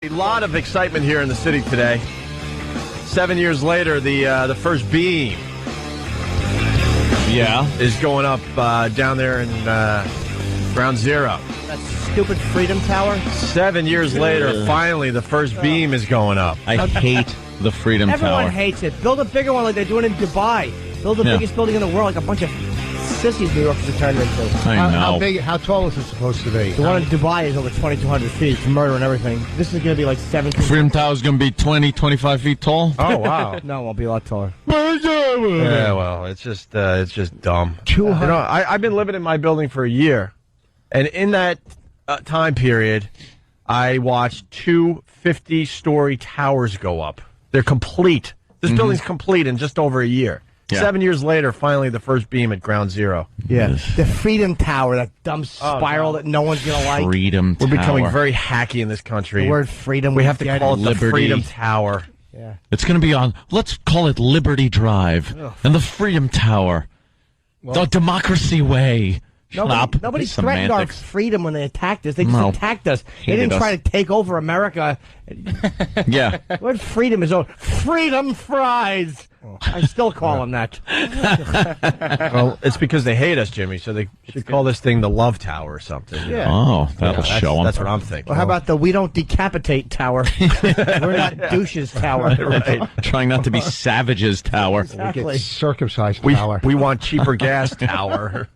A lot of excitement here in the city today. 7 years later, the first beam is going up down there in Ground Zero. That stupid Freedom Tower? 7 years later, finally, the first beam is going up. I hate the Freedom Tower. Everyone hates it. Build a bigger one like they're doing in Dubai. Build the biggest building in the world, like a bunch of sissies New Yorkers are turned into. I know. How tall is it supposed to be? The one in Dubai is over 2,200 feet. It's murder and everything. This is going to be like 17. Freedom Tower is going to be 20, 25 feet tall. Oh, wow. No, it won't be a lot taller. Yeah, well, it's just dumb. I've been living in my building for a year, and in that time period, I watched two 50-story towers go up. They're complete. This building's complete in just over a year. Yeah. 7 years later, finally, the first beam at Ground Zero. Yeah. The Freedom Tower, that dumb spiral that no one's going to like. Freedom Tower. We're becoming very hacky in this country. The word freedom. We have to call it Liberty. the Freedom Tower. Yeah. It's going to be on, let's call it Liberty Drive and the Freedom Tower. The Democracy Way. Nobody threatened our freedom when they attacked us. They just attacked us. They didn't try to take over America. Yeah. Word freedom is over. Freedom fries. I still call them that. Well, it's because they hate us, Jimmy, so they should call this thing the Love Tower or something. Yeah. Oh, that'll show them. That's what I'm thinking. Well, how about the We Don't Decapitate Tower? We're not douches tower. Right. Trying not to be savages tower. Exactly. We get circumcised tower. We want cheaper gas tower.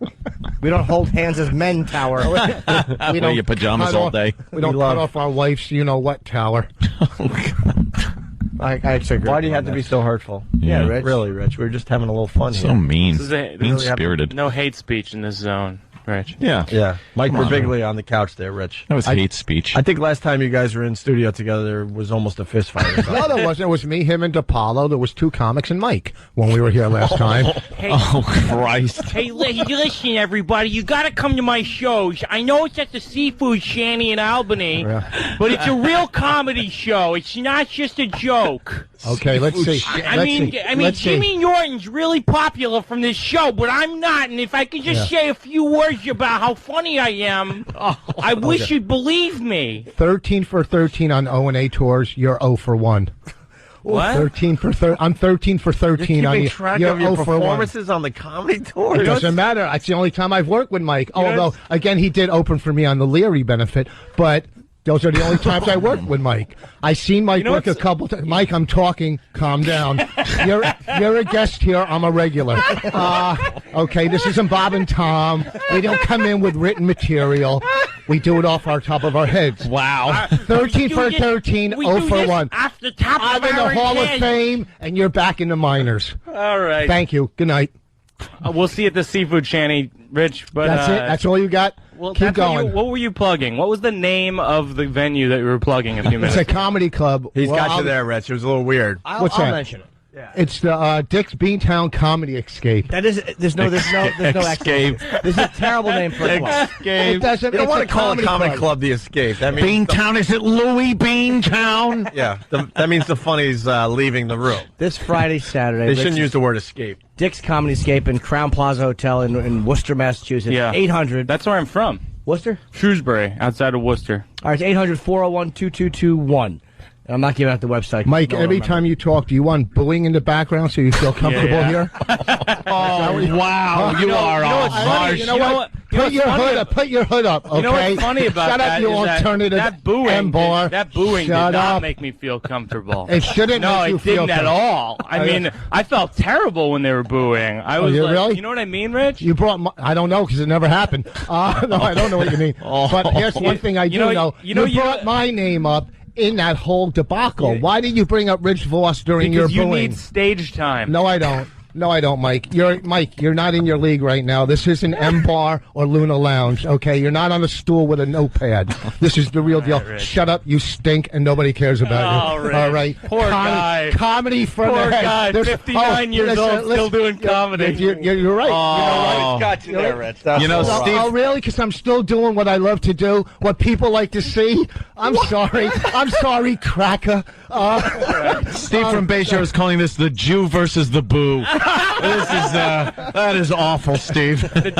We don't hold hands as men tower. We wear your pajamas all day. We don't cut off our wife's you-know-what tower. I actually agree. Why do you have to be so hurtful? Yeah, Rich. Really, Rich. We're just having a little fun So here. mean. Really Mean-spirited. No hate speech in this zone, Rich. Yeah. Yeah. Mike Birbiglia on the couch there, Rich. That was hate speech. I think last time you guys were in studio together, there was almost a fist fight. No, there wasn't. It was me, him, and DePaulo. There was two comics and Mike when we were here last time. Oh, Christ. Hey, listen, everybody, you got to come to my shows. I know it's at the Seafood Shanty in Albany, but it's a real comedy show. It's not just a joke. Okay, let's see. I mean, Jimmy Norton's really popular from this show, but I'm not. And if I could just say a few words about how funny I am, I wish you'd believe me. 13 for 13 on O&A tours. You're 0 for 1. What? 13 for 13. I'm 13 for 13 You're on keeping track you're of your 0 for 1. performances on the comedy tour. It doesn't matter. It's the only time I've worked with Mike. Although, again, he did open for me on the Leary benefit, but those are the only times I worked with Mike. I seen Mike work a couple times. Mike, I'm talking. Calm down. You're a guest here. I'm a regular. Okay, this isn't Bob and Tom. We don't come in with written material. We do it off our top of our heads. Wow. 13 for 13, 0 for 1. Off the top I'm of in the our Hall of heads. Fame, and you're back in the minors. All right. Thank you. Good night. We'll see you at the Seafood Shanty, Rich. But That's it. That's all you got. well, Keep going. What were you plugging? What was the name of the venue that you were plugging a few minutes It's a comedy club. He's got you I'll- there, Rich. It was a little weird. What's I'll that? mention it. It's the Dick's Beantown Comedy Escape. That is, there's no Escape. This is a terrible name for a club. It doesn't. You don't it's want a to call a comedy club the Escape. That means Beantown, is it Louis Beantown? that means the funny's leaving the room. This Friday, Saturday. They shouldn't use the word escape. Dick's Comedy Escape in Crown Plaza Hotel in Worcester, Massachusetts. Yeah. 800. That's where I'm from. Worcester? Shrewsbury, outside of Worcester. All right, it's 800-401-2221. I'm not giving out the website. Mike, No, every remember. time you talk, do you want booing in the background so you feel comfortable here? Oh, wow. You are a harsh. You know what? Put your hood up. Put your hood up. Okay. You know what's funny about Shut that up, you is alternative that booing. M-bar. That booing Shut did not up. make me feel comfortable. It shouldn't No, make you it feel didn't at all. I mean, I felt terrible when they were booing. I was like, really? you know what I mean, Rich? You brought. I don't know because it never happened. No, I don't know what you mean. But here's one thing I do know. You brought my name up in that whole debacle. Why did you bring up Rich Voss during Because your you booing? need stage time. No, I don't. No, I don't, Mike. You're not in your league right now. This isn't M Bar or Luna Lounge. Okay, you're not on a stool with a notepad. This is the real deal. Rich. Shut up, you stink, and nobody cares about you. Rich. All right, Poor guy. Comedy for Poor the head. guy, There's- 59 years old, still doing comedy. You're right. It's got you there, Rich. You know, Oh, Steve. oh, really? Because I'm still doing what I love to do, what people like to see. I'm sorry. I'm sorry, cracker. Steve from Bayshore is calling this the Jew versus the Boo. That is awful, Steve. And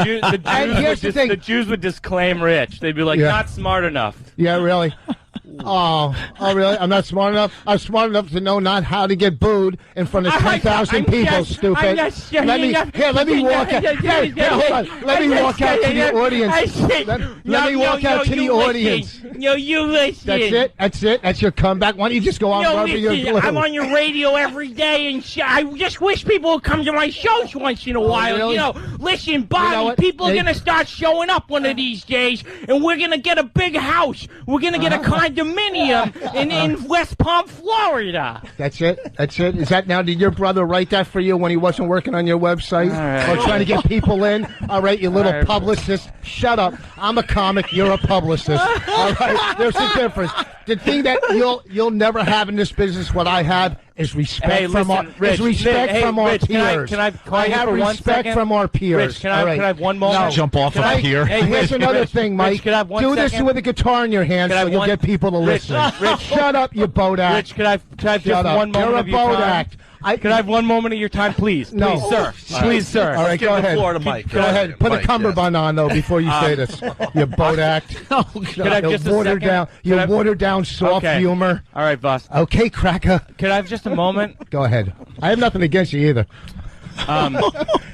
here's the thing. The Jews would disclaim Rich. They'd be like, Yeah. not smart enough. Yeah, really. Oh, really? I'm not smart enough? I'm smart enough to know not how to get booed in front of 10,000 people, stupid. Let me walk out. Hey, hold on. Let me walk out to the audience. Let me walk out to the audience. No, you listen. That's it. That's your comeback. Why don't you just go on rubbing your glue? I'm on your radio every day, and I just wish people would come to my shows once in a while. Really? You know, listen, Bobby, people are going to start showing up one of these days, and we're going to get a big house. We're going to get a condominium in West Palm, Florida. That's it? Is that now, did your brother write that for you when he wasn't working on your website? Or trying to get people in? All right, you little publicist. Shut up. I'm a comic. You're a publicist. All right, there's a difference. The thing that you'll never have in this business, what I have, is respect from our peers. I have respect from our peers. Rich, can I have one moment? Jump off of here. Here's another thing, Mike. Do this with a guitar in your hand so you'll get people to listen. Rich, shut up, you boat act. Rich, can I have just one moment of your time? You're a boat act. Can I have one moment of your time, please? No. Please, sir. Please, sir. All right, go ahead. Floor to Mike. Go ahead. Put a cummerbund on, though, before you say this. You boat act. Can I have just a second? You watered down soft humor. All right, Voss. Okay, cracker. Can I have just a moment? Go ahead. I have nothing against you either.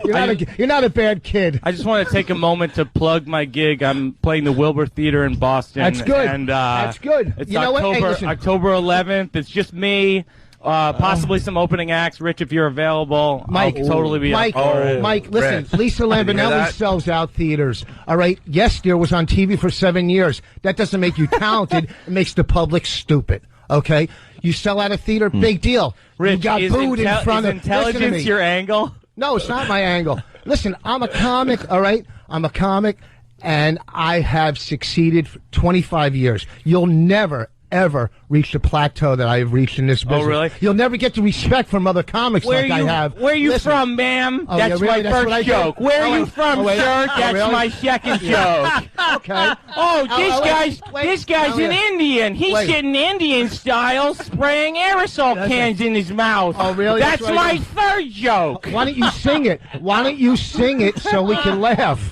You're not a bad kid. I just want to take a moment to plug my gig. I'm playing the Wilbur Theater in Boston. That's good. And, that's good. It's you know October 11th. It's just me. Possibly some opening acts. Rich, if you're available, Mike, I'll totally be Mike, up for it. Mike, listen, Lisa Lambanelli sells out theaters. All right? Yes, Dear was on TV for 7 years. That doesn't make you talented. It makes the public stupid. Okay? You sell out a theater, big deal. Rich, you got booed in front of intelligence your angle? No, it's not my angle. Listen, I'm a comic, all right? I'm a comic, and I have succeeded for 25 years. You'll never, ever reach the plateau that I have reached in this business. Oh, really? You'll never get the respect from other comics I have. Where are you from, ma'am? Oh, that's really? my first joke. Where are you from, sir? That's my second joke. Okay. Oh, this guy's an Indian. He's sitting Indian style, spraying aerosol cans in his mouth. Oh, really? That's my third joke. Why don't you sing it? Why don't you sing it so we can laugh?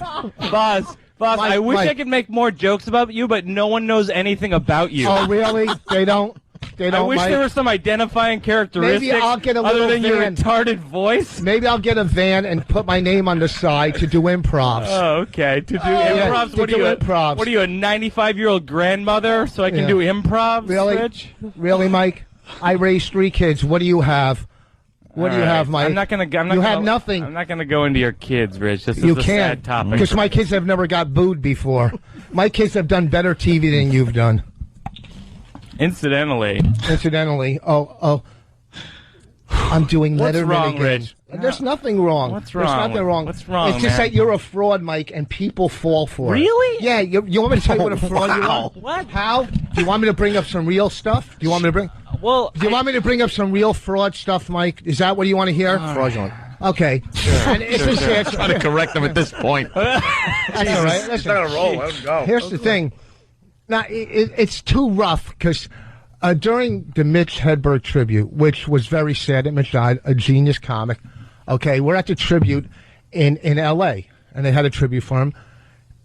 Boss, I wish I could make more jokes about you, but no one knows anything about you. Oh, really? They don't? I wish there were some identifying characteristics Maybe I'll get a other than your van. retarded voice. Maybe I'll get a van and put my name on the side to do improvs. Oh, okay. To do improvs? What are you, a 95-year-old grandmother so I can do improvs, Really? Rich? Really, Mike? I raised 3 kids. What do you have? What do you have, Mike? You have nothing. I'm not going to go into your kids, Rich. This You is a sad topic. Because my kids have never got booed before. My kids have done better TV than you've done. Incidentally, I'm doing what's Letterman wrong, again. Rich? There's nothing wrong. What's wrong? There's nothing wrong. What's wrong, It's just man? that you're a fraud, Mike, and people fall for it. Really? Yeah. You want me to tell you what a fraud you are? What? How? Do you want me to bring up some real stuff? Do you want me to bring? Well, Do you want me to bring up some real fraud stuff, Mike? Is that what you want to hear? Fraudulent. Okay. And it's just I'm trying to correct them at this point. That's all right. He's Listen, not going to roll. Let him go. here's the thing. Now, it's too rough because during the Mitch Hedberg tribute, which was very sad that Mitch died, a genius comic, okay, we're at the tribute in L.A., and they had a tribute for him,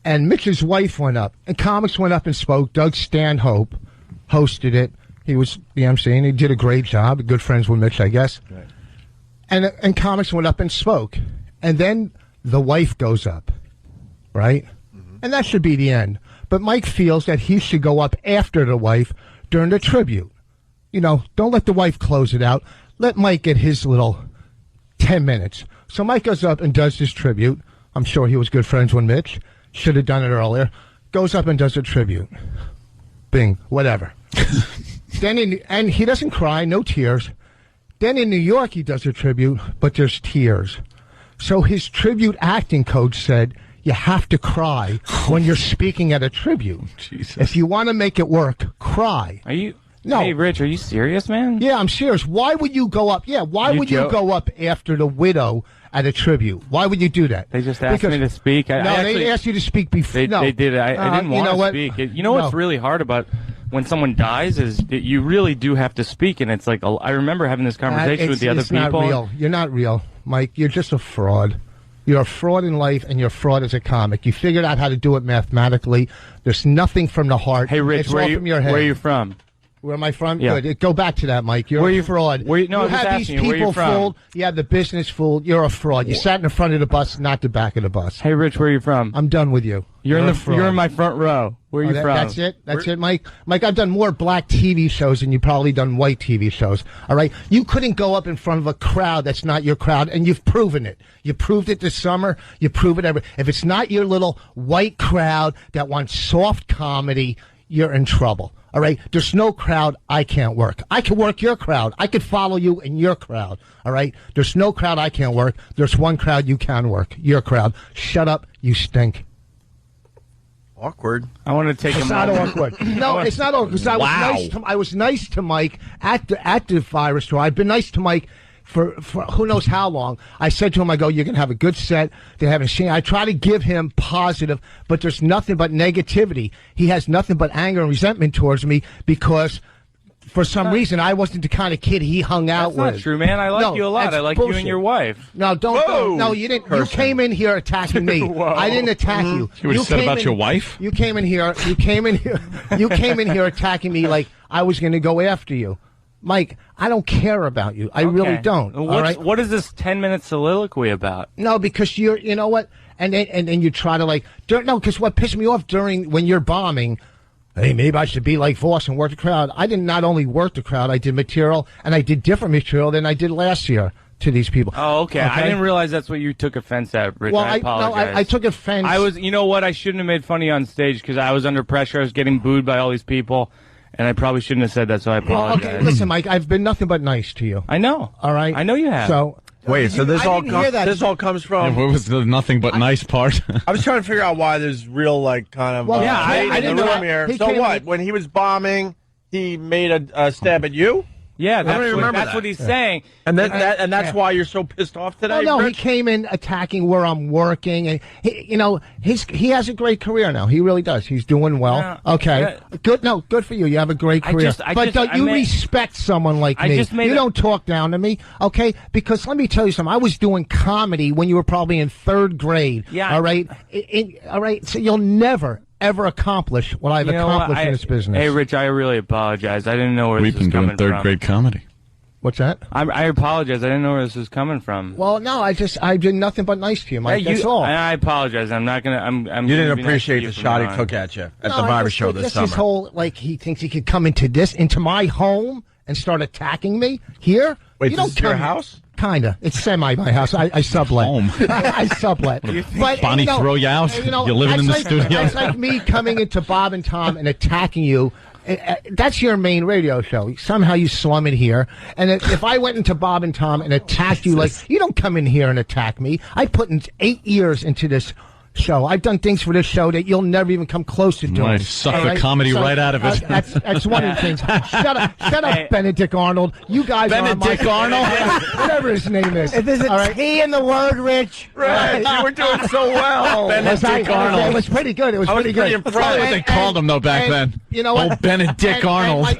and Mitch's wife went up, and comics went up and spoke. Doug Stanhope hosted it. He was the MC, and he did a great job. Good friends with Mitch, I guess. Right. And comics went up and spoke. And then the wife goes up, right? Mm-hmm. And that should be the end. But Mike feels that he should go up after the wife during the tribute. You know, don't let the wife close it out. Let Mike get his little 10 minutes. So Mike goes up and does his tribute. I'm sure he was good friends with Mitch. Should have done it earlier. Goes up and does a tribute. Bing, whatever. And he doesn't cry, no tears. Then in New York, he does a tribute, but there's tears. So his tribute acting coach said, you have to cry when you're speaking at a tribute. Jesus. If you want to make it work, cry. Are you? No. Hey, Rich, are you serious, man? Yeah, I'm serious. Why would you go up? Yeah, why would you go up after the widow at a tribute? Why would you do that? They just asked me to speak. They asked you to speak before. They did. I didn't want to speak. You know what's really hard about when someone dies is that you really do have to speak, and it's like I remember having this conversation with the other people. Not real. You're not real, Mike. You're just a fraud. You're a fraud in life, and you're a fraud as a comic. You figured out how to do it mathematically. There's nothing from the heart. Hey, Rich, it's all from your head. Where are you from? Where am I from? Yeah. Good. Go back to that, Mike. You're a fraud. You have these people fooled. You have the business fooled. You're a fraud. You sat in the front of the bus, not the back of the bus. Hey, Rich, where are you from? I'm done with you. You're in my front row. Where are you from? That's it? That's it, Mike? Mike, I've done more black TV shows than you've probably done white TV shows. All right? You couldn't go up in front of a crowd that's not your crowd, and you've proven it. You proved it this summer. You prove it if it's not your little white crowd that wants soft comedy, you're in trouble. All right? There's no crowd I can't work. I can work your crowd. I could follow you in your crowd. All right? There's no crowd I can't work. There's one crowd you can work. Your crowd. Shut up. You stink. Awkward. I want to take It's not awkward. No, it's not awkward. Because I was nice to Mike at the virus tour. I've been nice to Mike for who knows how long. I said to him, I go, you're going to have a good set. They haven't seen. I try to give him positive, but there's nothing but negativity. He has nothing but anger and resentment towards me because for some reason I wasn't the kind of kid he hung out with. That's not true, man. I like you a lot. I like you and your wife. No, don't. No, you didn't. You came in here attacking me. I didn't attack you. You would have said about your wife? You came in here. You came in here attacking me like I was going to go after you. Mike, I don't care about you. I really don't. All right? What is this 10-minute soliloquy about? No, because you know what? And then you try to because what pissed me off when you're bombing, hey, maybe I should be like Voss and work the crowd. I did not only work the crowd, I did material, and I did different material than I did last year to these people. Oh, okay. I didn't realize that's what you took offense at, Rich. Well, I apologize. I took offense. You know what? I shouldn't have made fun of you on stage because I was under pressure. I was getting booed by all these people. And I probably shouldn't have said that, so I apologize. Well, okay, listen, Mike, I've been nothing but nice to you. I know. All right? I know you have. So, wait, so this all comes from... What was the nothing but nice part? I was trying to figure out why there's real, I didn't know here. So what? When he was bombing, he made a stab at you? Yeah, that's what he's saying. And that's why you're so pissed off today? Well, no, Rich? he came in attacking where I'm working, and he has a great career now. He really does. He's doing well. Yeah. Okay, good. No, good for you. You have a great career. But respect someone like me. You don't talk down to me, okay? Because let me tell you something. I was doing comedy when you were probably in 3rd grade. Yeah. All right. All right. So you'll never ever accomplish what I've accomplished in this business. Hey, Rich, I really apologize. I didn't know where this was coming from. We've been doing 3rd grade comedy. What's that? I apologize. I didn't know where this was coming from. Well, no, I did nothing but nice to you, Mike. That's all. I apologize. I'm not gonna. You didn't appreciate the shot he took at you at the barber show this summer. His whole he thinks he could come into my home and start attacking me here. Wait, this is your house? Kinda. It's semi my house. I sublet. Home. I sublet. But Bonnie throw you out? You're living in the studio. That's like me coming into Bob and Tom and attacking you. That's your main radio show. Somehow you slum it here. And if I went into Bob and Tom and attacked you, you don't come in here and attack me. I put in 8 years into this show. I've done things for this show that you'll never even come close to doing. Suck the comedy right out of it. That's one of the things. Shut up, Benedict Arnold. You guys Benedict Arnold? Whatever his name is. If there's a T in the word, Rich. Right. You were doing so well. Benedict Arnold. It was pretty good. It was pretty good. That's what they called him, though, back then. You know what? Oh, Benedict Arnold.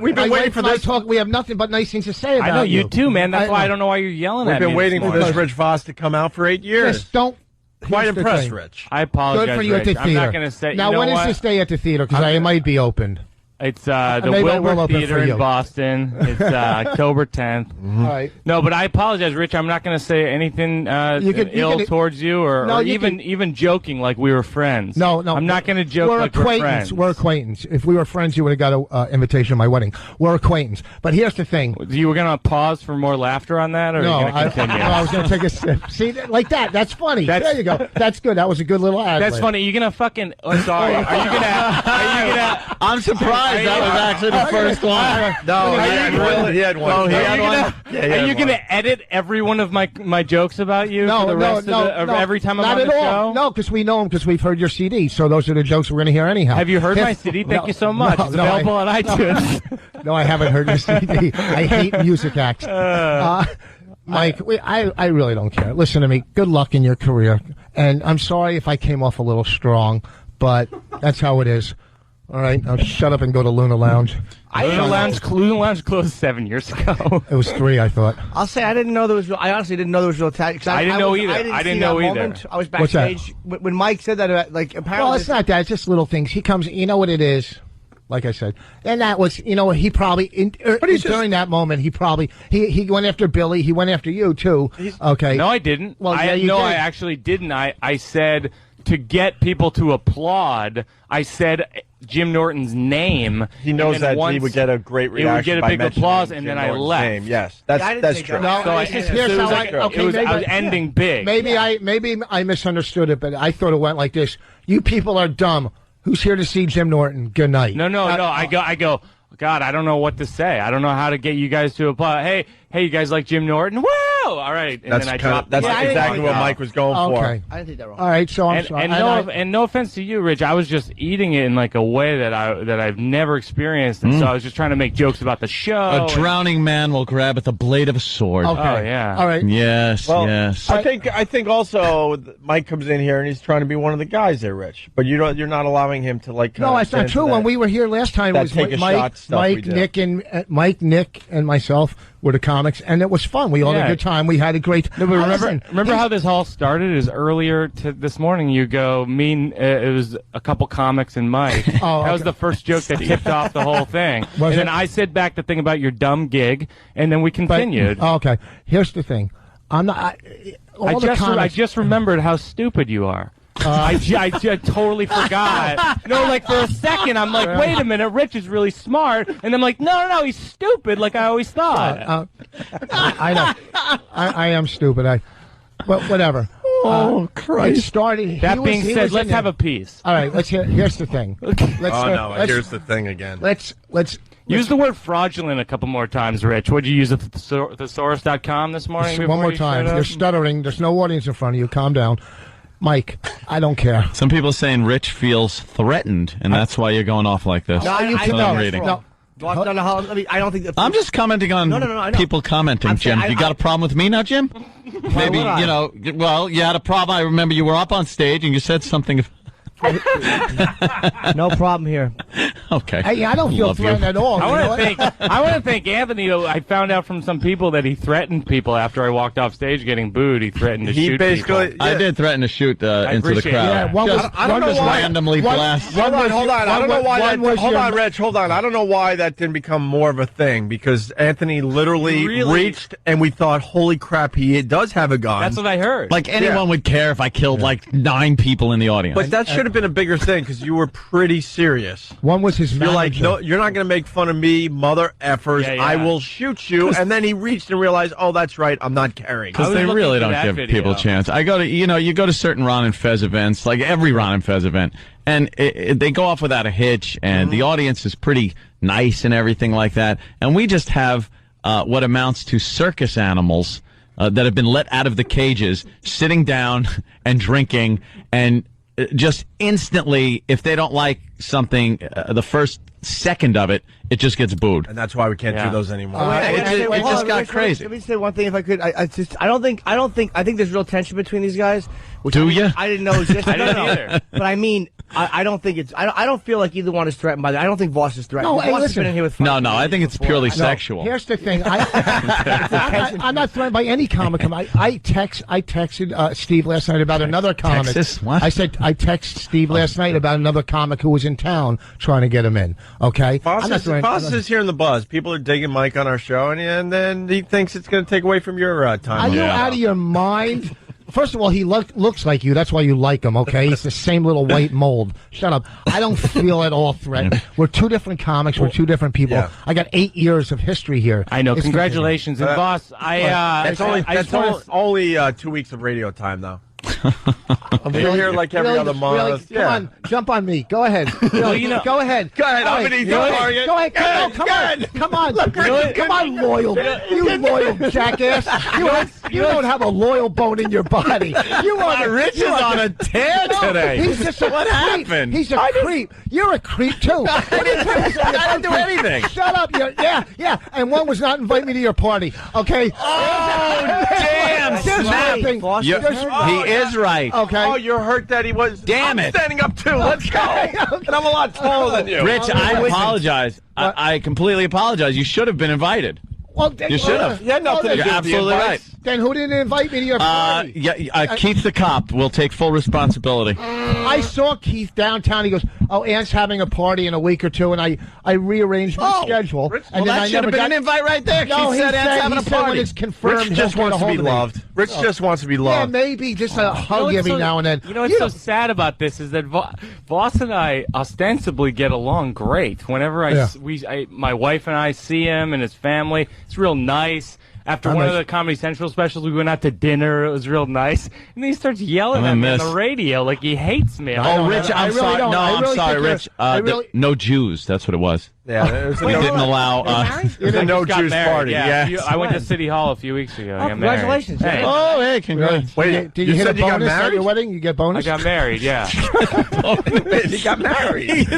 We've been waiting for this talk. We have nothing but nice things to say about you. I know you too, man. That's why I don't know why you're yelling at me. We've been waiting for this Rich Voss to come out for 8 years. Just don't. Quite impressed, Rich. I apologize. Good for you Rich. at the theater. I'm not going to say. Now, when is this day at the theater? Because I might be opened. It's the Wilbur Theater in Boston. It's October 10th. Mm-hmm. All right. No, but I apologize, Rich. I'm not going to say anything ill towards you or even joking like we were friends. No. I'm not going to joke like we're friends. We're acquaintance. If we were friends, you would have got an invitation to my wedding. We're acquaintance. But here's the thing. You were going to pause for more laughter on that, or no, are you going to continue? I was going to take a sip. See, like that. That's funny. There you go. That's good. That was a good little ad. That's funny. You're going to fucking... Oh, sorry. Are you going to... I'm surprised that was actually the first one. No, he had one. Oh, he had one? Are you going to edit every one of my jokes about you for the rest of every time I'm on the show? No, because we know him because we've heard your CD, so those are the jokes we're going to hear anyhow. Have you heard my CD? Thank you so much. It's available on iTunes. No, I haven't heard your CD. I hate music acts. Mike, I really don't care. Listen to me. Good luck in your career. And I'm sorry if I came off a little strong, but that's how it is. All right, now shut up and go to Luna Lounge. Luna Lounge closed 7 years ago. It was 3, I thought. I'll say I didn't know there was. I honestly didn't know there was real tactics. I didn't know either. I didn't know either. Moment. I was What's that? backstage when Mike said that. Like apparently, Well, it's not that. It's just little things. He comes. You know what it is. Like I said, and that was, you know, he probably during that moment he probably he went after Billy. He went after you too. Okay. No, I didn't. Well, yeah, you did. I actually didn't. I said to get people to applaud. I said Jim Norton's name. He knows that he would get a great reaction. He would get a big applause, and then I left. Name. Yes, that's true. No, so I was ending big. Maybe I misunderstood it, but I thought it went like this: "You people are dumb. Who's here to see Jim Norton? Good night." No. I go. God, I don't know what to say. I don't know how to get you guys to applaud. Hey, you guys like Jim Norton? Woo! All right, and then I dropped. That's exactly what Mike was going for. I didn't think that wrong. All right, so I'm sorry. And no offense to you, Rich. I was just eating it in like a way that I've never experienced, and so I was just trying to make jokes about the show. A drowning man will grab at the blade of a sword. Okay. Oh yeah. All right. Yes. Well, yes. I think also Mike comes in here and he's trying to be one of the guys there, Rich. But you're not allowing him to like. No, that's not true. When we were here last time, it was Mike, Nick, and myself were the comics, and it was fun. We all had a good time. We had a great. No, but remember how this all started? Is earlier this morning. You go it was a couple comics and Mike. That was the first joke that tipped off the whole thing. Then I said back the thing about your dumb gig, and then we continued. Okay, here's the thing. I'm not. I just remembered how stupid you are. I totally forgot. No, like for a second, I'm like, wait a minute, Rich is really smart, and I'm like, no, he's stupid, like I always thought. I know. I am stupid. But whatever. Oh, Christ. It started. That being said, let's have a piece. All right, here's the thing. Here's the thing again. Let's use the word fraudulent a couple more times, Rich. Would you use thesaurus.com this morning? One more time. You're stuttering. There's no audience in front of you. Calm down. Mike, I don't care. Some people are saying Rich feels threatened, and that's why you're going off like this. No, I'm reading. No, I don't think. I'm just commenting on people commenting, Jim. You got a problem with me now, Jim? Maybe, well, you had a problem. I remember you were up on stage and you said something. No problem here. Okay. Hey, I don't feel threatened at all. I want to thank Anthony. I found out from some people that he threatened people after I walked off stage getting booed. He threatened to shoot people. Yeah. I did threaten to shoot into the crowd. Yeah, one was randomly blast. Hold on. I don't know why hold on, Rich. Hold on. I don't know why that didn't become more of a thing because Anthony literally reached and we thought, holy crap, he does have a gun. That's what I heard. Like anyone would care if I killed like 9 people in the audience. But that should have been a bigger thing because you were pretty serious. One was his manager. You're like, no, you're not going to make fun of me, mother effers. Yeah. I will shoot you. And then he reached and realized, oh, that's right, I'm not carrying. Because they really don't give people a chance. I go to, you go to certain Ron and Fez events, like every Ron and Fez event, and they go off without a hitch, and the audience is pretty nice and everything like that. And we just have what amounts to circus animals that have been let out of the cages, sitting down and drinking, and just instantly, if they don't like something, the first second of it, it just gets booed. And that's why we can't do those anymore. It just got crazy. Let me say one thing, if I could. I think there's real tension between these guys. Do you? I didn't know it was just. I didn't either. But I mean, I don't think it's. I don't feel like either one is threatened by that. I don't think Voss is threatened. No, hey, Voss has listen. been in here with. No, I think it's purely sexual. Here's the thing. I'm not threatened by any comic. I texted Steve last night about another comic. Texas? What? I texted Steve last night about another comic who was in town trying to get him in. Okay. Voss is hearing the buzz. People are digging Mike on our show, and then he thinks it's going to take away from your time. Are you out of your mind? First of all, he looks like you. That's why you like him, okay? He's the same little white mold. Shut up. I don't feel at all threatened. We're two different comics. We're two different people. Yeah. I got 8 years of history here. I know. Congratulations. And Voss, that's only 2 weeks of radio time, though. You're here like every other month. Come on, jump on me. Go ahead. Go ahead. I'm an easy target. Go ahead. Come on. Come on, loyal. You loyal jackass. You don't have a loyal bone in your body. Rich is on a tear today. He's just what happened? He's a creep. You're a creep too. I didn't do anything. Shut up. Yeah. And one was not inviting me to your party. Okay. Oh, damn. He is right. Okay. okay? Oh, you're hurt that he was. Damn it. Standing up too. Let's go. And I'm a lot taller than you. Rich, I apologize. I completely apologize. You should have been invited. Well, you should have. Yeah, nothing to do with the absolutely right. Then who didn't invite me to your party? Keith the cop will take full responsibility. I saw Keith downtown. He goes, "Oh, Aunt's having a party in a week or two," and I rearranged my schedule. Rich, and well, then that should have been an invite right there. No, Keith said Aunt's having a party. When it's confirmed, Rich just wants to be loved. Rich just wants to be Yeah, loved. maybe just a hug every now and then. You know what's so sad about this is that Voss and I ostensibly get along great. Whenever my wife and I see him and his family, it's real nice. After one of the Comedy Central specials, we went out to dinner. It was real nice. And then he starts yelling at me on the radio like he hates me. Rich, I'm sorry. No, I'm sorry, Rich. No Jews. That's what it was. Yeah, we didn't allow. It was a no Jews party. Yeah, I went to City Hall a few weeks ago. I got married. Congratulations. Hey. Oh, hey, congrats. Wait, did you hit a bonus at your wedding? You get bonus? I got married, yeah. He got married.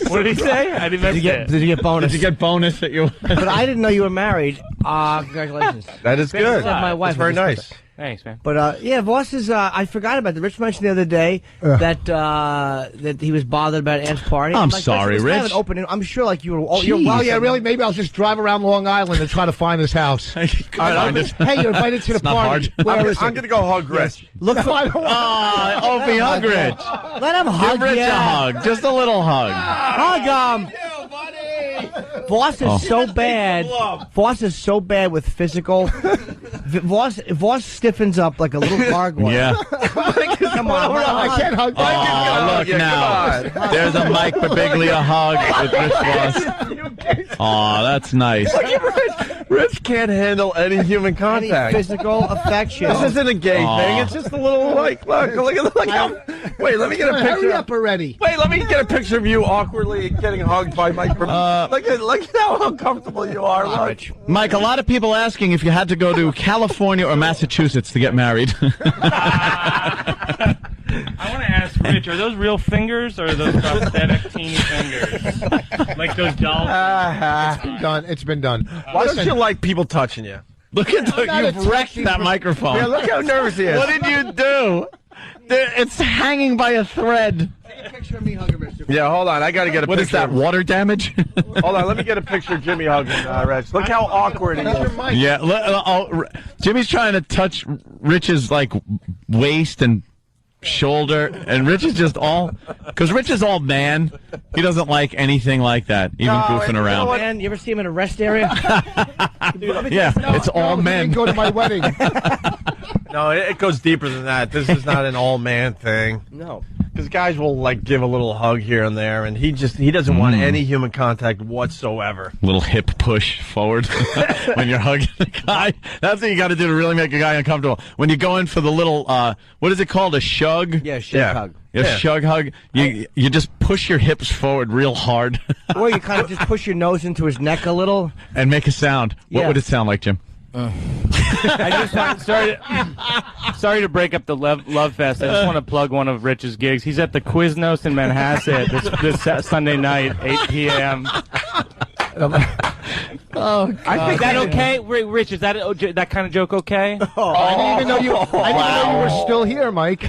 What did he say? I didn't Did you get bonus? Did you get bonus at your wedding? But I didn't know you were married. Congratulations. That is good. My wife. That's very nice. Thanks, man. But yeah, Voss is. I forgot about that. Rich mentioned the other day that he was bothered about Ant's party. I'm sorry, Rich. Rich. I'm sure, like you were. Well, yeah, really. Maybe I'll just drive around Long Island and try to find this house. Hey, you're invited to the party. I'm going to go hug Rich. Look for. Opie, hug Rich. Let him hug Give Rich a hug. Just a little hug. Hug Voss is so bad. Voss is so bad with physical. Voss stiffens up like a little gargoyle. Yeah. Come on, I can't hug. Oh, look now. There's a Mike Birbiglia hug with Rich Voss. Oh, that's nice. Rich can't handle any human contact. Any physical affection. This isn't a gay thing. It's just a little look how. Wait, let me get a picture. Hurry up already. Wait, let me get a picture of you awkwardly getting hugged by Mike. Look at how uncomfortable you are, Rich. Mike, a lot of people asking if you had to go to California or Massachusetts to get married. I want to ask Rich, are those real fingers or are those prosthetic teeny fingers? Like those dolls? It's been done. Why don't you like people touching you? Look at you've wrecked that microphone. Yeah, look how nervous he is. What did you do? It's hanging by a thread. Take a picture of me hugging Mr. Yeah, hold on. I got to get a picture. What is that, water damage? Hold on. Let me get a picture of Jimmy hugging Rich. Look how awkward he is. Yeah, Jimmy's trying to touch Rich's, waist and shoulder, and Rich is just because Rich is all man. He doesn't like anything like that, even goofing around. Man, you ever see him in a rest area? It's all men. Go to my wedding. No, it goes deeper than that. This is not an all-man thing. No. Because guys will, give a little hug here and there, and he doesn't want any human contact whatsoever. Little hip push forward when you're hugging a guy. That's what you got to do to really make a guy uncomfortable. When you go in for the little, what is it called, a shug? Yeah, hug. A shug hug. You just push your hips forward real hard. Or you kind of just push your nose into his neck a little. And make a sound. What would it sound like, Jim? Sorry to break up the love fest. I just want to plug one of Rich's gigs. He's at the Quiznos in Manhasset this Sunday night, 8 p.m. Is that okay, Rich? Is that kind of joke okay? I didn't even know you were still here, Mike.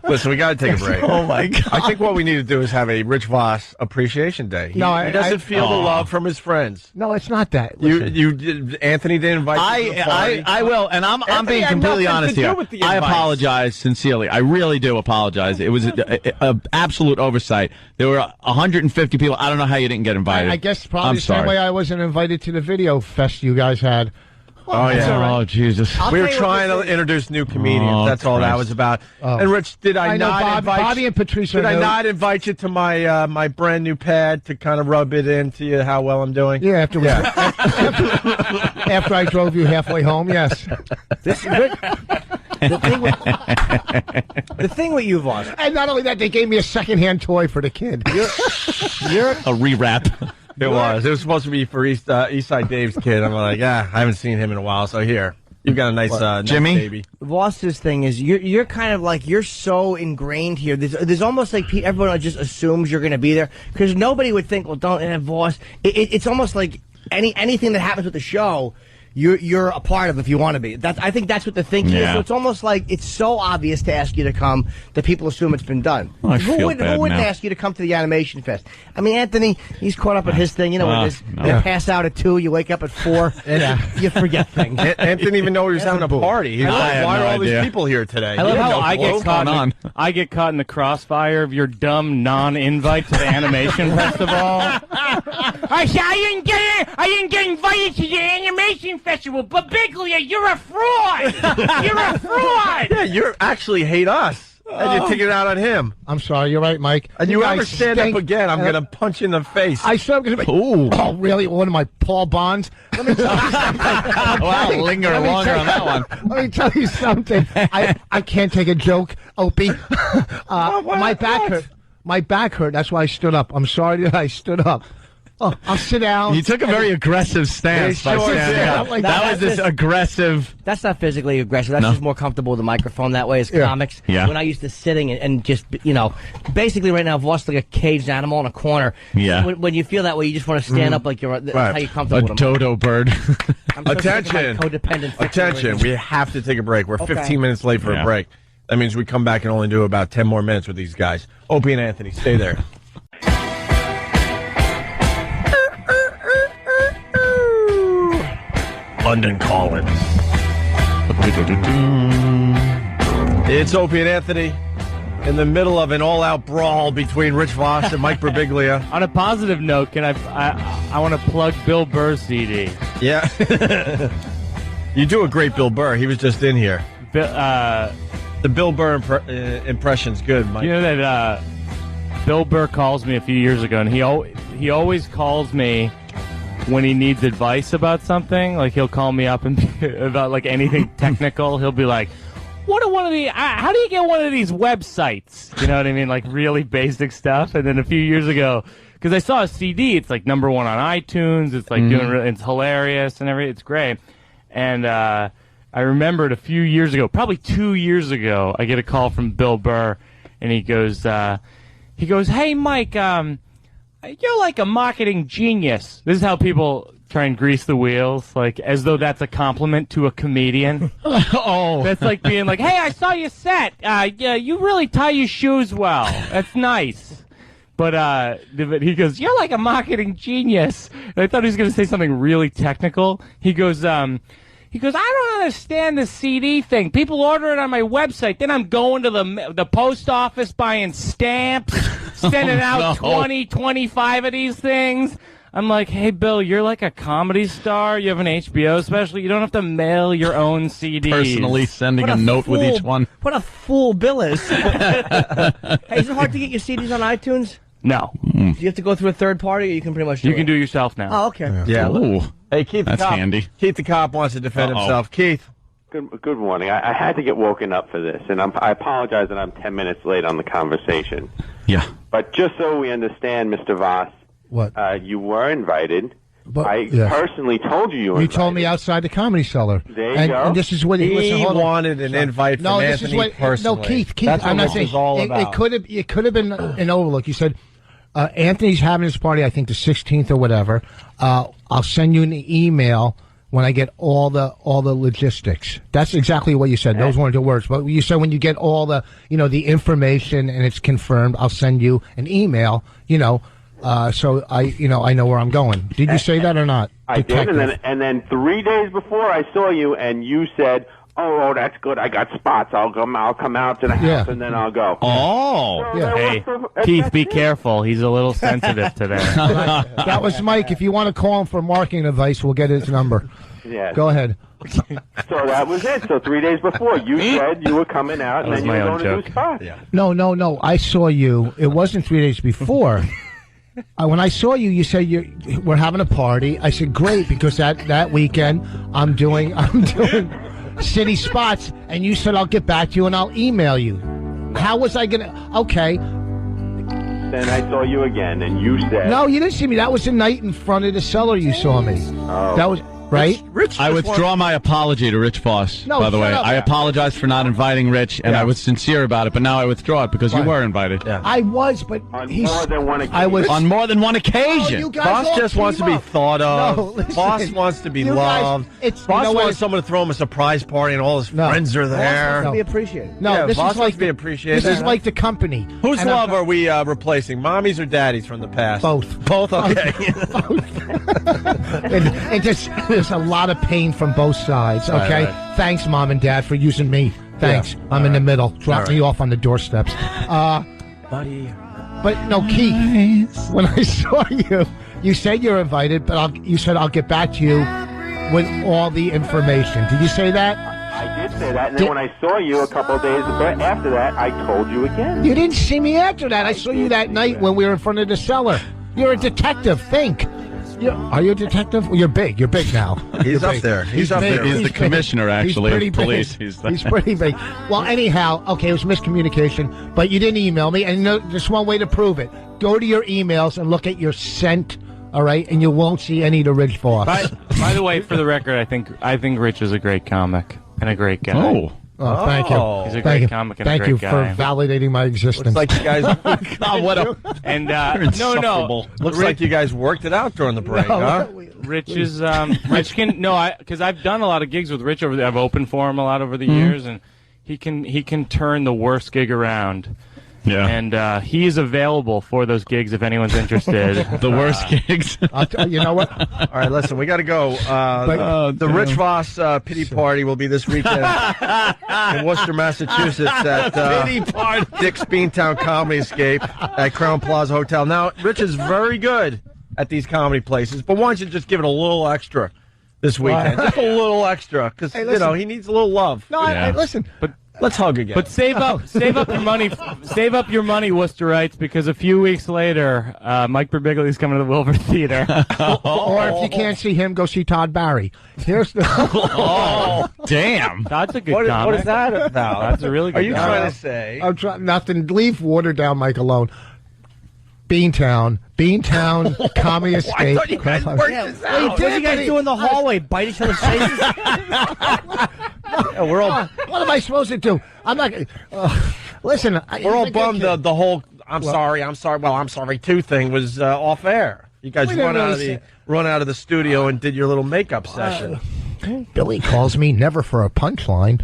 Listen, we got to take a break. Oh my God! I think what we need to do is have a Rich Voss appreciation day. He doesn't feel the love from his friends. No, it's not that. Anthony didn't invite you to the party. I will, and I'm being completely honest here. I apologize sincerely. I really do apologize. It was an absolute oversight. There were 150 people. I don't know how you didn't get invited. I guess probably the same way I wasn't invited to the video fest you guys had. Oh, yeah. Oh, Jesus. We were trying to introduce new comedians. That's all that was about. And, Rich, did I not invite Bobby and Patricia. Did I not invite you to my my brand new pad to kind of rub it into you how well I'm doing? Yeah, after I drove you halfway home, yes. The thing with you, Voss. And not only that, they gave me a secondhand toy for the kid. You're a rewrap. It was supposed to be for East Side Dave's kid. I'm like, I haven't seen him in a while, so here. You've got a nice, Jimmy? Nice baby. Voss's thing is you're kind of like, you're so ingrained here. There's almost like everyone just assumes you're going to be there because nobody would think, well, don't have Voss. It's almost like anything that happens with the show, you're a part of if you want to be. I think that's what the thinking is. So it's almost like it's so obvious to ask you to come that people assume it's been done. Oh, who wouldn't ask you to come to the Animation Fest? I mean, Anthony, he's caught up with his thing. You know, they pass out at 2, you wake up at 4, you forget things. Anthony didn't even know he was having a party. He's like, why are all these people here today? I love how I get caught in the crossfire of your dumb non-invite to the Animation Festival. I didn't get invited to the Animation Festival, but Biglia, you're a fraud! You're a fraud! Yeah, you actually hate us. And you take it out on him. I'm sorry, you're right, Mike. And you ever stand up again, I'm going to punch you in the face. I said I'm going to be... Oh, really? One of my Paul Bonds? Let me tell you something. Wow, linger longer on that one. Let me tell you something. I can't take a joke, Opie. My back hurt. My back hurt. That's why I stood up. I'm sorry that I stood up. Oh, I'll sit down. You took a very aggressive stance by standing up. Like that was this aggressive. That's not physically aggressive. That's just more comfortable with the microphone that way as comics. Yeah. When I used to sitting and just, basically right now, Voss like a caged animal in a corner. Yeah. When you feel that way, you just want to stand up like you're. That's how you're comfortable. A dodo bird. Attention. Attention. We have to take a break. We're 15 minutes late for a break. That means we come back and only do about 10 more minutes with these guys. Opie and Anthony, stay there. London calling. It's Opie and Anthony in the middle of an all-out brawl between Rich Voss and Mike Birbiglia. On a positive note, can I want to plug Bill Burr's CD. Yeah. You do a great Bill Burr. He was just in here. The Bill Burr impression's good, Mike. You know that Bill Burr calls me a few years ago, and he always calls me when he needs advice about something. Like, he'll call me up and about like anything technical. He'll be like, how do you get one of these websites? You know what I mean? Like really basic stuff. And then a few years ago, because I saw a CD, it's like #1 on iTunes. It's like it's hilarious and everything. It's great. And I remembered a few years ago, probably 2 years ago, I get a call from Bill Burr, and he goes, "Hey, Mike, you're like a marketing genius." This is how people try and grease the wheels, like as though that's a compliment to a comedian. Oh, that's like being like, "Hey, I saw your set. Yeah, you really tie your shoes well. That's nice." But he goes, "You're like a marketing genius." And I thought he was going to say something really technical. He goes, "I don't understand this CD thing. People order it on my website. Then I'm going to the post office buying stamps, sending out 20, 25 of these things." I'm like, "Hey, Bill, you're like a comedy star. You have an HBO special. You don't have to mail your own CDs. Personally sending a note with each one." What a fool Bill is. Hey, is it hard to get your CDs on iTunes? No. Do you have to go through a third party, or you can pretty much do it? You can do it yourself now. Oh, okay. Yeah. Ooh. Hey, Keith the That's cop. handy. Keith the cop wants to defend himself. Keith. Good morning. I had to get woken up for this, and I apologize that I'm 10 minutes late on the conversation. Yeah. But just so we understand, Mr. Voss, what? You were invited. But, I personally told you were invited. You told me outside the Comedy Cellar. There you go. And this is what he wanted an invite from Anthony personally. No, Keith, that's I'm not saying saying all about. It could have been an overlook. You said Anthony's having his party, I think the 16th or whatever. I'll send you an email when I get all the logistics. That's exactly what you said. Those weren't the words, but you said when you get all the the information and it's confirmed, I'll send you an email. So I know where I'm going. Did you say that or not? I did, and then 3 days before I saw you, and you said, "Oh, that's good. I got spots. I'll come out to the house, and then I'll go." Oh, Hey, Keith, be careful. He's a little sensitive today. That was Mike. If you want to call him for marketing advice, we'll get his number. Yeah. Go ahead. So that was it. So 3 days before, you said you were coming out, and then you were going to do spots. Yeah. No. I saw you. It wasn't 3 days before. When I saw you, you said we're having a party. I said great, because that weekend I'm doing city spots, and you said I'll get back to you and I'll email you. How was I gonna? Okay. Then I saw you again, and you said no. You didn't see me. That was the night in front of the cellar. You saw me. Oh. That was right? Rich I withdraw my apology to Rich Voss, by the way. I apologize for not inviting Rich, and I was sincere about it, but now I withdraw it because you were invited. Yeah. I was, but On more than one occasion. On more than one occasion. you guys Voss all just wants to team be up. thought of. No, listen. Voss wants to be You guys- loved. it's- Voss wants someone to throw him a surprise party and all his friends are there. To be appreciated. No, Yeah, this Voss is wants like to be appreciated. This is like the company. Whose And love are we replacing? Mommies or daddies from the past? Both. Both, okay. and just, there's a lot of pain from both sides, okay? Right. Thanks, Mom and Dad, for using me. Thanks. I'm in the middle. Drop me off on the doorsteps. Buddy. But, no, Keith, when I saw you, you said you're invited, but you said I'll get back to you with all the information. Did you say that? I did say that, and then when I saw you a couple of days after that, I told you again. You didn't see me after that. I saw you that night when we were in front of the cellar. You're a detective. Think. Are you a detective? Well, you're big. You're big now. He's up there. He's up big. there. He's the commissioner, actually, He's of police. Big. He's He's pretty big. Well, anyhow, okay, it was miscommunication, but you didn't email me, and there's one way to prove it. Go to your emails and look at your sent, all right, and you won't see any of the Rich Voss. By the way, for the record, I think Rich is a great comic and a great guy. Oh, thank you. He's a great comic and a great guy. Thank you for validating my existence. Looks like you guys. God, what a... And insufferable. Looks like you guys worked it out during the break, huh? Rich is Rich can because I've done a lot of gigs with Rich over there. I've opened for him a lot over the years, and he can turn the worst gig around. Yeah. And he is available for those gigs if anyone's interested. The worst gigs. You know what? All right, listen, we got to go. The Rich Voss pity party will be this weekend in Worcester, Massachusetts at Dick's Beantown Comedy Escape at Crown Plaza Hotel. Now, Rich is very good at these comedy places, but why don't you just give it a little extra this weekend? Just a little extra, because, he needs a little love. No, I listen. But let's hug again. But save up your money, Worcesterites, because a few weeks later, Mike Birbiglia is coming to the Wilbur Theater. Or if you can't see him, go see Todd Barry. Here's the. Oh, damn! Todd's a good what comic. is that about? Todd's a really good. Are you comic. trying to say? I'm trying nothing. Leave water down, Mike alone. Beantown Comedy Escape. I thought you guys worked this out. What did you guys do in the hallway? Bite each other's faces? We're all. What am I supposed to do? I'm not. Listen, We're all bummed the whole I'm sorry too thing was off air. You guys run out of the studio and did your little makeup session. Billy calls me never for a punchline.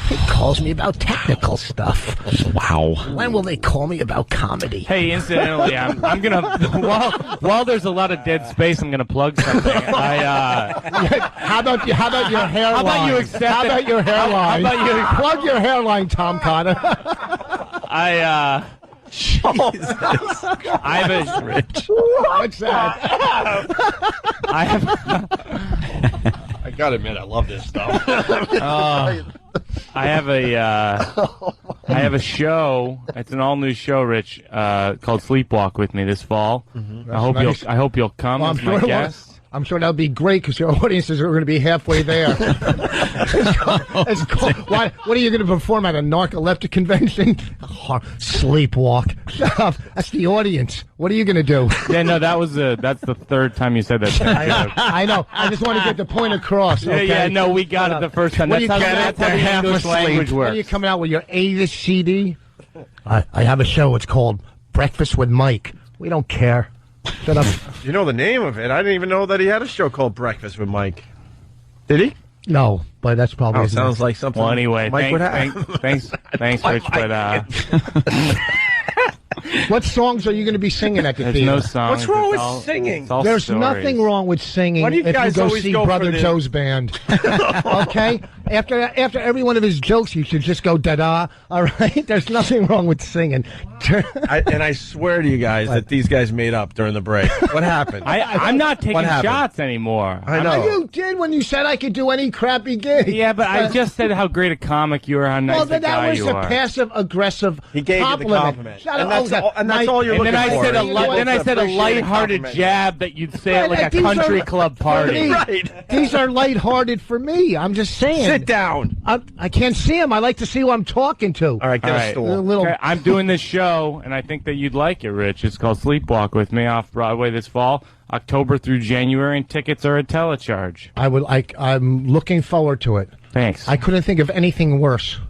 He calls me about technical stuff. Wow. When will they call me about comedy? Hey, incidentally, I'm gonna while there's a lot of dead space, I'm gonna plug something. How about your hairline? How about you accept How it? about your hairline? How about you plug your hairline, Tom Cotter? Jesus. I have a Rich. What's that? I gotta admit, I love this stuff. I have a show. It's an all new show, Rich, called Sleepwalk with me this fall. I hope you'll come Well, as my guest. I'm sure that'll be great because your audiences are going to be halfway there. What are you going to perform at a narcoleptic convention? Sleepwalk. Shut up. That's the audience. What are you going to do? Yeah, no, that's the third time you said that. I know. I just want to get the point across. Okay? Yeah, no, we got it the first time. That's how the English language works. When are you coming out with your A CD? I have a show. It's called Breakfast with Mike. We don't care. Shut up. You know the name of it. I didn't even know that he had a show called Breakfast with Mike. Did he? No, but that's probably. Sounds like something. Well, anyway, Mike would have. thanks, Rich. But what songs are you going to be singing at the there's theater? no songs. What's wrong with It's singing? all There's stories. nothing wrong with singing Why do you if guys you go always see go for Brother the- Joe's band. Okay? After every one of his jokes, you should just go da-da. All right? There's nothing wrong with singing. I swear to you guys that these guys made up during the break. What happened? I'm not taking What happened? shots anymore. I know. You did when you said I could do any crappy gig. Yeah, but I just said how great a comic you are, how nice Well, a then guy that was you a are. passive-aggressive He gave you the compliment. compliment. Shut And up. that's all you're And looking then I for. said Then I said a lighthearted jab that you'd say at like a These country are- club party. Right. These are lighthearted for me. I'm just saying. Sit down. I can't see him. I like to see who I'm talking to. All right, get a stool. Okay, I'm doing this show, and I think that you'd like it, Rich. It's called Sleepwalk with me off Broadway this fall, October through January, and tickets are a telecharge. I'm looking forward to it. Thanks. I couldn't think of anything worse.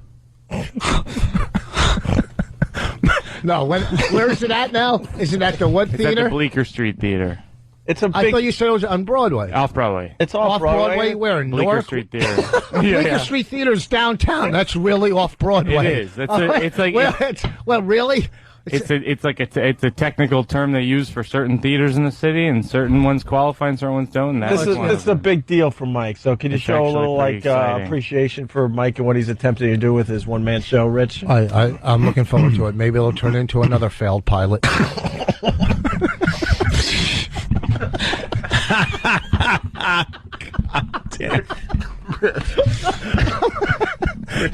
No, where is it at now? Is it at the what theater? It's at the Bleecker Street Theater. I thought you said it was on Broadway. Off Broadway. It's off Broadway. Where in Bleecker Newark? Street Theater. Bleecker Street Theater is downtown. That's really off Broadway. It is. It's like really. It's a technical term they use for certain theaters in the city, and certain ones qualify and certain ones don't. And this is a big deal for Mike. So can you show a little appreciation for Mike and what he's attempting to do with his one-man show, Rich? I'm looking forward to it. Maybe it'll turn into another failed pilot.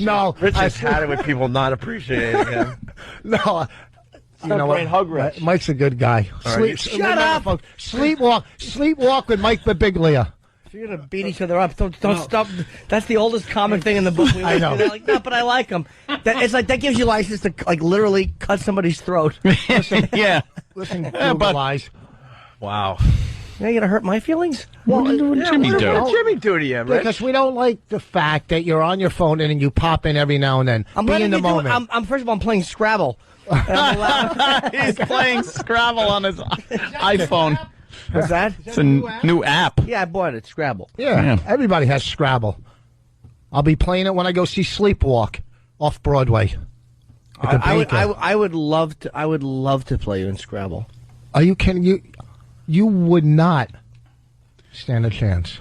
No, Rich has had it with people not appreciating him. No. You know what? Hug Rich. Mike's a good guy. Shut up! Folks. Sleepwalk with Mike Birbiglia. If you're gonna beat each other up, don't stop. That's the oldest comic thing in the book. I know. Like, no, but I like them. It's like that gives you license to literally cut somebody's throat. Listen, Yeah. Listen, Google eyes. Wow. Now you're gonna hurt my feelings? What did Jimmy do? What did Jimmy do to you, Rich? Because we don't like the fact that you're on your phone and then you pop in every now and then. Be in the moment. I'm first of all, I'm playing Scrabble. He's playing Scrabble on his iPhone. What's that? It's a new app. Yeah, I bought it. Scrabble. Yeah, everybody has Scrabble. I'll be playing it when I go see Sleepwalk off Broadway. I would love to play you in Scrabble. Are you kidding? You would not stand a chance.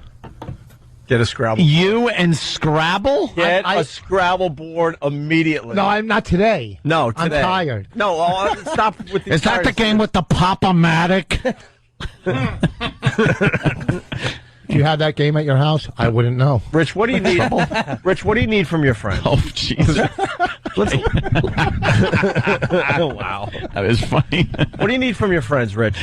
Get a Scrabble. You and Scrabble? Get a Scrabble board immediately. No, I'm not today. No, today. I'm tired. No, stop with the. Is that the game with the Pop-O-Matic? If you had that game at your house, I wouldn't know. Rich, what do you need? Rich, what do you need from your friend? Oh, Jesus. Oh, wow. That is funny. What do you need from your friends, Rich?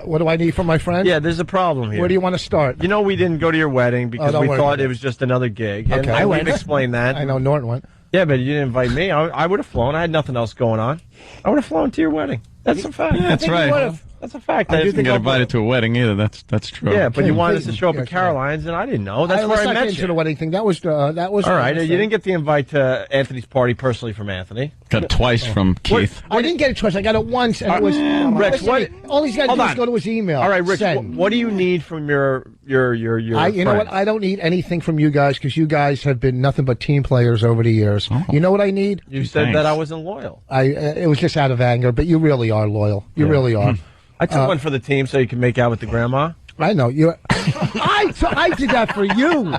What do I need from my friend? Yeah, there's a problem here. Where do you want to start? You know, we didn't go to your wedding because we thought it was just another gig. Okay. And we've explained that. I know Norton went. Yeah, but you didn't invite me. I would have flown. I had nothing else going on. I would have flown to your wedding. That's a fact. Yeah, that's right. That's a fact. I didn't get invited to a wedding either. That's true. Yeah, but you wanted us to show up at Caroline's, and I didn't know. That's where I met you. To the wedding thing. That was all right. You didn't get the invite to Anthony's party personally from Anthony. Got it twice from Keith. I didn't get it twice. I got it once, and it was. Rich, all he's got to do is go to his email. All right, Rich. What do you need from your You know what? I don't need anything from you guys because you guys have been nothing but team players over the years. Oh. You know what I need? You said that I wasn't loyal. It was just out of anger, but you really are loyal. You really are. I took one for the team so you can make out with the grandma. I know you. I did that for you.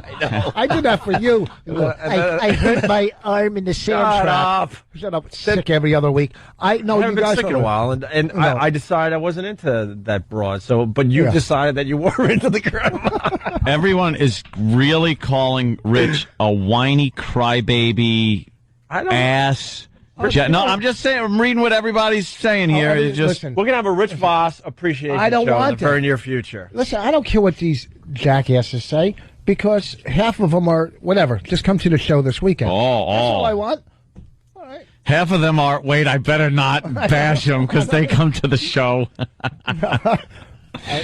I did that for you. I hurt my arm in the sand trap. Shut up. Sick every other week. I haven't you guys been sick in a while, and no. I decided I wasn't into that broad. So, but you decided that you were into the grandma. Everyone is really calling Rich a whiny crybaby ass. No, I'm just saying. I'm reading what everybody's saying here. Listen, we're gonna have a Rich Voss appreciation show in the very near future. Listen, I don't care what these jackasses say because half of them are whatever. Just come to the show this weekend. That's all I want. All right. Half of them are. Wait, I better not bash them because they come to the show.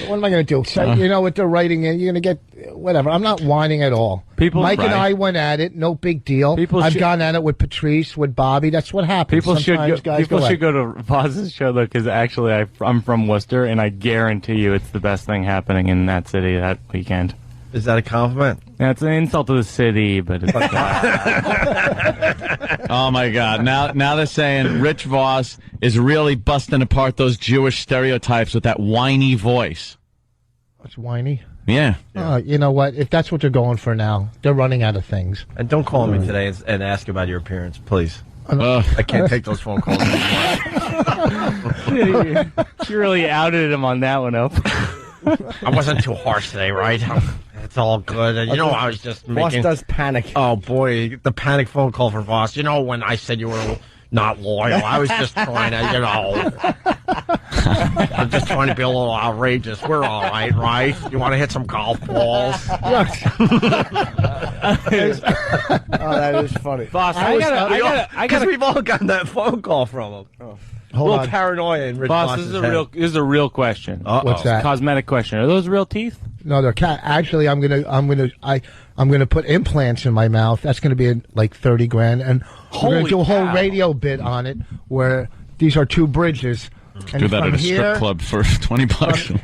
What am I going to do? So, you know what they're writing in? You're going to get whatever. I'm not whining at all. Mike and I went at it. No big deal. I've gone at it with Patrice, with Bobby. That's what happens. People should go to Voss's show though, because actually I'm from Worcester, and I guarantee you it's the best thing happening in that city that weekend. Is that a compliment? That's an insult to the city, but it's Oh my God! Now they're saying Rich Voss is really busting apart those Jewish stereotypes with that whiny voice. It's whiny. Yeah. You know what? If that's what they're going for now, they're running out of things. And don't call me today and ask about your appearance, please. I can't take those phone calls anymore. You really outed him on that one, Opie. I wasn't too harsh today, right? It's all good. And, I was just making... Voss does panic. Oh, boy. The panic phone call for Voss. You know, when I said you were not loyal. I was just trying to, I'm just trying to be a little outrageous. We're all right, right? You want to hit some golf balls? Oh, that is funny. Boss, because we've all gotten that phone call from him. Oh. A little paranoia in Rich Boss, this is a real question. What's that? Cosmetic question. Are those real teeth? No, they're actually. I'm gonna put implants in my mouth. That's gonna be like $30,000, and we're gonna do a whole radio bit on it where these are two bridges. And do that at a strip club for $20.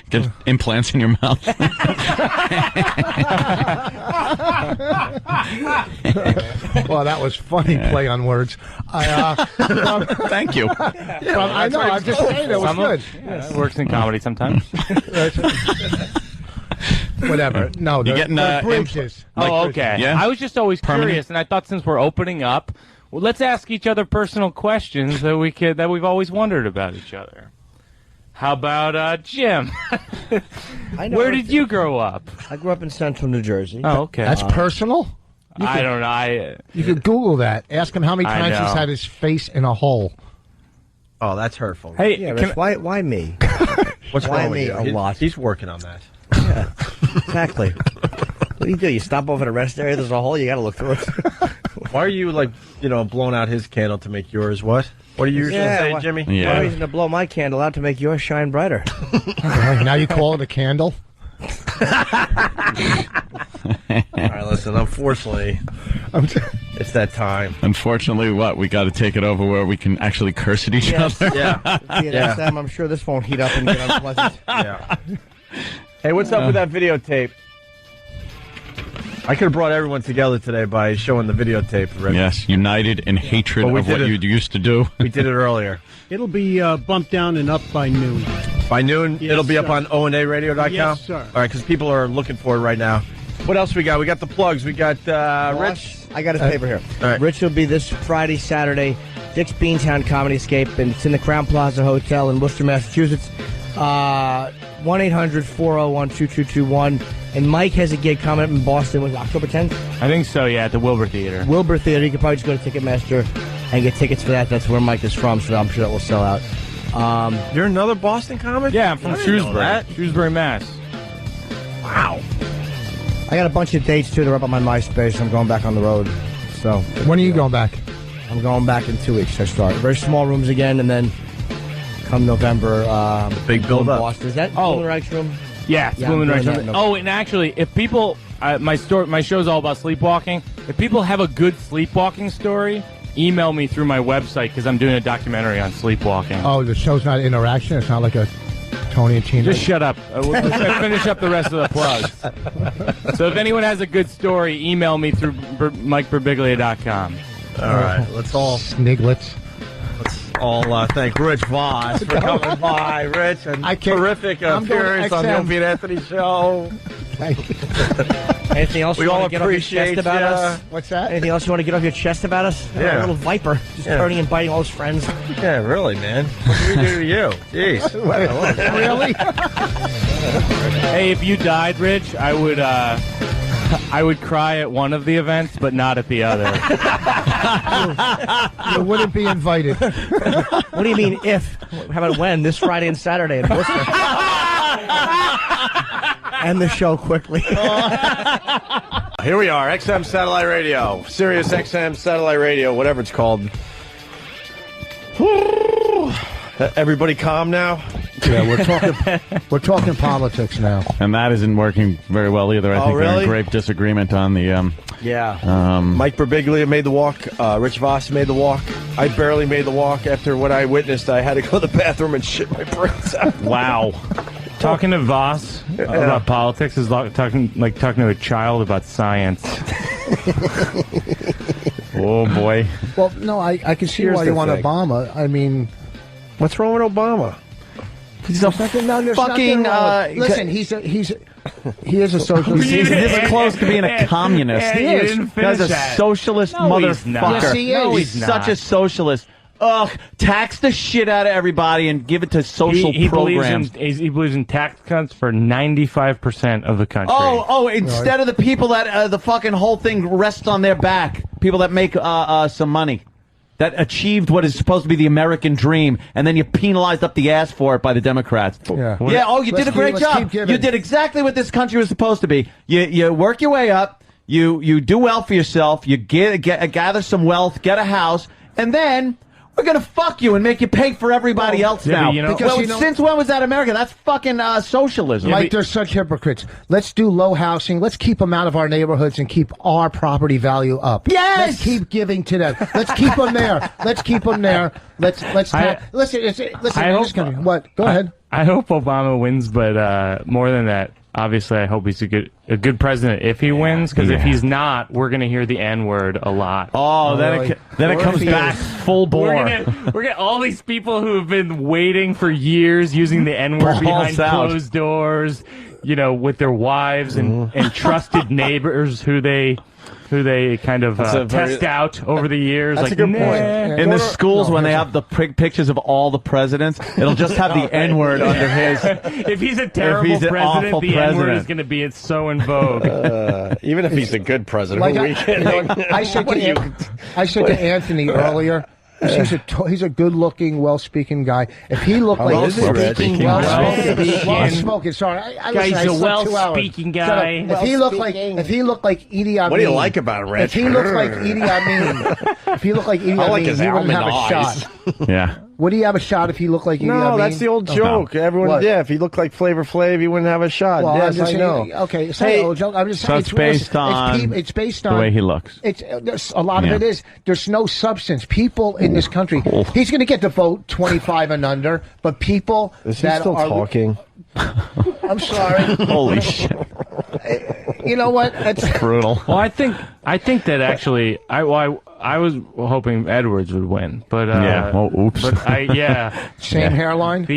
Get implants in your mouth. Well, that was funny play on words. Thank you. I know. I'm just saying it was good. Yeah, it works in comedy sometimes. Whatever. No, they're bridges. Okay. Yeah? I was just always curious, and I thought since we're opening up, well, let's ask each other personal questions that we've always wondered about each other. How about Jim? Where did you grow up? I grew up in Central New Jersey. Oh, okay. That's personal? I don't know. You could Google that. Ask him how many times he's had his face in a hole. Oh, that's hurtful. Hey, yeah, Rich, why me? What's wrong with you? A lot. He's working on that. Yeah, exactly. What do you do? You stop over the rest area, there's a hole, you got to look through it. Why are you, blowing out his candle to make yours what? What are you saying, Jimmy? Yeah. No reason to blow my candle out to make yours shine brighter. Now you call it a candle? All right, listen, unfortunately, it's that time. Unfortunately, we got to take it over where we can actually curse at each other? Yeah. Next time, I'm sure this won't heat up and get unpleasant. Yeah. Hey, what's up with that videotape? I could have brought everyone together today by showing the videotape. Yes, united in hatred of what you used to do. We did it earlier. It'll be bumped down and up by noon. By noon, yes, it'll be up on onaradio.com? Yes, sir. All right, because people are looking for it right now. What else we got? We got the plugs. We got Rich. I got his paper here. All right. Rich will be this Friday, Saturday, Dick's Beantown Comedy Escape, and it's in the Crown Plaza Hotel in Worcester, Massachusetts. 1-800-401-2221. And Mike has a gig coming up in Boston. Was it October 10th? I think so, yeah, at the Wilbur Theater. Wilbur Theater. You can probably just go to Ticketmaster and get tickets for that. That's where Mike is from, so I'm sure that will sell out. You're another Boston comic? Yeah, I'm from Shrewsbury, Mass. Wow. I got a bunch of dates, too. They're up on my MySpace. I'm going back on the road. So when are you going back? I'm going back in 2 weeks. I start. Very small rooms again, and then come November, big build up. Boston. Is that Blooming Reich's room? Yeah, it's Blooming Reich's room. Oh, and actually, if people, my show's all about sleepwalking. If people have a good sleepwalking story, email me through my website because I'm doing a documentary on sleepwalking. Oh, the show's not interaction. It's not like a Tony and Tina. Just shut up. We'll finish up the rest of the plugs. So if anyone has a good story, email me through MikeBirbiglia.com. All right, let's all Sniglets. All thank Rich Voss for coming by. Rich, and terrific appearance on the Opie and Anthony show. Thank you. Anything else we you all want to get off your chest about us? What's that? Anything else you want to get off your chest about us? Yeah. A little viper, just turning and biting all his friends. Yeah, really, man. What did we do to you? Jeez. Really? Hey, if you died, Rich, I would cry at one of the events, but not at the other. You wouldn't be invited. What do you mean if? How about when? This Friday and Saturday in Worcester. End the show quickly. Here we are, XM Satellite Radio, Sirius XM Satellite Radio, whatever it's called. Everybody calm now? Yeah, we're talking politics now. And that isn't working very well either. I think they're in grave disagreement on the... Mike Birbiglia made the walk. Rich Voss made the walk. I barely made the walk. After what I witnessed, I had to go to the bathroom and shit my brains out. Wow. Talking to Voss about politics is like talking to a child about science. Oh, boy. Well, no, I can see why you want Obama. I mean... What's wrong with Obama? He's a fucking... listen, he is a socialist. He's this close to being a communist. He is. He's a socialist motherfucker. Yes, he is. No, he's such a socialist. Ugh, tax the shit out of everybody and give it to social programs. He believes in tax cuts for 95% of the country. Oh, instead of the people that the fucking whole thing rests on their back, people that make some money. that achieved what is supposed to be the American dream, and then you penalized up the ass for it by the Democrats. Yeah. Oh, you did a great job. You did exactly what this country was supposed to be. You work your way up. You do well for yourself. You gather some wealth, get a house, and then we're going to fuck you and make you pay for everybody else now. Since when was that America? That's fucking socialism. Like, they're such hypocrites. Let's do low housing. Let's keep them out of our neighborhoods and keep our property value up. Yes! Let's keep giving to them. Let's keep them there. Let's keep them there. Listen. What? Go ahead. I hope Obama wins, but more than that, obviously, I hope he's a good president if he wins, because if he's not, we're going to hear the N-word a lot. Oh, then it comes back full bore. We're gonna all these people who have been waiting for years using the N-word behind closed doors, with their wives and trusted neighbors who they kind of test out over the years. That's a good point. In the schools, when they have the pictures of all the presidents, it'll just have the N-word under his. If he's a terrible president, the N-word is going to be so in vogue. Even if he's a good president, I said to Anthony earlier, he's a good-looking, well-speaking guy. If he looked like well-speaking, sorry, guy's a well-speaking guy. If he looked like Idi Amin, what do you like about it, Rich? If he looked like Idi Amin, he wouldn't have a shot. Yeah. Would he have a shot if he looked like Idi Amin? No, that's the old joke. Everyone, if he looked like Flavor Flav, he wouldn't have a shot. Well, yes, I know. Okay, it's not an old joke. I'm just saying it's based on the way he looks. A lot of it is. There's no substance. People in this country, he's going to get the vote 25 and under, but people is he still talking? I'm sorry. Holy shit. You know what? That's brutal. Well, I think that actually, I was hoping Edwards would win, but oops. But same hairline. What?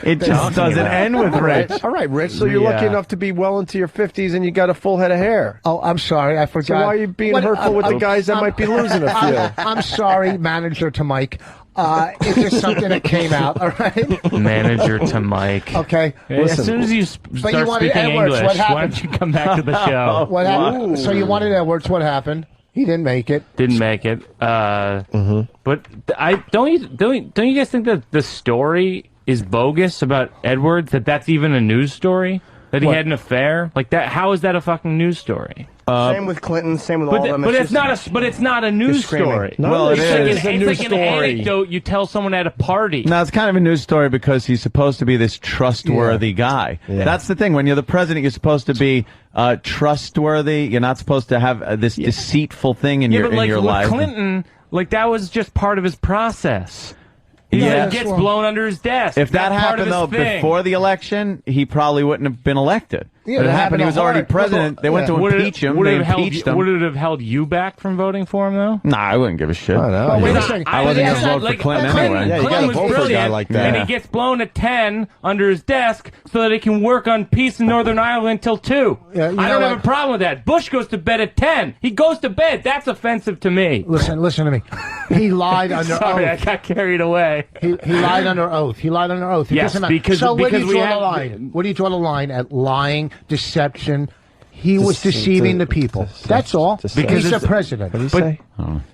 It just doesn't end with Rich. All right, Rich. So you're lucky enough to be well into your 50s and you got a full head of hair. Oh, I'm sorry, I forgot. So why are you being hurtful with the guys that might be losing a few? I'm sorry, manager to Mike. It's just something that came out, all right? Manager to Mike. Okay. Listen, as soon as you start speaking English, why don't you come back to the show? What happened? So you wanted Edwards. What happened? He didn't make it. Didn't make it. But don't you guys think that the story is bogus about Edwards? That's even a news story? That he had an affair? Like that? How is that a fucking news story? Same with Clinton. Same with all of them. But it's not a news story. No, well, it's like an anecdote you tell someone at a party. No, it's kind of a news story because he's supposed to be this trustworthy guy. Yeah. That's the thing. When you're the president, you're supposed to be trustworthy. You're not supposed to have this deceitful thing in your life. Clinton, that was just part of his process. He gets blown under his desk. If that happened, though, before the election, he probably wouldn't have been elected. Yeah, but it happened. He was already president. They went to impeach him. They impeached him. Would it have held you back from voting for him, though? Nah, I wouldn't give a shit. I know. Wait a second. I wasn't going to vote for Clinton anyway. Yeah, you got to vote for a guy like that. And he gets blown at 10 under his desk so that he can work on peace in Northern Ireland until 2. Yeah, I don't have a problem with that. Bush goes to bed at 10. He goes to bed. That's offensive to me. Listen to me. He lied under oath. Sorry, I got carried away. He lied under oath. Yes, because where do you draw the line? Where do you draw the line at lying, deception? He was deceiving the people. That's all. Because he's the president. What did he say?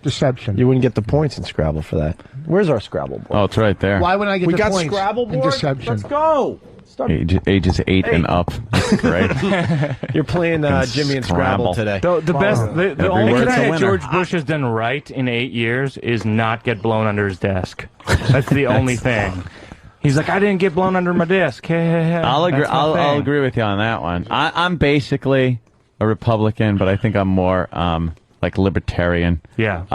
Deception. You wouldn't get the points in Scrabble for that. Where's our Scrabble board? Oh, it's right there. Why would I get the points? We got Scrabble board? Deception. Let's go. Ages 8 and up. Great. You're playing Jimmy and Scrabble today. The only thing that George Bush has done right in 8 years is not get blown under his desk. That's the only thing. He's like, I didn't get blown under my desk. I'll agree with you on that one. I'm basically a Republican, but I think I'm more like libertarian. Yeah.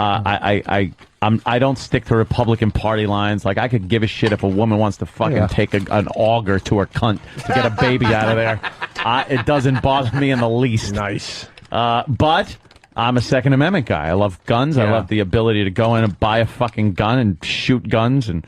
I don't stick to Republican Party lines. Like, I could give a shit if a woman wants to fucking take an auger to her cunt to get a baby out of there. It doesn't bother me in the least. Nice. But I'm a Second Amendment guy. I love guns. I love the ability to go in and buy a fucking gun and shoot guns and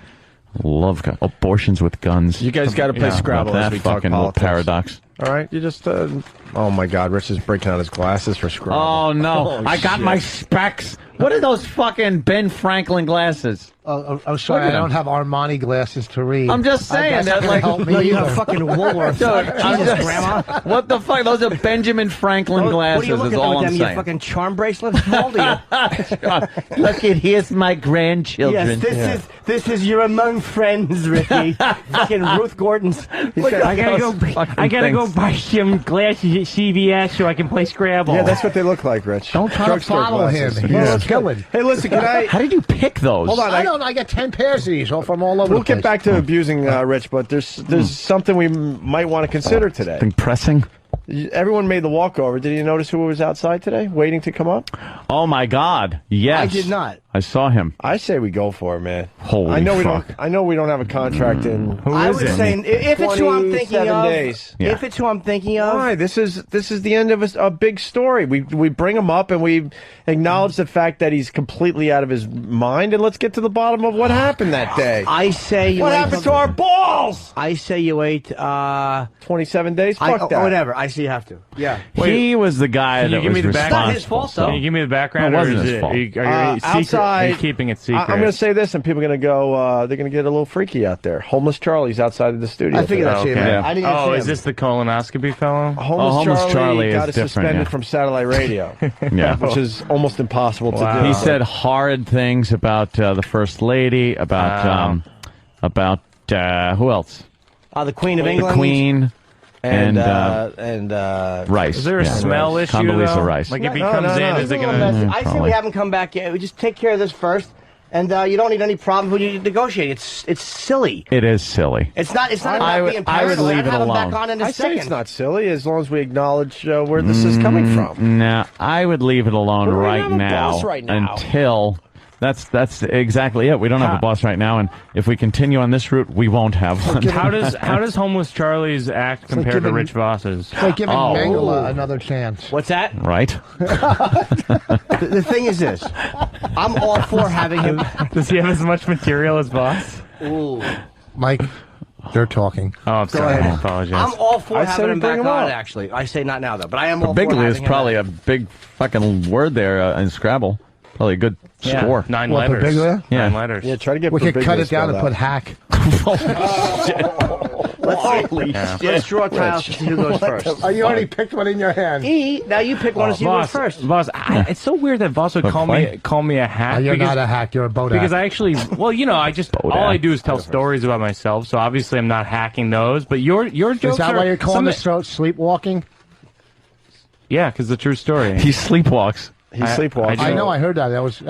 love abortions with guns. You guys got to play Scrabble as we talk politics. Paradox. All right, you just. Oh my God, Rich is breaking out his glasses for Scrabble. Oh no, I got my specs. What are those fucking Ben Franklin glasses? I'm sorry, I don't have Armani glasses to read. I'm just saying that, like, you have fucking Woolworth. Jesus, Grandma. What the fuck? Those are Benjamin Franklin glasses. What are you looking is all at with I'm them? saying. You fucking charm bracelets? How old are you? Look at here's my grandchildren. Yes, this is you're among friends, Ricky. Fucking Ruth Gordon's. I gotta go buy some glasses at CVS so I can play Scrabble. Yeah, that's what they look like, Rich. Don't try to follow him. He's killing. Hey, listen, can I? How did you pick those? Hold on, I got 10 pairs of these all from all over. We'll get back to abusing Rich, but there's something we might want to consider today. Something pressing? Everyone made the walkover. Did you notice who was outside today, waiting to come up? Oh my God! Yes, I did not. I saw him. I say we go for it, man. Holy I know fuck. I know we don't have a contract in. I was saying if it's who I'm thinking 27 of. days. Yeah. If it's who I'm thinking of. Why? This is the end of a big story. We bring him up and we acknowledge the fact that he's completely out of his mind, and let's get to the bottom of what happened that day. I say you What wait happened to our balls? I say you wait 27 days? Fuck that. Whatever. I say you have to. Yeah. He was the guy that was responsible. It's not his fault, though. Can you give me the background? No, it wasn't or is his it, fault. Are you Outside, are you keeping it secret? I'm going to say this, and people are going to go. They're going to get a little freaky out there. Homeless Charlie's outside of the studio. I figured I'd see him. Yeah. I didn't even see is him. this the colonoscopy fellow? Homeless Charlie got is different, suspended yeah. from satellite radio, Yeah. which is almost impossible to do. He said horrid things about the first lady, about who else? The Queen of England. The Queen. And Rice. Is there a smell issue? Condoleezza though? Rice. Like if he comes in, is it going to? I say we haven't come back yet. We just take care of this first, and you don't need any problems when you negotiate. It's silly. It is silly. It's not about being I would paranoid. leave it I'd have him alone. back on in a I say second. it's not silly as long as we acknowledge where this is coming from. Nah, I would leave it alone We don't right have a now, boss right now. until that's exactly it. We don't have a boss right now, and if we continue on this route, we won't have one. How does homeless Charlie's act compare to Rich Voss's? It's like giving Mangala another chance. What's that? Right? The thing is this. I'm all for having him. Does he have as much material as Voss? Ooh. Mike, they're talking. Oh, I'm sorry. ahead. I apologize. I'm all for I say having we him bring back him on, up. actually. I say not now, though, but I am all for Biglia having is him probably back. a big fucking word there in Scrabble. Probably a good Yeah, score. 9 What, letters. Biglia? Yeah. 9 letters. Yeah, try to get. We could cut Birbiglia it down and spelled put hack. Let's draw tiles to see who goes first. Oh, you already picked one in your hand. Now you pick one to see who goes first. Voss, it's so weird that Voss would call me a hack. You're because, not a hack. You're a boat Because hack. I actually, all I do is tell stories about myself. So obviously I'm not hacking those. But your jokes Is that are why you're calling some- this show sleepwalking? Yeah, because the true story. He sleepwalks. He sleepwalks. I know. I heard that. That was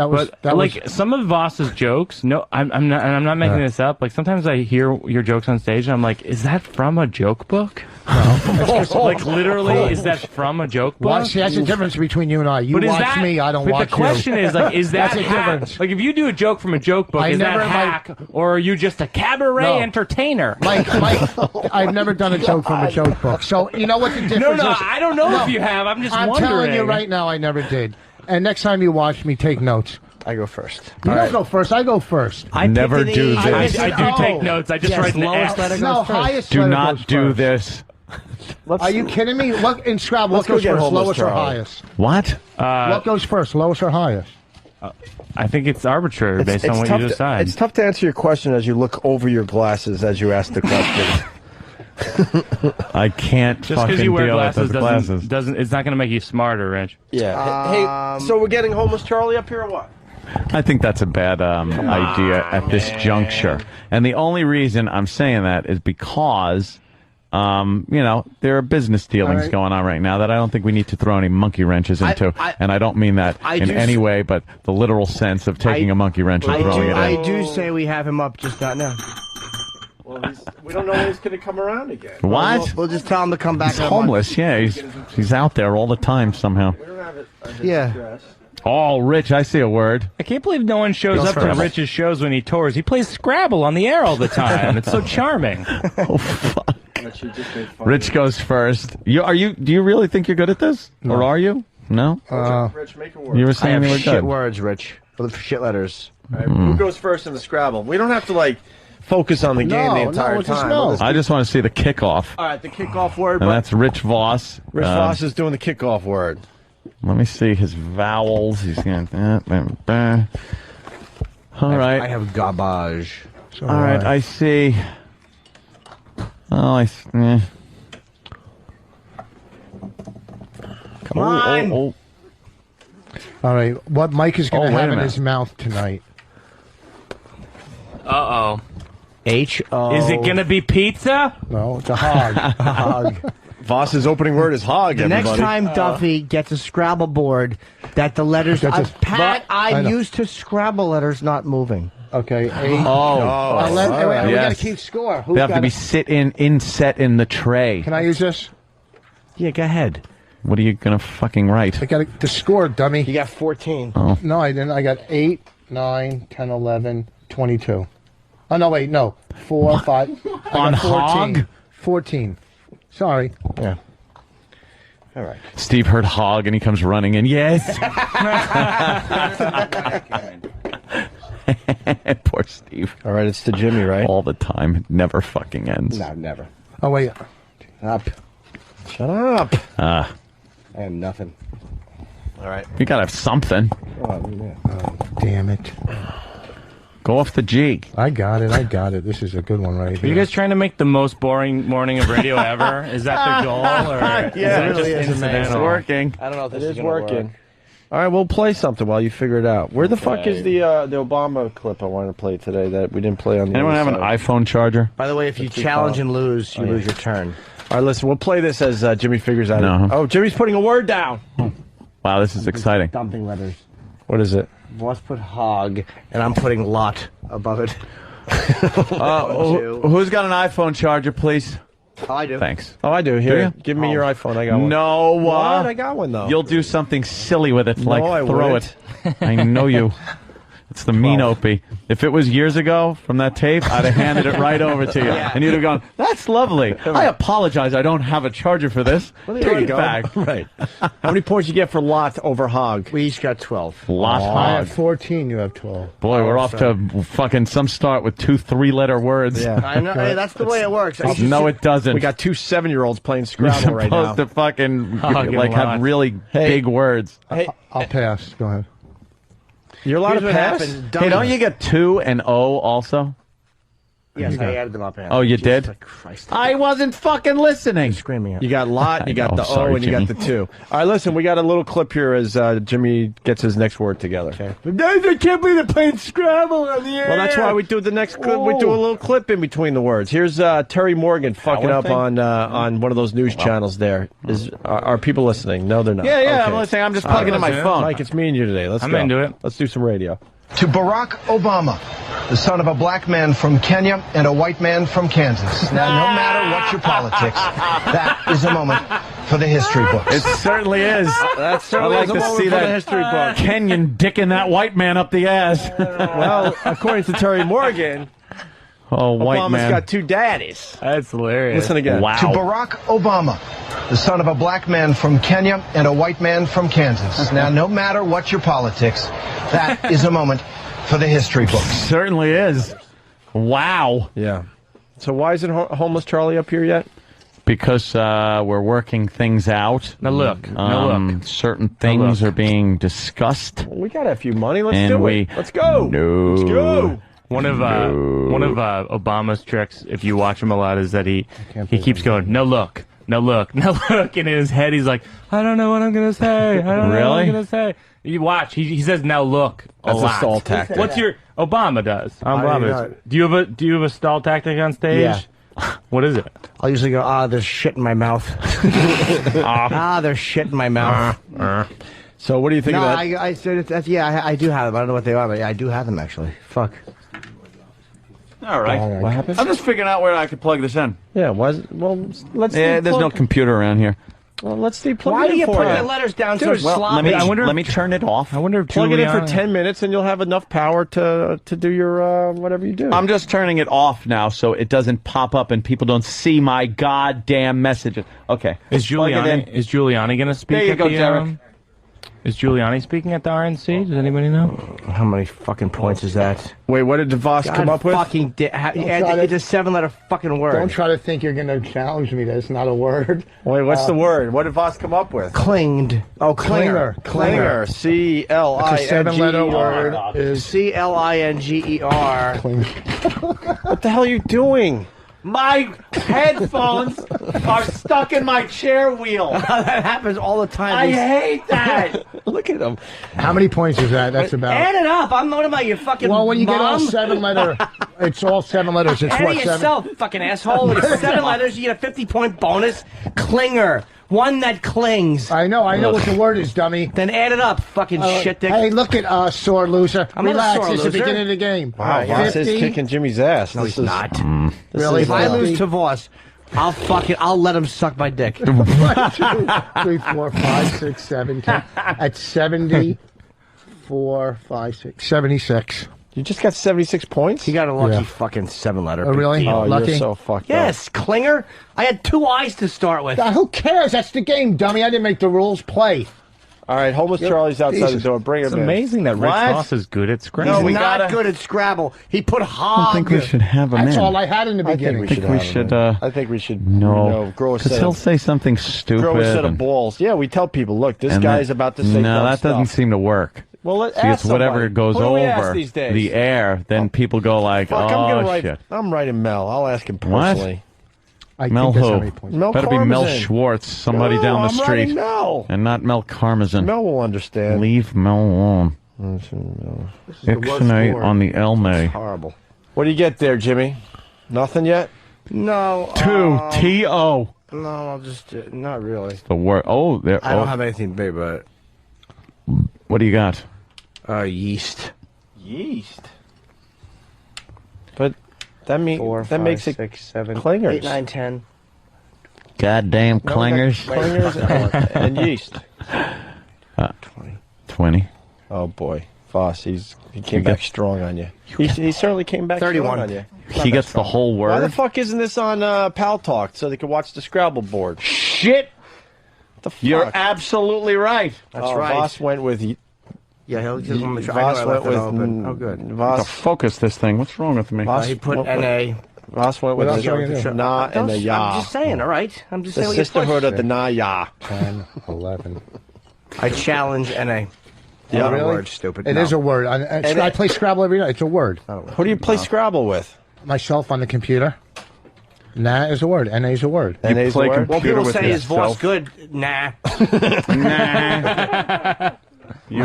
Like some of Voss's jokes. No, I'm not. And I'm not making this up. Like sometimes I hear your jokes on stage, and I'm like, is that from a joke book? No. Like literally, is that from a joke book? Well, see, that's the difference between you and I. You But is watch that, me. I don't but watch the question you. is, like, is that That's the hack? difference. Like, if you do a joke from a joke book, I is that never, hack, or are you just a cabaret entertainer? Mike, I've never done a joke from a joke book. So you know what the difference No, is? I don't know if you have. I'm just wondering. I'm telling you right now, I never did. And next time you watch me, take notes. I go first. You don't go first. I go first. I never do this. I do take notes. I just write the lowest X. letter No, goes first. highest Do letter not goes do first. this. Are you kidding me? Look in Scrabble. What go goes get first, homeless lowest or Charlie. highest? What? What goes first, lowest or highest? I think it's arbitrary based on what you decide. It's tough to answer your question as you look over your glasses as you ask the question. I can't Just fucking because you wear deal with glasses those glasses. doesn't. It's not going to make you smarter, Rich. Yeah. Hey, so we're getting homeless Charlie up here or what? I think that's a bad idea at this juncture. And the only reason I'm saying that is because, there are business dealings going on right now that I don't think we need to throw any monkey wrenches into. And I don't mean that in any way, but the literal sense of taking a monkey wrench and throwing it in. I do say we have him up, just not now. Well, we don't know when he's going to come around again. What? We'll just tell him to come back. He's homeless. Yeah, he's out there all the time somehow. We don't have it. Yeah. Oh, Rich, I see a word. I can't believe no one shows up to Rich's shows when he tours. He plays Scrabble on the air all the time. It's so charming. Oh, fuck. Rich goes first. Do you really think you're good at this? No. Or are you? No? Rich, make a word. You were I saying have you were shit good. words, Rich. For shit letters. All right, who goes first in the Scrabble? We don't have to, focus on the game the entire time. I just want to see the kickoff. All right, the kickoff word. And that's Rich Voss. Rich Voss is doing the kickoff word. Let me see his vowels. He's got that. All right. I have garbage. All right, I see. Oh, Come on. All right, what Mike is going to have in his mouth tonight? Uh-oh. H-O. Is it going to be pizza? No, it's a hog. A hog. Voss's opening word is hog, The everybody. next time Duffy gets a Scrabble board that the letters... Pat, I'm used to Scrabble letters not moving. Okay. We got to keep score. They have to be set in the tray. Can I use this? Yeah, go ahead. What are you going to fucking write? I got the score, dummy. You got 14. Oh. No, I didn't. I got 8, 9, 10, 11, 22. Oh, no, wait, no. 4, 5. On 14. hog? 14. Sorry. Yeah. All right. Steve heard hog and he comes running in. Yes. Poor Steve. All right, it's to Jimmy, right? All the time. It never fucking ends. No, never. Oh, wait. Up. Shut up. I have nothing. All right. You got to have something. Oh, damn it. Go off the G. I got it. This is a good one right Are here. you guys trying to make the most boring morning of radio ever? Is that the goal? Or Yeah, is it really just is, man. incidental? It's working. I don't know if this It is gonna working. work. All right, we'll play something while you figure it out. Where the fuck is the Obama clip I wanted to play today that we didn't play on the Anyone have other an side? iPhone charger? By the way, if you challenge and lose, you lose your turn. All right, listen, we'll play this as Jimmy figures out. No. Oh, Jimmy's putting a word down. Wow, this is exciting. Dumping letters. What is it? Voss put hog, and I'm putting lot above it. Who's got an iPhone charger, please? Oh, I do. Thanks. Oh, I do. Here, Do give me your iPhone. I got one. No. What? I got one, though. You'll do something silly with it, like I throw wouldn't. it. I know you. It's the mean Opie. If it was years ago from that tape, I'd have handed it right over to you. Yeah. And you'd have gone, that's lovely. I apologize. I don't have a charger for this. There you go. Back. Right. How many points you get for lot over hog? We each got 12. Lot I hog. have 14. You have 12. Boy, we're off to fucking some start with 2 3-letter words. Yeah. I know. Hey, that's the way it works. No, it doesn't. We got 2 7-year-olds playing You're Scrabble right now. supposed to fucking Hog like and have lot. really big words. Hey, I'll pass. Go ahead. you're allowed Here's to what pass? happened. Hey, don't you get 2 and O also? Yes, I added them up. Oh, you did? Jesus Christ. I wasn't fucking listening. Screaming at You got lot, you I got know, the sorry, O, and you got Jimmy. the 2. All right, listen, we got a little clip here as Jimmy gets his next word together. Okay. I can't believe they're playing Scrabble on the air. Well, that's why we do the next clip. We do a little clip in between the words. Here's Terry Morgan fucking up on one of those news channels there. Are people listening? No, they're not. Yeah, Okay. I'm listening. I'm just plugging in my phone. Mike, it's me and you today. Let's I'm go. into it. Let's do some radio. To Barack Obama, the son of a black man from Kenya and a white man from Kansas. Now, no matter what your politics, that is a moment for the history books. It certainly is. That's certainly I'd like a to moment see for the that history book. Kenyan dicking that white man up the ass. Well, according to Terry Morgan, Oh, white Obama's man. got 2 daddies. That's hilarious. Listen again. Wow. To Barack Obama, the son of a black man from Kenya and a white man from Kansas. Now, no matter what your politics, that is a moment for the history books. Certainly is. Wow. Yeah. So why isn't Homeless Charlie up here yet? Because we're working things out. Now look. Certain things are being discussed. We got a few money. Let's And do we- it. Let's go. No. Let's go. One of Obama's tricks, if you watch him a lot, is that he keeps going, no look, no look, no look. And in his head, he's like, I don't know what I'm gonna say. I don't know what I'm Really? gonna say. You watch. He says now look a That's a lot. stall tactic. What's your Obama does? not. Do you have a stall tactic on stage? Yeah. What is it? I'll usually go, there's shit in my mouth. There's shit in my mouth. So what do you think No, of that? I said that's I do have them. I don't know what they are, but yeah, I do have them actually. Fuck. All right. What happened? I'm just figuring out where I could plug this in. Yeah, let's Yeah, there's no computer around here. Well, let's see. Plug Why it do in you for put you. the letters down so Dude, sloppy? Let me turn it off. I wonder if Plug it in for Juliana- 10 minutes, and you'll have enough power to do your whatever you do. I'm just turning it off now so it doesn't pop up and people don't see my goddamn messages. Okay. Is Plug it in. Giuliani going to speak? There you at go, the, Derek. Is Giuliani speaking at the RNC? Does anybody know? How many fucking points is that? Wait, what did Voss come up with? Fucking it's a 7-letter fucking word. Don't try to think you're going to challenge me. That's not a word. Wait, what's the word? What did Voss come up with? Clinged. Oh, clinger. Clinger. C-L-I-N-G-E-R. It's a 7-letter word. Is C-L-I-N-G-E-R. What the hell are you doing? My headphones are stuck in my chair wheel. That happens all the time. I hate that. Look at him. How many points is that? That's about. Add it up. I'm not about your fucking. Well, when you get all mom. 7-letter, it's all 7 letters. It's Add what it 7. yourself, fucking asshole. It's 7 letters. You get a 50-point bonus. Clinger. One that clings. I know what the word is, dummy. Then add it up, fucking shit dick. Hey, look at sore loser. I'm not a Relax. sore It's the loser. beginning of the game. Wow, Voss is kicking Jimmy's ass. No, he's not. Really? If I lose to Voss, I'll let him suck my dick. 1, 2, 3, 4, 5, 6, 7, 10. At 74, 5, 6, 76. You just got 76 points? He got a lucky fucking 7-letter. Oh, really? Oh, Lucky? you're so fucked Yes, clinger. I had 2 eyes to start with. Who cares? That's the game, dummy. I didn't make the rules. Play. All right, homeless Charlie's outside the door. Bring him It's in. amazing that Rick Voss is good at Scrabble. He's not good at Scrabble. He put I hog. think we should have him That's in. all I had in the beginning. I think we should. I think we should. Grow a because set he'll of, say something stupid. grow a set of and- balls. Yeah, we tell people, look, this and guy's that- about to say No, dumb that doesn't stuff. seem to work. Well, let's See, ask it's whatever somebody. goes Who do we ask over these days? the air, then people go like, Fuck, I'm oh, gonna write. shit. I'm writing Mel. I'll ask him What? personally. I Mel think that's how who? many points. Mel Better be Mel Karmazin. Schwartz, somebody No, down the I'm street. writing Mel. And not Mel Karmazin. Mel will understand. Leave Mel alone. Ixnay on the Elme. Horrible. What do you get there, Jimmy? Nothing yet? No. 2 T-O. No, I'll just not really. The word. Oh, there. I don't have anything big, but What do you got? yeast. Yeast. But that 4, that 5, makes it 6, 7, clingers. 8, 9, 10. Goddamn clingers. Clingers and yeast. 20. Oh boy, Voss, he came back strong on you. He certainly came back 31. strong on you. He gets the whole word. Why the fuck isn't this on Pal Talk so they can watch the Scrabble board? Shit. The fuck? You're absolutely right. That's right. Voss went with. Yeah, he'll just want to make sure. Voss I know I went left it with. open. Oh, good. To Voss. focus this thing. What's wrong with me? Voss He put went N-A. Voss went What with else are you gonna do? the na and the ya. I'm just saying, all right? I'm just The saying what you sisterhood put. of the na ya. 10, 11. I challenge N-A. Yeah, Not a really? word, stupid. It is a word. I play Scrabble every night. It's a word. Who do you play Scrabble with? Myself on the computer. Nah is a word. NA is a word. And You A's play the word? Well, computer people with say his voice yourself. good. Nah. Nah.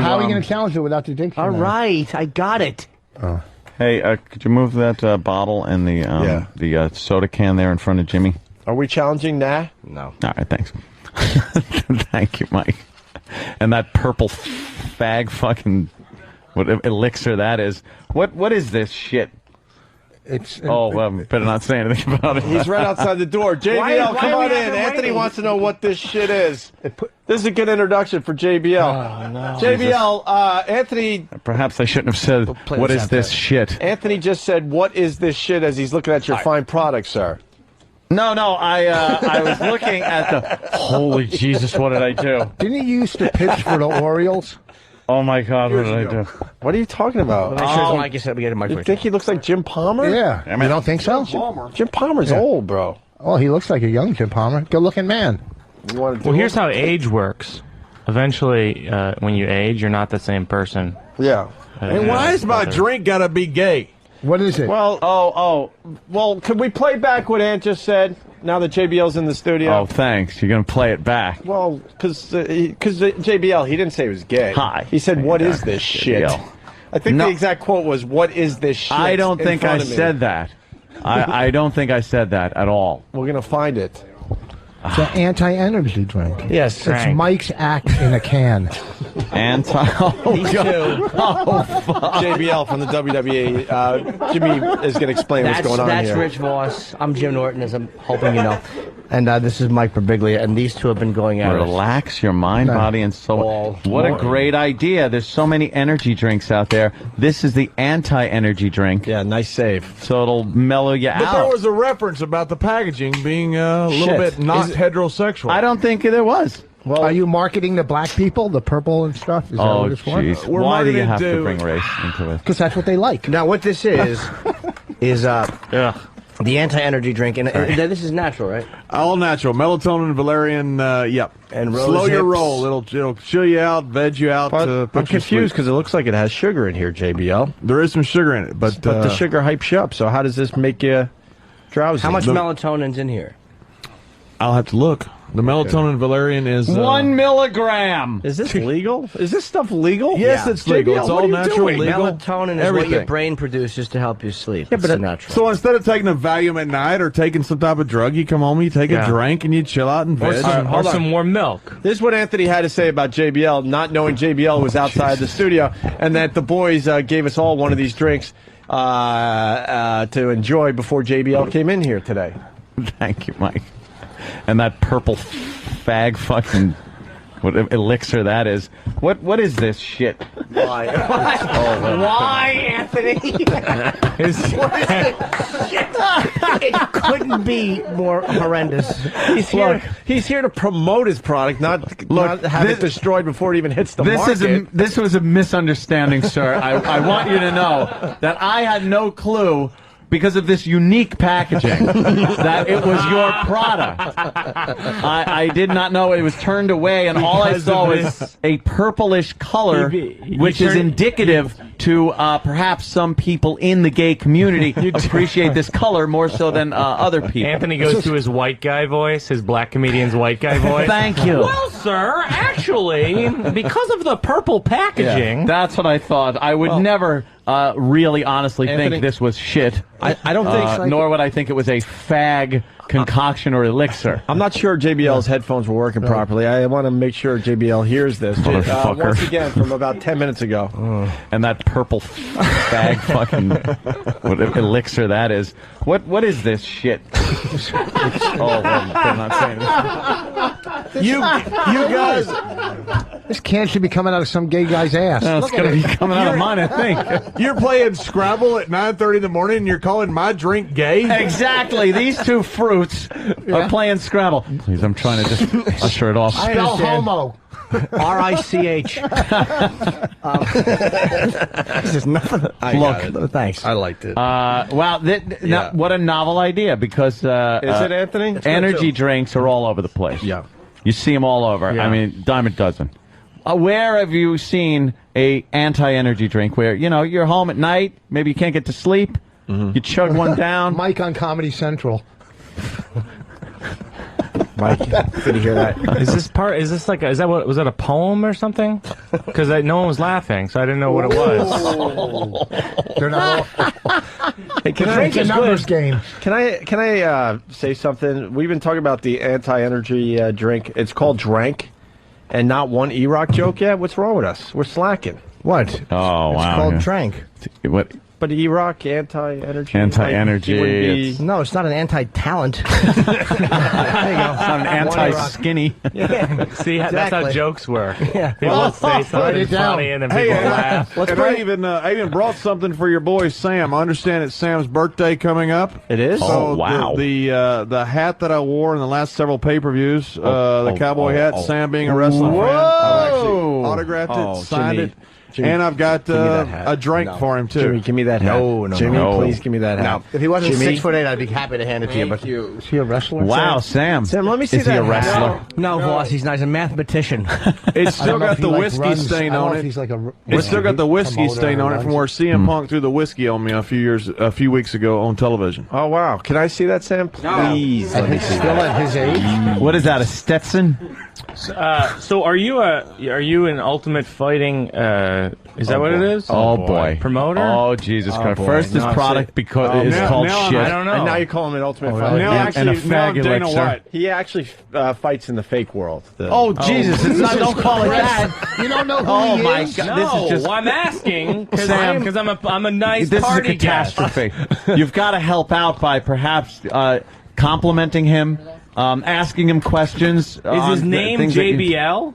How are you going to challenge it without the dictionary? All right, I got it. Hey, could you move that bottle and the soda can there in front of Jimmy? Are we challenging nah? No. All right, thanks. Thank you, Mike. And that purple fag fucking what elixir that is. What is this shit? It's Better not say anything about it. He's right outside the door. JBL, Why come are we on in. not Anthony waiting? wants to know what this shit is. This is a good introduction for JBL. Oh, no. JBL, Anthony. Perhaps I shouldn't have said, play what this is this shit? Anthony just said, "What is this shit?" As he's looking at your fine product, sir. No, I was looking at the... Holy Jesus, what did I do? Didn't he used to pitch for the Orioles? Oh, my God, what did I do? What are you talking about? Make sure Mike said we get a You microphone. think he looks like Jim Palmer? Yeah. You don't think so? Jim Palmer's old, bro. Oh, he looks like a young Jim Palmer. Good-looking man. You want to do Well, here's how age works. Eventually, when you age, you're not the same person. Yeah. And why is my drink gotta be gay? What is it? Well, well, could we play back what Ant just said? Now that JBL's in the studio. Oh, thanks. You're going to play it back. Well, because JBL, he didn't say he was gay. Hi. He said, "What is this shit?" JBL. I think No. the exact quote was, "What is this shit?" I don't in think front I of me. said that. I don't think I said that at all. We're gonna find it. It's an anti-energy drink. Yes, It's Frank. Mike's act in a can. Oh, God. Oh, fuck. JBL from the WWE. Jimmy is gonna explain what's going on That's here. Rich Voss. I'm Jim Norton, as I'm hoping you know. And this is Mike Birbiglia, and these two have been going at it. Relax your mind, body, and soul. What a great idea. There's so many energy drinks out there. This is the anti-energy drink. Yeah, nice save. So it'll mellow you But there out. was a reference about the packaging being a little Shit. bit not Is it- heterosexual. I don't think there was. Well, are you marketing the black people, the purple and stuff? Is that what it's for? Jeez. Why do you have to bring race into it? Because that's what they like. Now, what this is the anti-energy drink, and this is natural, right? All natural. Melatonin, valerian, yep. And slow your roll. It'll chill you out, veg you out. I'm confused because it looks like it has sugar in here, JBL. There is some sugar in it, but the sugar hypes you up. So how does this make you drowsy? How much melatonin's in here? I'll have to look. The melatonin valerian is 1 milligram. Is this legal? Is this stuff legal? Yes, it's legal. JBL, it's all natural, legal. Melatonin is what your brain produces to help you sleep. Yeah, but it's natural. So instead of taking a Valium at night or taking some type of drug, you come home, you take a drink, and you chill out and veg. Or some warm milk. This is what Anthony had to say about JBL, not knowing JBL was outside the studio, and that the boys gave us all one of these drinks to enjoy before JBL came in here today. Thank you, Mike. And that purple fag fucking what elixir that is. What is this shit? Why? Why, Anthony? It couldn't be more horrendous. He's here to promote his product, not have it destroyed before it even hits the market. This was a misunderstanding, sir. I want you to know that I had no clue, because of this unique packaging, that it was your product. I did not know it was turned away, and all I saw was a purplish color, which is indicative to perhaps some people in the gay community appreciate this color more so than other people. Anthony goes to his white guy voice, his black comedian's white guy voice. Thank you. Well, sir, actually, because of the purple packaging... Yeah, that's what I thought. I would never... really honestly think this was shit. I don't think so. Nor would I think it was a fag concoction or elixir. I'm not sure JBL's headphones were working properly. I want to make sure JBL hears this. Once again, from about 10 minutes ago. And that purple fag fucking what elixir that is. What is this shit? I'm not saying this. You guys... This can should be coming out of some gay guy's ass. It's going to be coming out of mine, I think. You're playing Scrabble at 9:30 in the morning and you're calling my drink gay? Exactly. These two fruits are playing Scrabble. Please, I'm trying to just usher it off. Spell homo. R-I-C-H. This is nothing. Look, thanks. I liked it. Wow, what a novel idea, because is it, Anthony? Energy drinks are all over the place. Yeah. You see them all over. Yeah. I mean, dime a dozen. Where have you seen a anti-energy drink where, you're home at night, maybe you can't get to sleep, you chug one down? Mike on Comedy Central. Mike, good to hear that. Was that a poem or something? Because no one was laughing, so I didn't know what it was. They're not. Hey, It's a numbers game. Can I say something? We've been talking about the anti-energy drink. It's called Drank, and not one E-Rock joke yet. What's wrong with us? We're slacking. What? Oh, wow. It's called Drank. What? But E-Rock, anti-energy. Anti-energy. No, it's not an anti-talent. There you go. It's not an anti-skinny. Yeah. See, that's how jokes work. Yeah. People say something funny and then people laugh. I even brought something for your boy Sam. I understand it's Sam's birthday coming up. It is? Oh, wow. The hat that I wore in the last several pay-per-views, the cowboy hat, Sam being a wrestling fan. I've actually autographed it, signed it. Jimmy, and I've got a drink for him, too. Jimmy, give me that hat. No, Jimmy, please give me that hat. If he wasn't Jimmy? 6'8", I'd be happy to hand it to you. But Is he a wrestler? Wow, Sam. Sam, let me see Is that he a hat. wrestler? No, Voss, he's not. He's a mathematician. It's still got the whiskey stain on it. It's still got the whiskey stain on it from where CM Punk threw the whiskey on me a few weeks ago on television. Oh, wow. Can I see that, Sam? Please let me see Still that. at his age? What is that, a Stetson? So are you an Ultimate Fighting? Is that what it is? Oh, boy. Promoter? Oh, Jesus Christ. boy. First, his product because is called shit. I don't know. And now you call him an Ultimate Fighter. Now and a now fag Dana elixir. White. He actually fights in the fake world. Jesus. It's not, don't call it that. You don't know who Oh, he my is? God. No, This is just... I'm asking Sam, because I'm a nice This is a party guest. catastrophe. You've got to help out by perhaps complimenting him, asking him questions. Is his name JBL?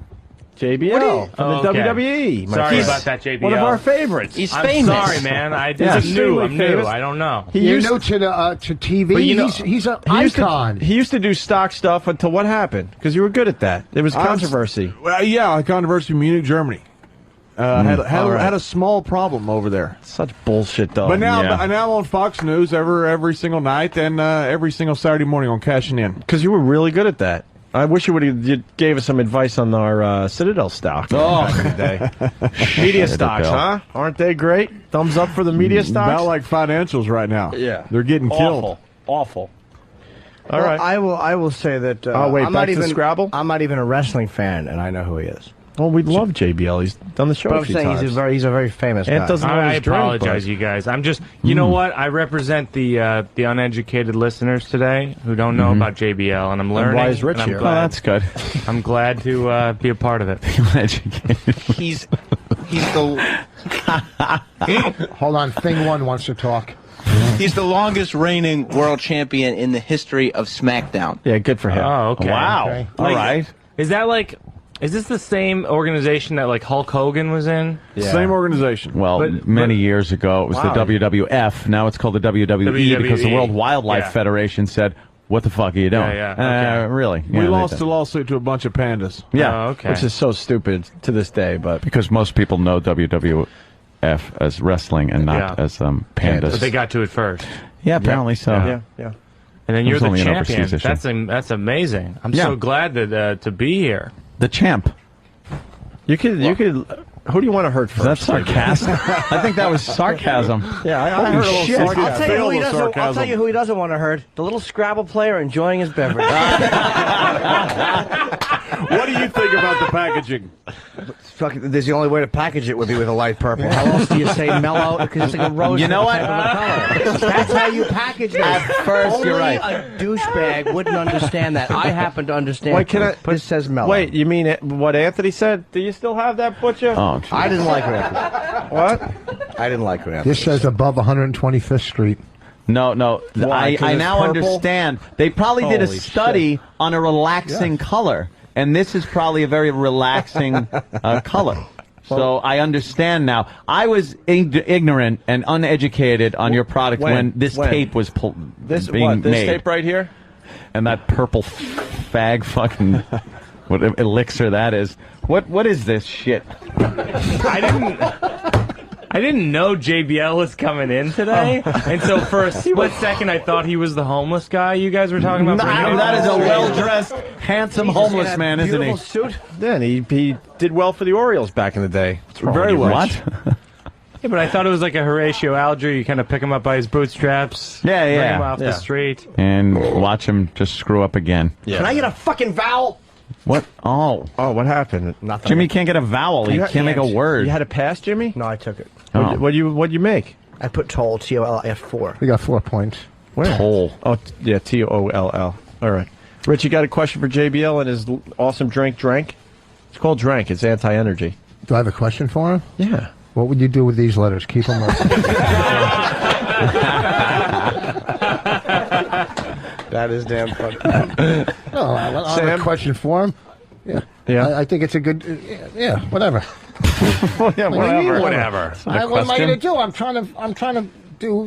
JBL from the WWE. Sorry about that, JBL. One of our favorites. He's I'm famous. sorry, man. I'm new. I don't know. You're new to TV. But he's an icon. He used to do stock stuff until what happened? Because you were good at that. There was controversy. Yeah, controversy in Munich, Germany. Had a small problem over there. Such bullshit, though. But now I'm on Fox News every single night and every single Saturday morning on Cashing In. Because you were really good at that. I wish you gave us some advice on our Citadel stock. Back in the day. Media stocks, huh? Aren't they great? Thumbs up for the media stocks? About like financials right now. Yeah. They're getting killed. Awful. All right. I will say that. Wait, I'm back not to even Scrabble? I'm not even a wrestling fan, and I know who he is. Well, we love JBL. He's done the show But a I'm few saying times. he's a very famous guy. I apologize, you guys. I'm just, you know what? I represent the uneducated listeners today who don't know about JBL, and I'm learning. Why is Rich and I'm here? glad- that's good. I'm glad to be a part of it. He's the Hold on, Thing One wants to talk. he's the longest reigning world champion in the history of SmackDown. Yeah, good for him. Oh, okay. Wow. Okay. All right. Is this the same organization that like Hulk Hogan was in? Yeah. Same organization. Well, many years ago, it was the WWF. Now it's called the WWE because the World Wildlife Federation said, what the fuck are you doing? Really. We lost the lawsuit to a bunch of pandas. Yeah. Oh, okay. Which is so stupid to this day, but Because most people know WWF as wrestling and not as pandas. But they got to it first. Yeah, apparently so. yeah. And then you're was the only an champion. overseas issue. That's amazing. I'm Yeah. so glad that to be here. The champ. You could. Who do you want to hurt first? Is that sarcasm? I think that was sarcasm. Yeah, I heard a little Shit. sarcasm. I'll tell you who he doesn't want to hurt. The little Scrabble player enjoying his beverage. What do you think about the packaging? There's the only way to package it would be with a light purple. How else do you say mellow? Because it's like a rose. You know what? That's how you package it. At first, Only you're right. a douchebag wouldn't understand that. I happen to understand. Wait, this says mellow. Wait, you mean what Anthony said? Do you still have that, Butcher? Oh, I didn't like it. What? I didn't like it. This says above 125th Street. No. Why? 'Cause I it's now purple? understand. They probably did a Holy study on a relaxing color, and this is probably a very relaxing color. So I understand now. I was ignorant and uneducated on your product when this tape was being made. This tape right here? And that purple fag fucking what elixir that is. What is this shit? I didn't know JBL was coming in today, and so for a split second I thought he was the homeless guy you guys were talking about. No, that is a well-dressed, handsome homeless man, isn't he? Suit. Then he did well for the Orioles back in the day. Very well. What? Yeah, but I thought it was like a Horatio Alger. You kind of pick him up by his bootstraps, bring him off the street, and watch him just screw up again. Yeah. Can I get a fucking vowel? What? Oh, what happened? Nothing. Jimmy can't get a vowel. He can't make a word. You had a pass, Jimmy? No, I took it. Oh. What'd you make? I put toll, T-O-L. I have 4. We got 4 points. Where? Toll. Oh, yeah, T-O-L-L. All right. Rich, you got a question for JBL and his awesome drink? It's called Drank. It's anti-energy. Do I have a question for him? Yeah. What would you do with these letters? Keep them up. That is damn funny. No, I have a question for him. Yeah. I think it's a good. Whatever. whatever. What am I going to do? I'm trying to do.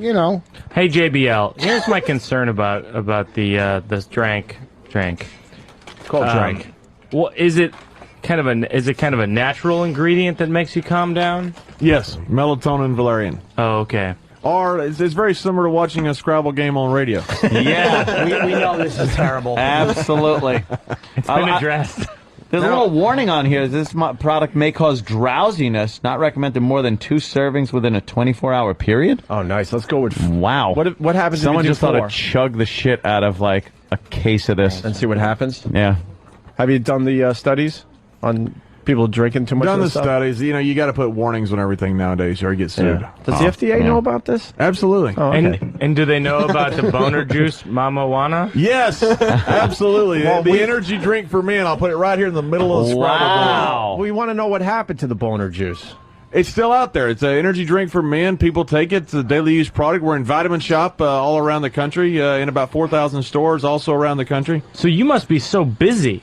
Hey JBL, here's my concern about the this drink. It's called Drank. Well, is it kind of a natural ingredient that makes you calm down? Yes, melatonin and valerian. Oh, okay. Or it's very similar to watching a Scrabble game on radio. Yeah, we know this is terrible. Absolutely. It's been addressed. There's a little warning on here. This product may cause drowsiness. Not recommended more than 2 servings within a 24-hour period. Oh, nice. Let's go with. Wow. What happens? Someone if you just do thought 4? to chug the shit out of like a case of this and see what happens. Yeah. Have you done the studies on people drinking too much? Done of the this stuff? studies. You got to put warnings on everything nowadays, or you get sued. Yeah. Does the FDA know about this? Absolutely. Oh, okay. And do they know about the boner juice, Mama Wana? Yes, absolutely. Well, the energy drink for men. I'll put it right here in the middle of the Scrabble board. We want to know what happened to the boner juice. It's still out there. It's an energy drink for men. People take it. It's a daily use product. We're in Vitamin Shop all around the country, in about 4,000 stores also around the country. So you must be so busy.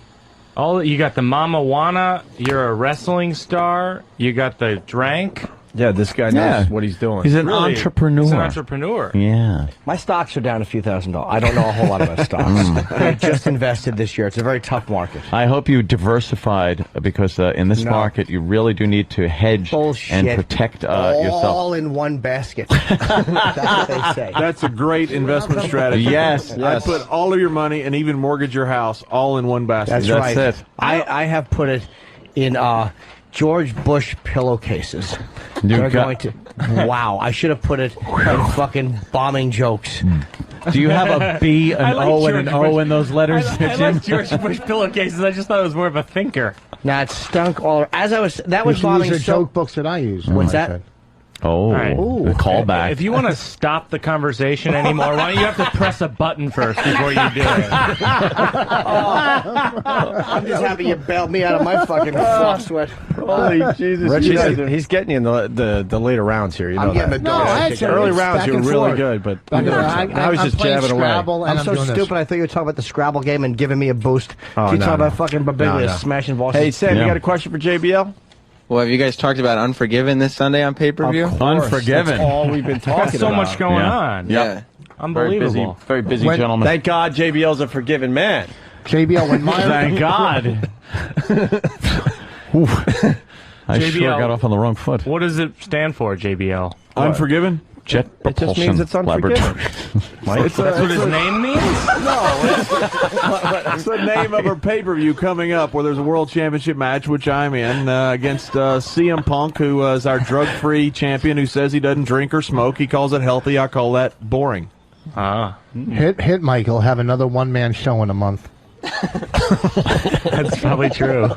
You got the Mama Wanna. You're a wrestling star. You got the Drank. Yeah, this guy knows what he's doing. He's an entrepreneur. He's an entrepreneur. Yeah. My stocks are down a few $1,000s. I don't know a whole lot about stocks. I just invested this year. It's a very tough market. I hope you diversified because in this market you really do need to hedge and protect yourself. All in one basket. That's what they say. That's a great investment strategy. Yes. I'd put all of your money and even mortgage your house all in one basket. That's right. It. I have put it in George Bush pillowcases. Wow, I should have put it in fucking bombing jokes. Do you have a B, an O, and an O in those letters? I like George Bush pillowcases. I just thought it was more of a thinker. Nah, it stunk all. As I was, that was bombing. Use the joke books that I use. What's that? Oh, right. A callback. If you want to stop the conversation anymore, why don't you have to press a button first before you do it? I'm just happy you bailed me out of my fucking flop sweat. Holy Jesus. Richie, he's getting you in the later rounds here. You know that. Early rounds, you were really good, but I was just jabbing away. I'm so stupid. I thought you were talking about the Scrabble game and giving me a boost. You talking about fucking Biglia smashing Voss. Hey, Sam, you got a question for JBL? Well, have you guys talked about Unforgiven this Sunday on pay-per-view? Unforgiven. That's all we've been talking about. There's so much going on. Yeah. Unbelievable. Very busy gentleman. Thank God JBL's a forgiven man. JBL, when my Thank God. I sure got off on the wrong foot. What does it stand for, JBL? Unforgiven? Jet It just Propulsion means it's unforgiven. That's what his name means? It's the name of a pay-per-view coming up where there's a world championship match, which I'm in, against CM Punk, who is our drug-free champion who says he doesn't drink or smoke. He calls it healthy. I call that boring. Hit Mike. He'll have another one-man show in a month. That's probably true.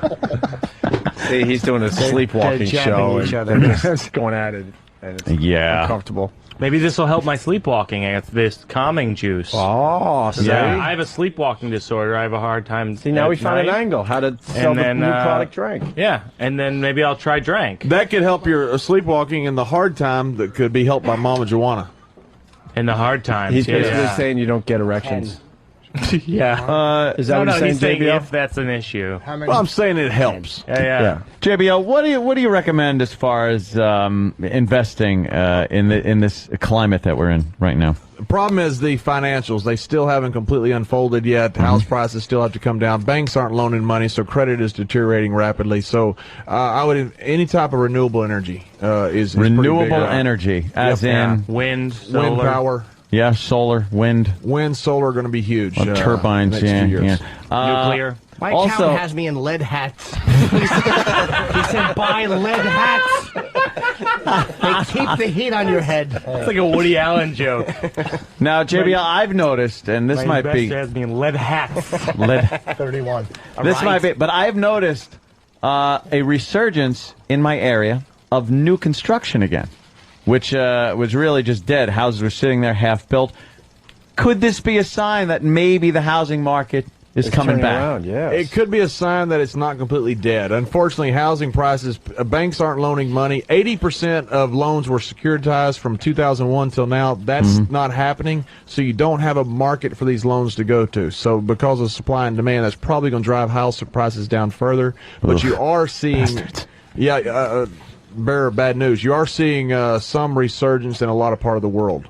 See, he's doing a sleepwalking show. Each other. It's going at it. And it's uncomfortable. Maybe this will help my sleepwalking. It's this calming juice. Oh, see? Yeah, I have a sleepwalking disorder. I have a hard time. See, now we found an angle. How to sell the new product, Drank. Yeah, and then maybe I'll try Drank. That could help your sleepwalking in the hard time that could be helped by Mama Joanna. In the hard times. He's basically saying you don't get erections. Yeah. Is that what you're saying, JBL? If that's an issue. Well, I'm saying it helps. Yeah. JBL, what do you recommend as far as investing in this climate that we're in right now? The problem is the financials. They still haven't completely unfolded yet. House prices still have to come down. Banks aren't loaning money, so credit is deteriorating rapidly. So I would any type of renewable energy is renewable pretty big energy, as in wind, solar. wind power. Yeah, solar, wind, solar are going to be huge. Turbines, next few years. Nuclear. My accountant has me in lead hats. He said, buy lead hats. They keep the heat on your head. It's like a Woody Allen joke. Now, JBL, I've noticed, and this might be... has me in lead hats. 31. This might be, but I've noticed a resurgence in my area of new construction again, which was really just dead. Houses were sitting there half-built. Could this be a sign that maybe the housing market is coming back? Around, yes. It could be a sign that it's not completely dead. Unfortunately, housing prices, banks aren't loaning money. 80% of loans were securitized from 2001 till now. That's not happening, so you don't have a market for these loans to go to. So because of supply and demand, that's probably going to drive house prices down further. But you are seeing... bearer of bad news. You are seeing some resurgence in a lot of part of the world.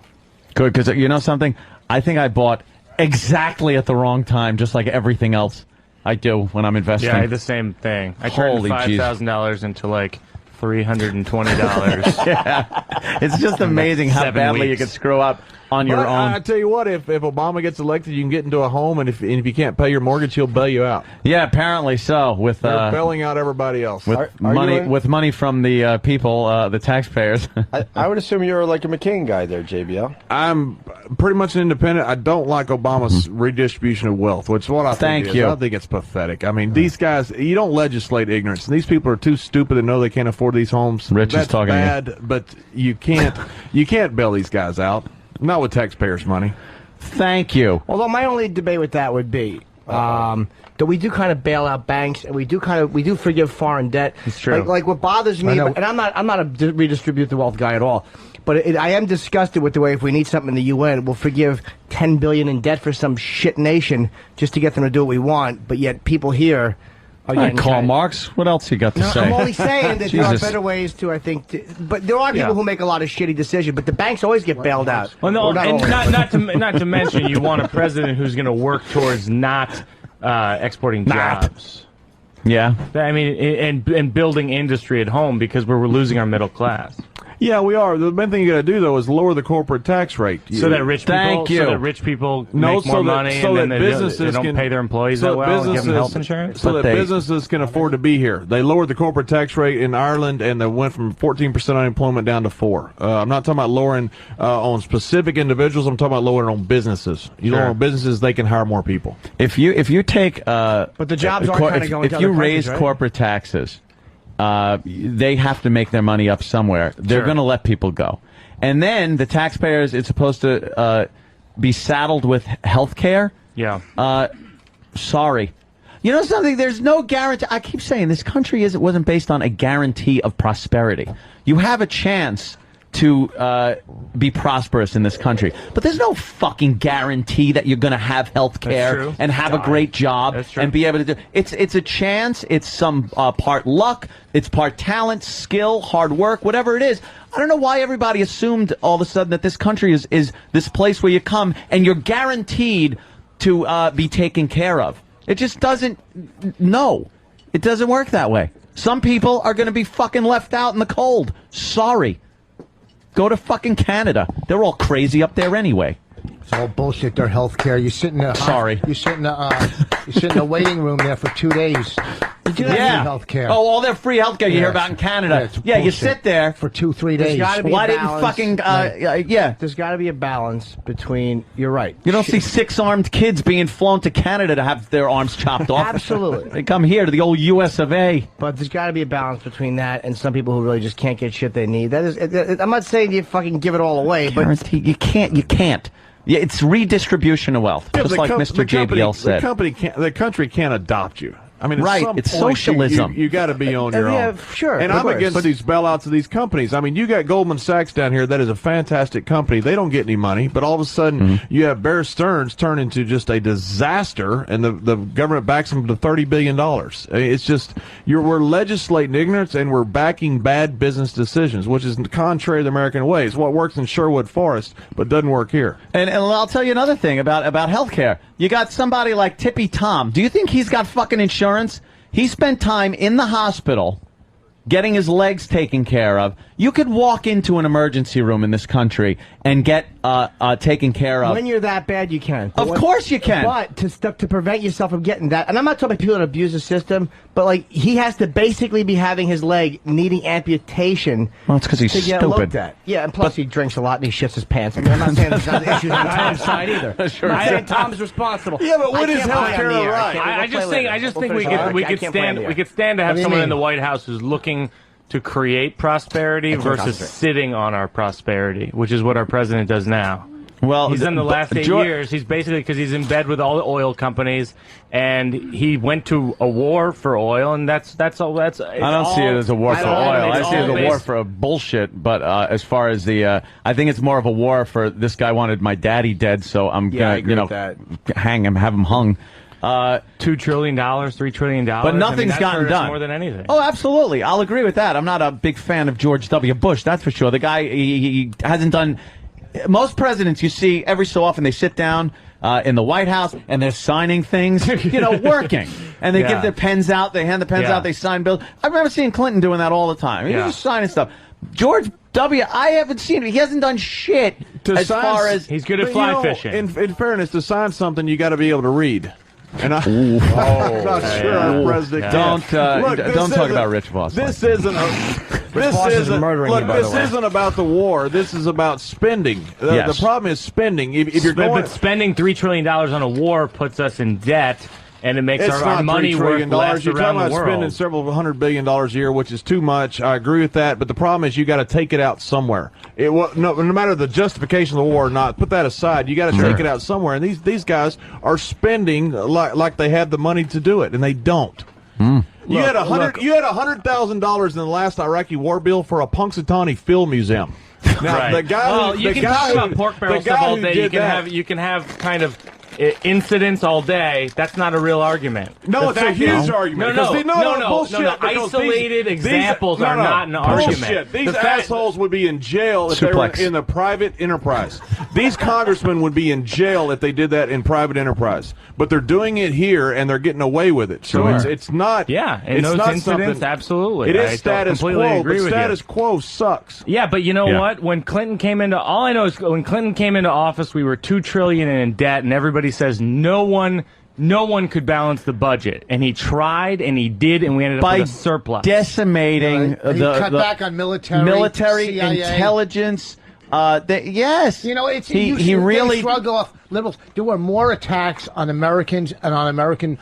Good, because you know something? I think I bought exactly at the wrong time, just like everything else I do when I'm investing. Yeah, I had the same thing. I turned $5,000 into like $320. Yeah. It's just amazing how badly you could screw up on your own. I tell you what, if Obama gets elected, you can get into a home, and if you can't pay your mortgage, he'll bail you out. Yeah, apparently so. With they're bailing out everybody else. With money from the people, the taxpayers. I would assume you're like a McCain guy there, JBL. I'm pretty much an independent. I don't like Obama's redistribution of wealth, which is what I think it is. I think it's pathetic. I mean, these guys, you don't legislate ignorance. These people are too stupid to know they can't afford these homes. Rich is talking bad, to you. But you can't bail these guys out. Not with taxpayers' money. Thank you. Although my only debate with that would be, that we do kind of bail out banks, and we do forgive foreign debt. It's true. Like what bothers me, and I'm not a redistribute the wealth guy at all. But I am disgusted with the way if we need something in the UN, we'll forgive $10 billion in debt for some shit nation just to get them to do what we want. But yet people here are getting Karl Marx. What else you got to say? I'm only saying that there are better ways to, I think. But there are people who make a lot of shitty decisions. But the banks always get bailed out. Well, no, not to mention, you want a president who's going to work towards not exporting jobs. Yeah. I mean, and building industry at home because we're losing our middle class. Yeah, we are. The main thing you got to do though is lower the corporate tax rate, so that rich people make more money, and then they don't pay their employees that well, and give them health insurance. So that businesses can afford to be here. They lowered the corporate tax rate in Ireland, and they went from 14% unemployment down to 4%. I'm not talking about lowering on specific individuals. I'm talking about lowering on businesses. You lower on businesses, they can hire more people. If you take but the jobs are kind of going. If you raise corporate taxes. They have to make their money up somewhere. They're going to let people go. And then the taxpayers, it's supposed to be saddled with health care. Yeah. Sorry. You know something? There's no guarantee. I keep saying this country wasn't based on a guarantee of prosperity. You have a chance to be prosperous in this country. But there's no fucking guarantee that you're going to have health care and have a great job and be able to do it's a chance. It's some part luck. It's part talent, skill, hard work, whatever it is. I don't know why everybody assumed all of a sudden that this country is this place where you come and you're guaranteed to be taken care of. It just doesn't. No, it doesn't work that way. Some people are going to be fucking left out in the cold. Sorry. Go to fucking Canada. They're all crazy up there anyway. It's all bullshit. Their health care. You sit in a You sit in a waiting room there for 2 days. Health care. Oh, all their free health care you hear about in Canada. Yeah, you sit there for 2-3 days. Why didn't fucking There's got to be a balance between. You're right. You don't see 6-armed kids being flown to Canada to have their arms chopped off. Absolutely. They come here to the old U.S. of A. But there's got to be a balance between that and some people who really just can't get shit they need. That is. I'm not saying you fucking give it all away, but you can't. Yeah, it's redistribution of wealth, just like Mr. JBL said. The country can't adopt you. I mean, right, it's socialism. You got to be on your own. Yeah, sure. And I'm against these bailouts of these companies. I mean, you got Goldman Sachs down here. That is a fantastic company. They don't get any money, but all of a sudden you have Bear Stearns turn into just a disaster, and the government backs them to $30 billion. It's just we're legislating ignorance, and we're backing bad business decisions, which is contrary to the American way. It's what works in Sherwood Forest, but doesn't work here. And I'll tell you another thing about health care. You got somebody like Tippy Tom. Do you think he's got fucking insurance? He spent time in the hospital getting his legs taken care of. You could walk into an emergency room in this country and get taken care of. When you're that bad, you can. Of course you can. But to prevent yourself from getting that, and I'm not talking about people that abuse the system, but like he has to basically be having his leg needing amputation. Well, it's because he's stupid. Get looked at. Yeah, and plus he drinks a lot and he shits his pants. I mean, I'm not saying there's not issues on Tom's side either. Sure. I'm saying Tom's responsible. Yeah, but what is healthcare right? I just think we could stand to have someone in the White House who's looking to create prosperity versus sitting on our prosperity, which is what our president does now. Well, he's done the last 8 years. He's basically, because he's in bed with all the oil companies, and he went to a war for oil, and that's all. I don't see it as a war for oil. I see it as a war for bullshit. But as far as the, I think it's more of a war for this guy wanted my daddy dead, so I'm gonna, hang him, have him hung. $2 trillion, $3 trillion. But nothing's gotten done. More than anything. Oh, absolutely. I'll agree with that. I'm not a big fan of George W. Bush, that's for sure. The guy, he hasn't done. Most presidents you see every so often, they sit down in the White House and they're signing things, working. And they give their pens out, they hand the pens out, they sign bills. I remember seeing Clinton doing that all the time. He was just signing stuff. George W., I haven't seen him. He hasn't done shit far as... He's good at fly fishing. In fairness, to sign something, you got to be able to read. And I'm not sure our president don't talk about Rich Voss. This isn't about the war. This is about spending. The problem is spending. If you're but spending $3 trillion on a war puts us in debt. and it makes our money worth less You're around talking the about spending world. several $100 billion a year, which is too much. I agree with that, but the problem is you got to take it out somewhere. No matter the justification of the war or not, put that aside. You got to take it out somewhere, and these guys are spending like they have the money to do it, and they don't. You had $100,000 in the last Iraqi war bill for a Punxsutawney Phil museum. Now, the guy you can talk about pork barrel stuff all day. You can have kind of incidents all day. That's not a real argument. No, it's a huge argument. No. Isolated examples are not an argument. Bullshit. These assholes would be in jail if they were in the private enterprise. These congressmen would be in jail if they did that in private enterprise. But they're doing it here, and they're getting away with it. So it's not. Yeah, in those incidents, absolutely. It is status quo, but status quo sucks. Yeah, but you know what? When Clinton came into, all I know is when Clinton came into office, we were $2 trillion in debt, and everybody says no one could balance the budget, and he tried, and he did, and we ended up with a surplus. Decimating he cut back on military CIA. Intelligence. Yes, you know, he really shrug off liberals. There were more attacks on Americans and on American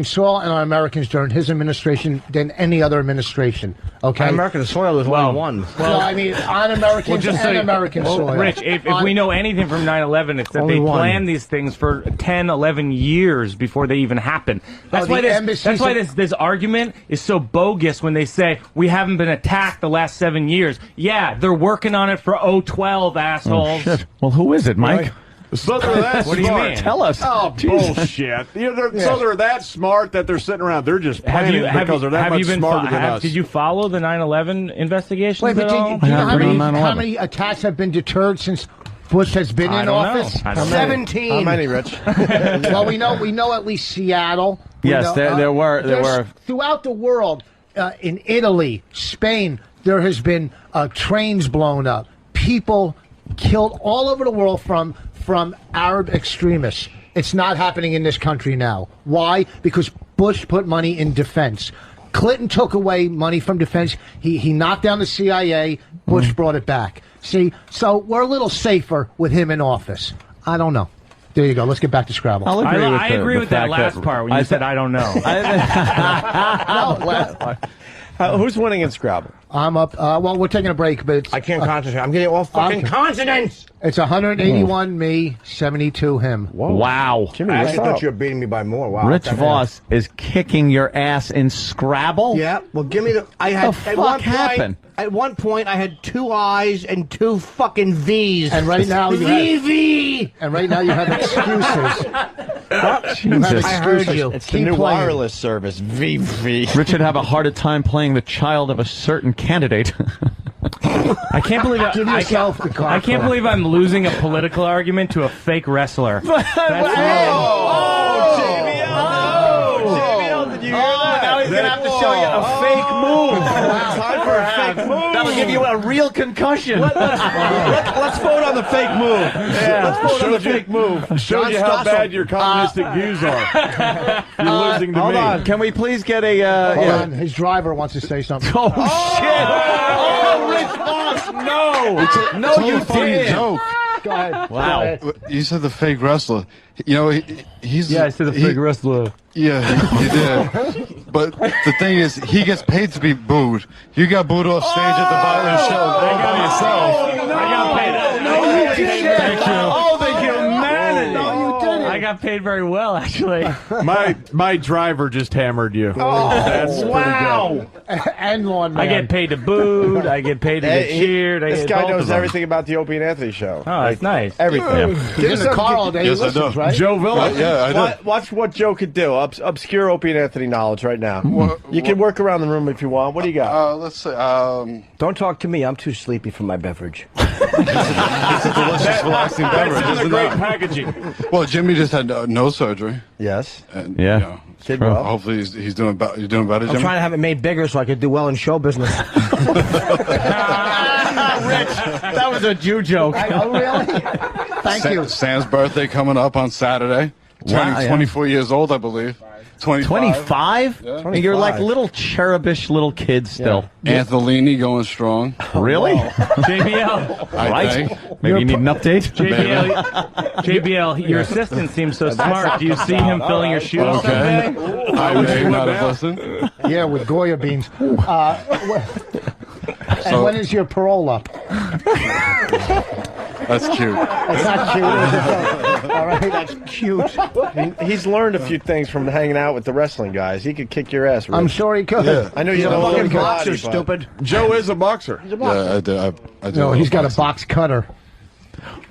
soil and on Americans during his administration than any other administration. Okay, on American soil there's only one. Well, I mean, on Americans and American soil. Rich, if we know anything from 9/11, it's that they planned these things for 10, 11 years before they even happened. That's why this argument is so bogus when they say we haven't been attacked the last 7 years. Yeah, they're working on it for 2012, assholes. Oh, shit. Well, who is it, Mike? So they're that what do you mean? Tell us. Oh, bullshit. So they're that smart that they're sitting around. They're just planning because they're that much smarter than us. Did you follow the 9/11 investigations Wait, but at all? do you know how many attacks have been deterred since Bush has been in office? 17. How many, Rich? Well, we know at least Seattle. Yes, there were. Throughout the world, in Italy, Spain, there has been trains blown up, people killed all over the world from Arab extremists. It's not happening in this country now. Why? Because Bush put money in defense. Clinton took away money from defense. He knocked down the CIA. Bush brought it back. See, so we're a little safer with him in office. I don't know. There you go. Let's get back to Scrabble. I agree with that last part when you said I don't know. Who's winning in Scrabble? I'm up. Well, we're taking a break, but I can't concentrate. I'm getting all fucking consonants. It's 181 me, 72 him. Whoa. Wow. Jimmy, I thought you were beating me by more. Wow. Rich Voss is kicking your ass in Scrabble? Yeah. Well, give me the... At one point, I had 2 I's and 2 fucking V's. And right now you have... And right now you have excuses. I heard you. It's the new wireless service, VV. Rich would have a harder time playing the child of a certain candidate. I can't believe I can't believe I'm losing a political argument to a fake wrestler. JBL! Did you hear that? Now he's going to have to show you a fake move. Time for a fake move. That'll give you a real concussion. Let's vote on the fake move. Yeah. Let's vote on the fake move. Shows you how bad your communistic views are. You're losing to me. Hold on. Can we please get a... Hold on. His driver wants to say something. Oh, shit. Oh, Rich Voss, no. No, you didn't. Joke. Go ahead. Wow. You said the fake wrestler. You know, he's... Yeah, I said the fake wrestler. Yeah, you did. But the thing is, he gets paid to be booed. You got booed off stage at the violin show all by yourself. I got paid. No, you didn't. Oh, the humanity. No, you didn't. I got paid very well, actually. My driver just hammered you. That's pretty good. And lawn man. I get paid to booed. I get paid to get cheered. This guy knows everything about the Opie and Anthony show. Oh, that's nice. Everything. He's in the car all day. Yes, I do. Right? Joe Villa. Yeah, I do. Watch what Joe could do. Obscure Opie and Anthony knowledge right now. You can work around the room if you want. What do you got? Let's see. Don't talk to me. I'm too sleepy for my beverage. It's a delicious, relaxing beverage. That's great packaging. Well, Jimmy just had nose surgery. Yes. And, Yeah. You know, Did well. hopefully he's doing better. You're doing better, I'm Jimmy? trying to have it made bigger so I could do well in show business. Rich, that was a Jew joke. Oh, really? Thank you. Sam's birthday coming up on Saturday. Turning 24 years old, I believe. 25? Yeah. And you're like little cherubish little kids still. Yeah. Anthony going strong. Really? JBL. Right? Maybe you need an update? JBL, your assistant seems so smart. Do you see him filling your shoes someday? I may not have listened. Yeah, with Goya beans. And when is your parole up? That's cute. It's not cute. All right, that's cute. He's learned a few things from hanging out with the wrestling guys. He could kick your ass. Rich. I'm sure he could. Yeah. I know he's a not fucking a boxer, stupid. Joe is a boxer. Yeah, I do. No, he's got a box cutter.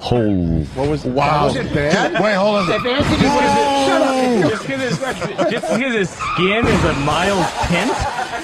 Oh. What was? Wow. Was it bad? Wait, hold on. If Anthony shut up. Just because his skin is a mild tint?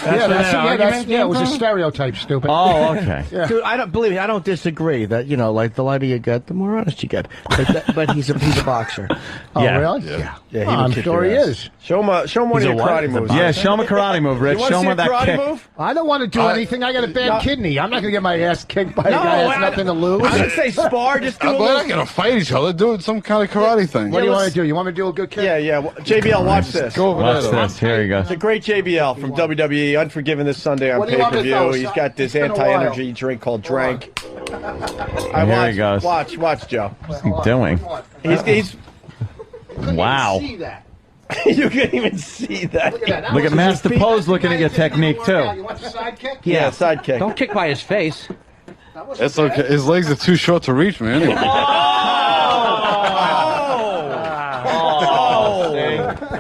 It was a stereotype, stupid. Oh, okay. Yeah. Dude, I don't believe me. I don't disagree that like the lighter you get, the more honest you get. But he's a boxer. Oh, Yeah. really? Yeah. Yeah, I'm sure he is. Show him one of your karate moves. Yeah, show him a karate move, Rich. You want Show to see him a that karate kick. move? I don't want to do anything. I got a bad kidney. I'm not going to get my ass kicked by a guy who has nothing to lose. I didn't say spar. Just do a We're little. not gonna fight each other. Do some kind of karate thing. What do you want to do? You want me to do a good kick? Yeah. JBL, watch this. Go over Watch there. this. Here you go. It's a great JBL from WWE, Unforgiven this Sunday on What do you want me to pay-per-view. throw? He's got this It's been a anti-energy drink called Drank. Here he goes. Watch, Joe. What's he doing? He's Wow. See that. you can't even see that. Look at Master Pose looking at your technique, too. You want the side kick? Yeah, side kick. Don't kick by his face. It's okay. His legs are too short to reach me anyway. That's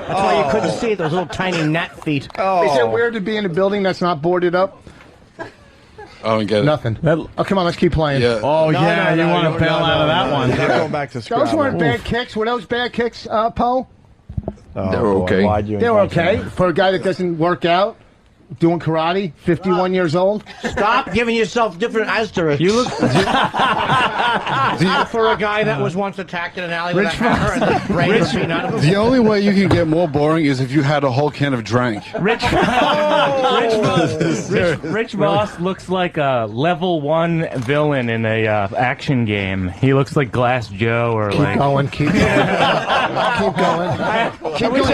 why you couldn't see those little tiny gnat feet. Is it weird to be in a building that's not boarded up? I don't get it. Nothing. Oh, come on, let's keep playing. Yeah. Oh, yeah, you want to bail out of that one. Not going back to Scrabble. Those weren't bad kicks. Were those bad kicks, Poe? They're okay. They were okay. For a guy that doesn't work out, doing karate, 51 years old. Stop giving yourself different asterisks. You look for a guy that was once attacked in an alley with a hammer and the brain was beaten out of him. The only way you can get more boring is if you had a whole can of drink. Rich Voss looks like a level 1 villain in a action game. He looks like Glass Joe or Keep going. Keep going. I wish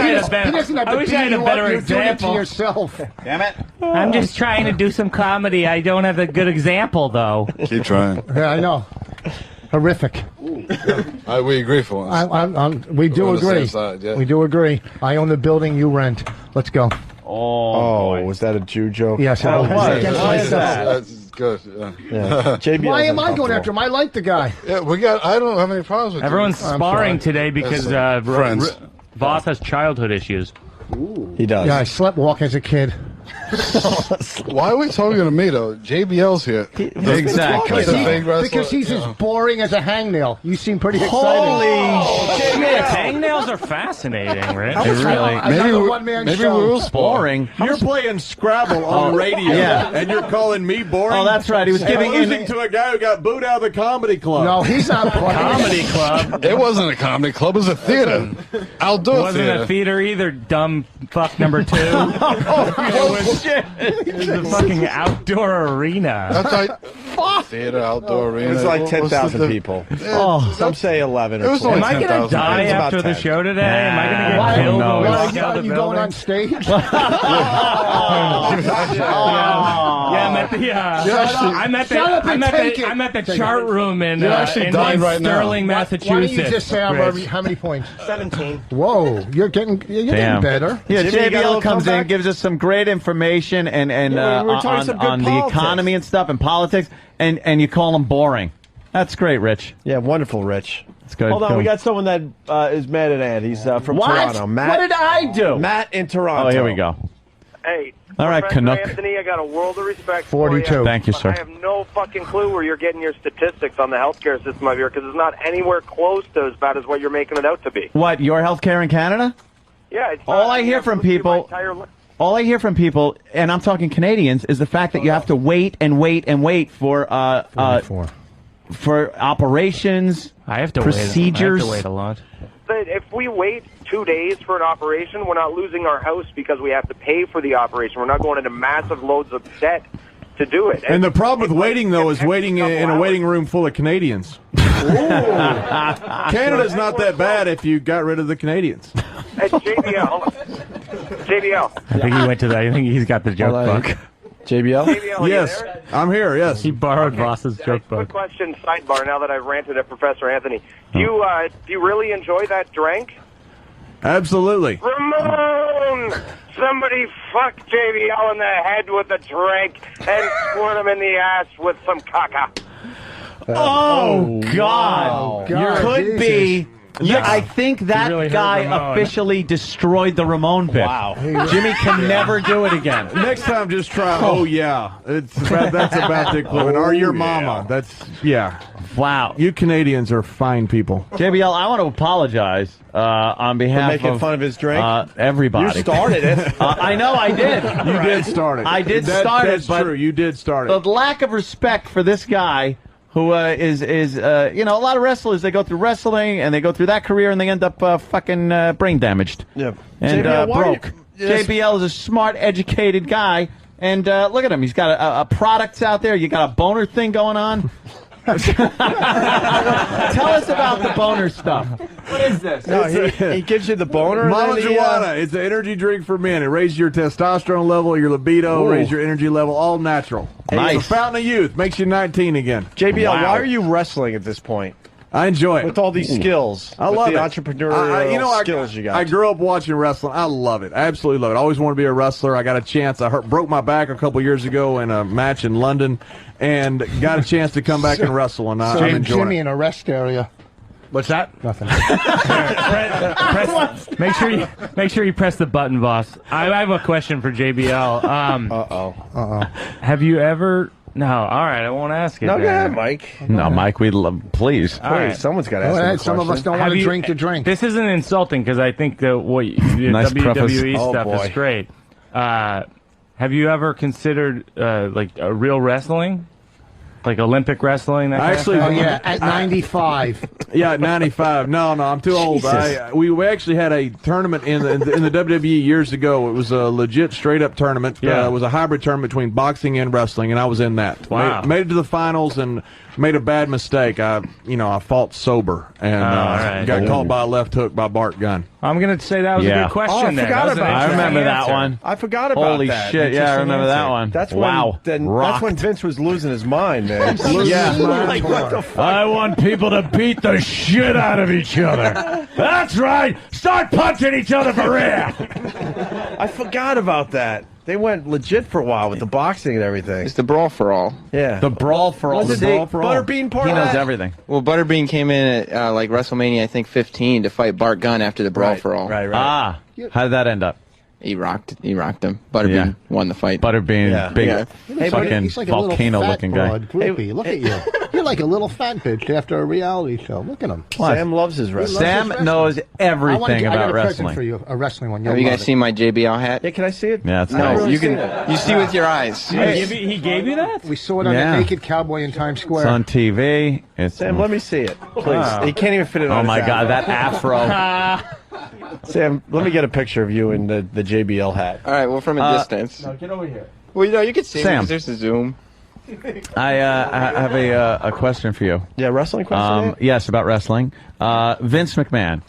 I had a better example. To yourself. Damn it. I'm just trying to do some comedy. I don't have a good example, though. Keep trying. Yeah, I know. Horrific. We agree for once. We do We're on the agree. same side, yeah. We do agree. I own the building, you rent. Let's go. Oh, was that a Jew joke? Yes, it was. That's good. Yeah. Why am I going after him? I like the guy. Yeah, I don't have any problems with Everyone's him. sparring today because friends. Voss has childhood issues. He does. Yeah, I slept walk as a kid. Why are we talking to me, though? JBL's here. Exactly. Because he's as boring as a hangnail. You seem pretty excited. Holy shit. Hangnails are fascinating, right? Maybe we're all boring. You're playing Scrabble on the radio, and you're calling me boring? Oh, that's right. He was giving losing to a guy who got booed out of the comedy club. No, he's not playing. Comedy club. It wasn't a comedy club. It was a theater. Outdoor Wasn't theater. a theater either, dumb fuck number 2. It was a fucking outdoor arena. That's right. Theater, outdoor arena. It was like 10,000 people. Some say 11 or 12. Am I going to die after the show today? Am I going to get killed when we walk out of the you building? going on stage? Yeah, I'm at the chart room in Sterling, Massachusetts. Why don't you just say how many points? 17. Whoa, you're getting better. Yeah, JBL comes in, gives us some great information and on the economy and stuff and politics, and you call him boring. That's great, Rich. Yeah, wonderful, Rich. That's good. Hold on, we got someone that is mad at Ant. He's from Toronto. Matt, what did I do? Matt in Toronto. Oh, here we go. Hey. All right, Professor Canuck. Anthony, I got a world of respect 42. for you. Thank you, sir. I have no fucking clue where you're getting your statistics on the healthcare system over here because it's not anywhere close to as bad as what you're making it out to be. What, your healthcare in Canada? Yeah. It's All I hear from people, and I'm talking Canadians, is the fact that you have to wait and wait and wait for operations. I have to procedures. wait a lot. But if we wait 2 days for an operation, we're not losing our house because we have to pay for the operation. We're not going into massive loads of debt to do it. And the problem with waiting, though, is waiting in a waiting room full of Canadians. Canada's not that bad if you got rid of the Canadians. JBL. I think he went to that. I think he's got the joke book. JBL? JBL, Yes, I'm here. Yes, he borrowed Voss's joke book. Quick question, sidebar. Now that I've ranted at Professor Anthony, do you really enjoy that drink? absolutely. Ramon, somebody fuck JBL in the head with a drink and squirt him in the ass with some caca. Oh, God. God, Could be. Yeah, I think that really hurt guy Ramon. officially destroyed the Ramon bit. Wow. Jimmy can never do it again. Next time, just try. Oh yeah, that's about the equivalent. Or your mama. That's Wow. You Canadians are fine people. JBL, I want to apologize on behalf making fun of his drink? Everybody. You started it. I know I did. You did start it. I did start it, That's but true. You did start it. the lack of respect for this guy who is a lot of wrestlers, they go through wrestling and they go through that career and they end up fucking brain damaged. Yeah. And JBL, why broke. are you- yes. JBL is a smart, educated guy. And look at him. He's got a products out there. You got a boner thing going on. Tell us about the boner stuff. What is this? No, he gives you the boner. Mama and then Juana, it's an energy drink for men. It raises your testosterone level, your libido, raises your energy level, all natural. Nice. It's a fountain of youth. Makes you 19 again. JBL, Wow. why are you wrestling at this point? I enjoy it. With all these skills. I with love the it. entrepreneurial skills you got. I grew up watching wrestling. I love it. I absolutely love it. I always wanted to be a wrestler. I got a chance. I broke my back a couple years ago in a match in London and got a chance to come back and wrestle, and I'm enjoying Jimmy it. in a rest area. What's that? Nothing. Make sure you press the button, Voss. I have a question for JBL. Have you ever? No, all right, I won't ask it. No, go then. ahead, Mike. No, Mike, please. All right. Someone's got to ask him a Some of us question. don't want to drink the drink. This isn't insulting because I think that what the Nice WWE preface. stuff Oh, boy. is great. Have you ever considered like a real wrestling, like Olympic wrestling? That kind of Actually, thing? At 95. Yeah, at 95. No, I'm too old. We actually had a tournament in the WWE years ago. It was a legit, straight-up tournament. Yeah. It was a hybrid tournament between boxing and wrestling, and I was in that. Wow. Made it to the finals and made a bad mistake. I fought sober and right. got caught by a left hook by Bart Gunn. I'm going to say that was a good question. Oh, I there. forgot That was an about I interesting remember that answer. one. I forgot about Holy that. shit, yeah, I Interesting remember that answer. one. That's Wow. That's when Vince was losing his mind, man. Yeah. Like, what the fuck? I want people to beat the shit out of each other. That's right. Start punching each other for real. I forgot about that. They went legit for a while with the boxing and everything. It's the Brawl for All. Yeah. The brawl for all. Was The it brawl for all. Butterbean part He of knows that? everything. Well, Butterbean came in at like WrestleMania, I think 15, to fight Bart Gunn after the Brawl for All. Right. Ah, how did that end up? He rocked him. Butterbean Yeah. won the fight. Butterbean, Yeah. big Yeah. fucking He's like a little volcano-looking guy. fat broad, groupie. Look at you. You're like a little fat bitch after a reality show. Look at him. Sam loves his wrestling. Sam knows everything I got about a present wrestling. for you, a wrestling one. Have you guys seen my JBL hat? Yeah, can I see it? Yeah, it's I nice. haven't really You seen can. it. You see with your eyes. He gave you that? We saw it on Yeah. the Naked Cowboy in Times Square. It's on TV. It's Sam, let me see it, please. Wow. He can't even fit it on Oh his my hat. God, that afro. Sam, let me get a picture of you in the JBL hat. All right, well, from a distance. Get over here. Well, you can see me Sam. 'cause there's a zoom. I have a question for you. Yeah, wrestling question? Yes, about wrestling. Vince McMahon.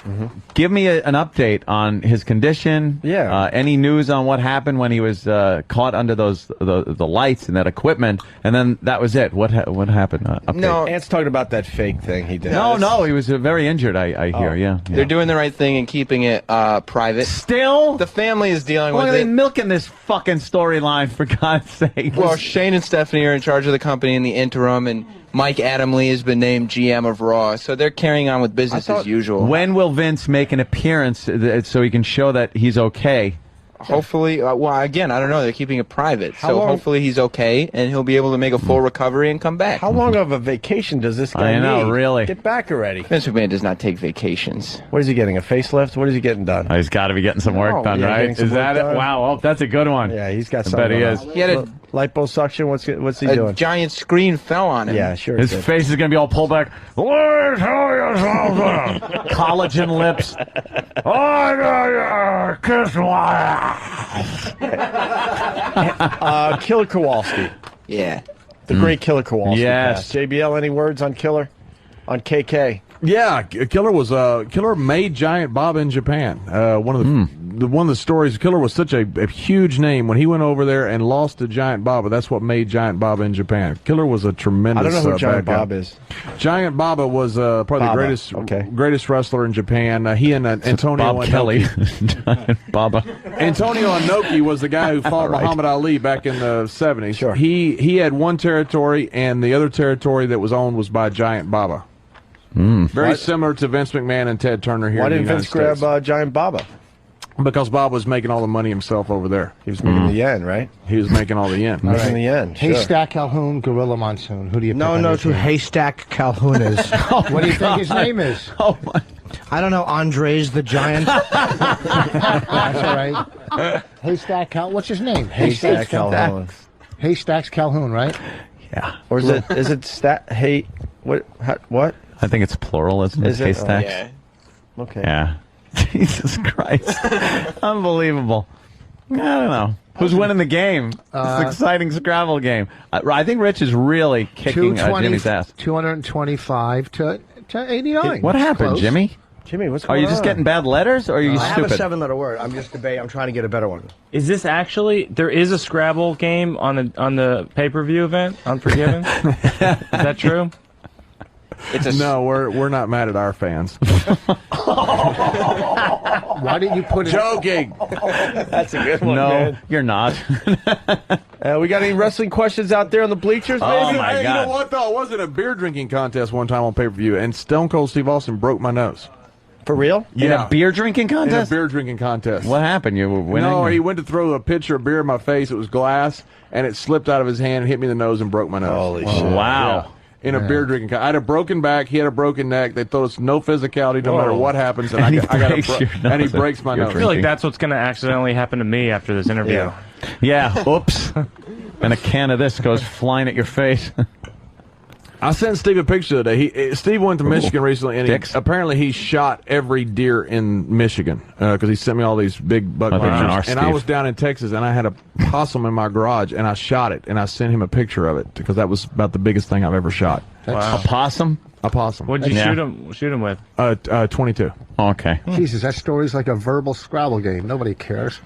Give me an update on his condition. Yeah. Any news on what happened when he was caught under the lights and that equipment, and then that was it. What happened? Update. No, Ant's talking about that fake thing he did. No, he was very injured. I hear. Yeah. they're doing the right thing and keeping it private. Still, The family is dealing why with are they it. milking this fucking storyline for God's sake? Well, Shane and Stephanie are in charge of the company in the interim, and Mike Adamle has been named GM of Raw, so they're carrying on with business as usual. When will Vince make an appearance so he can show that he's okay? Hopefully, well, again, I don't know. They're keeping it private, so long- hopefully he's okay, and he'll be able to make a full recovery and come back. How long of a vacation does this guy I know, need? really. Get back already. Vince McMahon does not take vacations. What is he getting, a facelift? What is he getting done? Oh, he's got to be getting some work done, yeah, right? getting some Is that work it? done. Wow, oh, that's a good one. Yeah, he's got I something bet he going is. on. He had a, Liposuction, what's he a doing? giant screen fell on him. Yeah, sure. His he did. face is going to be all pulled back. Let me tell you something. Collagen lips. I got kiss my ass. Killer Kowalski. Yeah. The great Killer Kowalski. Yes. passed. JBL, any words on Killer? On KK? Yeah, Killer made Giant Baba in Japan. One of the stories, Killer was such a huge name when he went over there and lost to Giant Baba. That's what made Giant Baba in Japan. Killer was a tremendous. I don't know who Giant bad guy. Baba is. Giant Baba was probably the greatest wrestler in Japan. He and Antonio Bob Kelly. Baba. Antonio Inoki was the guy who fought Muhammad Ali back in the 70s. Sure. He had one territory, and the other territory that was owned was by Giant Baba. Very similar to Vince McMahon and Ted Turner here in the United States. Why didn't Vince grab Giant Baba? Because Bob was making all the money himself over there. He was making the yen, right? He was making all the yen. Making the yen. Sure. Haystack Calhoun, Gorilla Monsoon. Who do you pick? No, who Haystack Calhoun is. What do you think his name is? Oh, my. I don't know. Andres the Giant. That's all right. Haystack Calhoun. What's his name? Haystack Calhoun. Haystack's Calhoun, right? Yeah. Or is it what? I think it's plural, isn't it? Is it? Haystacks? Yeah. Okay. Yeah. Jesus Christ. Unbelievable. I don't know. Who's winning the game? It's an exciting Scrabble game. I think Rich is really kicking Jimmy's ass. 225 to 89. What happened, Close. Jimmy? Jimmy, what's Are going on? you just getting bad letters, or are you I stupid? have a 7-letter word. I'm just debating. I'm trying to get a better one. Is this actually? There is a Scrabble game on the pay-per-view event. Unforgiven. Is that true? No, we're not mad at our fans. Why didn't you put it? Joking. That's a good one. No, man. you're not. We got any wrestling questions out there on the bleachers? Oh, my Hey, God. you know what, though? I was in a beer drinking contest one time on pay-per-view, and Stone Cold Steve Austin broke my nose. For real? In a beer drinking In a contest? beer drinking contest. What happened? You were winning? No, he went to throw a pitcher of beer in my face. It was glass, and it slipped out of his hand and hit me in the nose and broke my nose. Holy shit. Wow. Yeah. In a beer drinking contest. I had a broken back. He had a broken neck. They told us no physicality no matter what happens. And, and he breaks my nose. I feel like that's what's going to accidentally happen to me after this interview. Yeah. Oops. And a can of this goes flying at your face. I sent Steve a picture today. Steve went to Michigan recently, and apparently he shot every deer in Michigan because he sent me all these big buck pictures. And I was down in Texas, and I had a possum in my garage, and I shot it, and I sent him a picture of it because that was about the biggest thing I've ever shot. A possum? A possum. What did you shoot him with? 22. Okay. Jesus, that story's like a verbal Scrabble game. Nobody cares.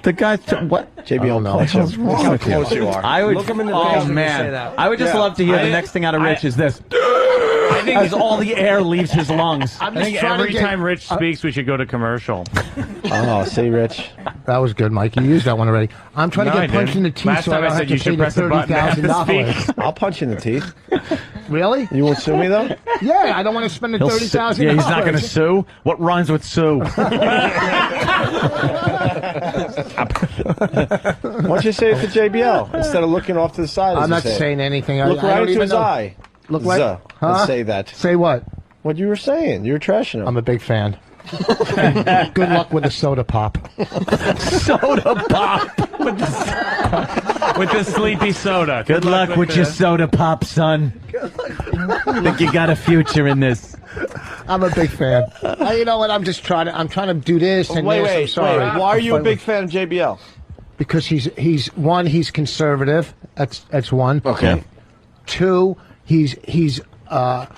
The guy, what? JBL, What's wrong how with you? close you are. I would, Look him in the face when you man. say that. I would just love to hear the next thing out of Rich is this. I think as all the air leaves his lungs. I think every time Rich speaks, we should go to commercial. Oh, see, Rich. That was good, Mike. You used that one already. I'm trying to get punched in the teeth Last so I time don't I have said to you pay should the press the button after $30,000. I'll punch you in the teeth. Really? You won't sue me, though? Yeah, I don't want to spend the $30,000. Yeah, he's not going to sue. What rhymes with sue? Why don't you say it to JBL instead of looking off to the side? I'm not saying anything. Look I right don't into even his know. eye. Look right. And say that. Say what? What you were saying. You were trashing him. I'm a big fan. Good luck with the soda pop. Soda pop. With the sleepy soda. Good luck with your soda pop, son. Think you got a future in this. I'm a big fan. You know what? I'm trying to do this and this. I'm sorry. Wait. Why are you a big fan of JBL? Because he's one, he's conservative. That's one. Okay. Two, he's a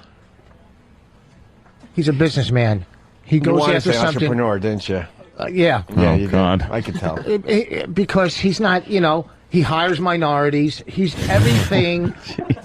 businessman. He goes wanted after to say something. entrepreneur, didn't you? Yeah. Yeah, you God. did. I could tell. Because he's not, he hires minorities. He's everything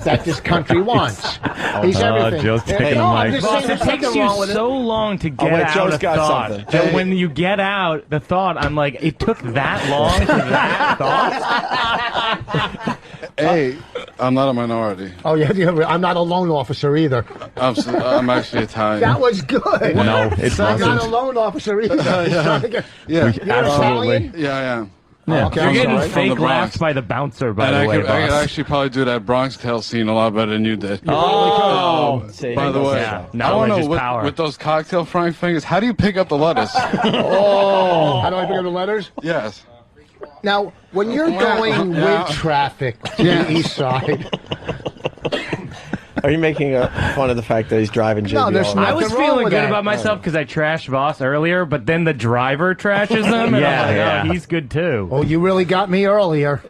that this country wants. He's everything. Joe's taking a mic. Boss, it takes you so long to get out Joe's a got thought. something. That when you get out the thought, I'm like, it took that long for that thought? Hey, I'm not a minority. Oh, yeah, I'm not a loan officer either. I'm actually Italian. That was good. No, it's I'm not. not a loan officer either. Yeah, You're absolutely. Italian? yeah, I am. Yeah. Okay, You're I'm getting sorry. From the fake Bronx. laughs by the bouncer, by And the I way, could boss. actually probably do that Bronx Tale scene a lot better than you did. Oh. By the way, Yeah, I don't knowledge know, is power. with those cocktail frying fingers, how do you pick up the lettuce? How do I pick up the letters? Yes. Now, when you're going with traffic to the east side, Are you making fun of the fact that he's driving JBL? No, there's around? not. I was Nothing wrong feeling with good that. about myself because I trashed Voss earlier, but then the driver trashes him, and I'm like, oh, he's good too. oh, you really got me earlier.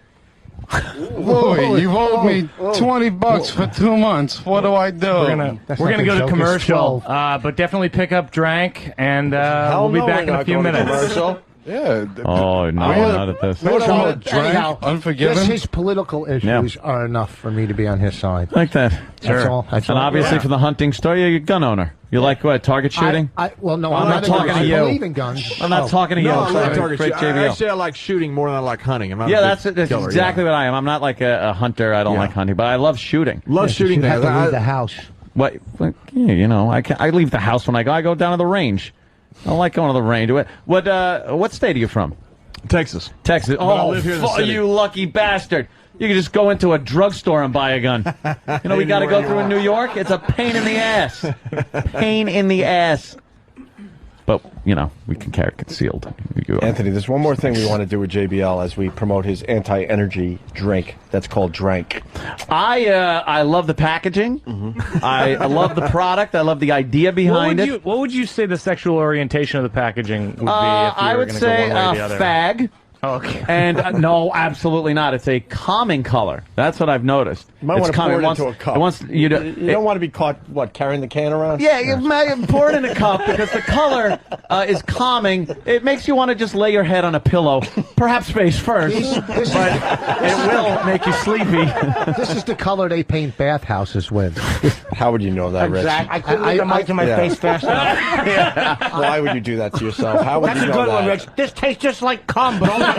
Louie, you've owed me $20 for 2 months. What do I do? We're gonna go to commercial, but definitely pick up Drank, and we'll be back in a few minutes. Yeah. Oh, no, not at this. Anyhow, Unforgiven? just his political issues are enough for me to be on his side. Like that. That's all. That's And all. obviously from the hunting store, you're a gun owner. You like what, target shooting? Well, no, I'm not talking to you. I believe in guns. I'm not talking to you. No, I I'm like talking to target Great shooting. JBL. Actually, I like shooting more than I like hunting. I'm not That's exactly what I am. I'm not like a hunter. I don't like hunting, but I love shooting. shooting. You have to leave the house. What? You know, I leave the house when I go. I go down to the range. I don't like going to the range. What state are you from? Texas. Texas. But I live here in the city. You lucky bastard. You can just go into a drugstore and buy a gun. You know, we got to go through in New York. It's a pain in the ass. Pain in the ass. But, you know, we can carry it concealed. Anthony, there's one more thing we want to do with JBL as we promote his anti-energy drink that's called Drank. I love the packaging. Mm-hmm. I love the product. I love the idea behind it. What would you say the sexual orientation of the packaging would be? If you I would say go one way or the other? fag. Okay. And no, absolutely not. It's a calming color. That's what I've noticed. You might want to pour it into a cup. You don't want to be caught, carrying the can around? Yeah, you may pour it in a cup because the color is calming. It makes you want to just lay your head on a pillow, perhaps face first, but it will make you sleepy. This is the color they paint bathhouses with. How would you know that, Rich? Exactly. I couldn't get the mic to my face fast enough. Why would you do that to yourself? How would That's you know a good that? one, Rich. This tastes just like cum, but only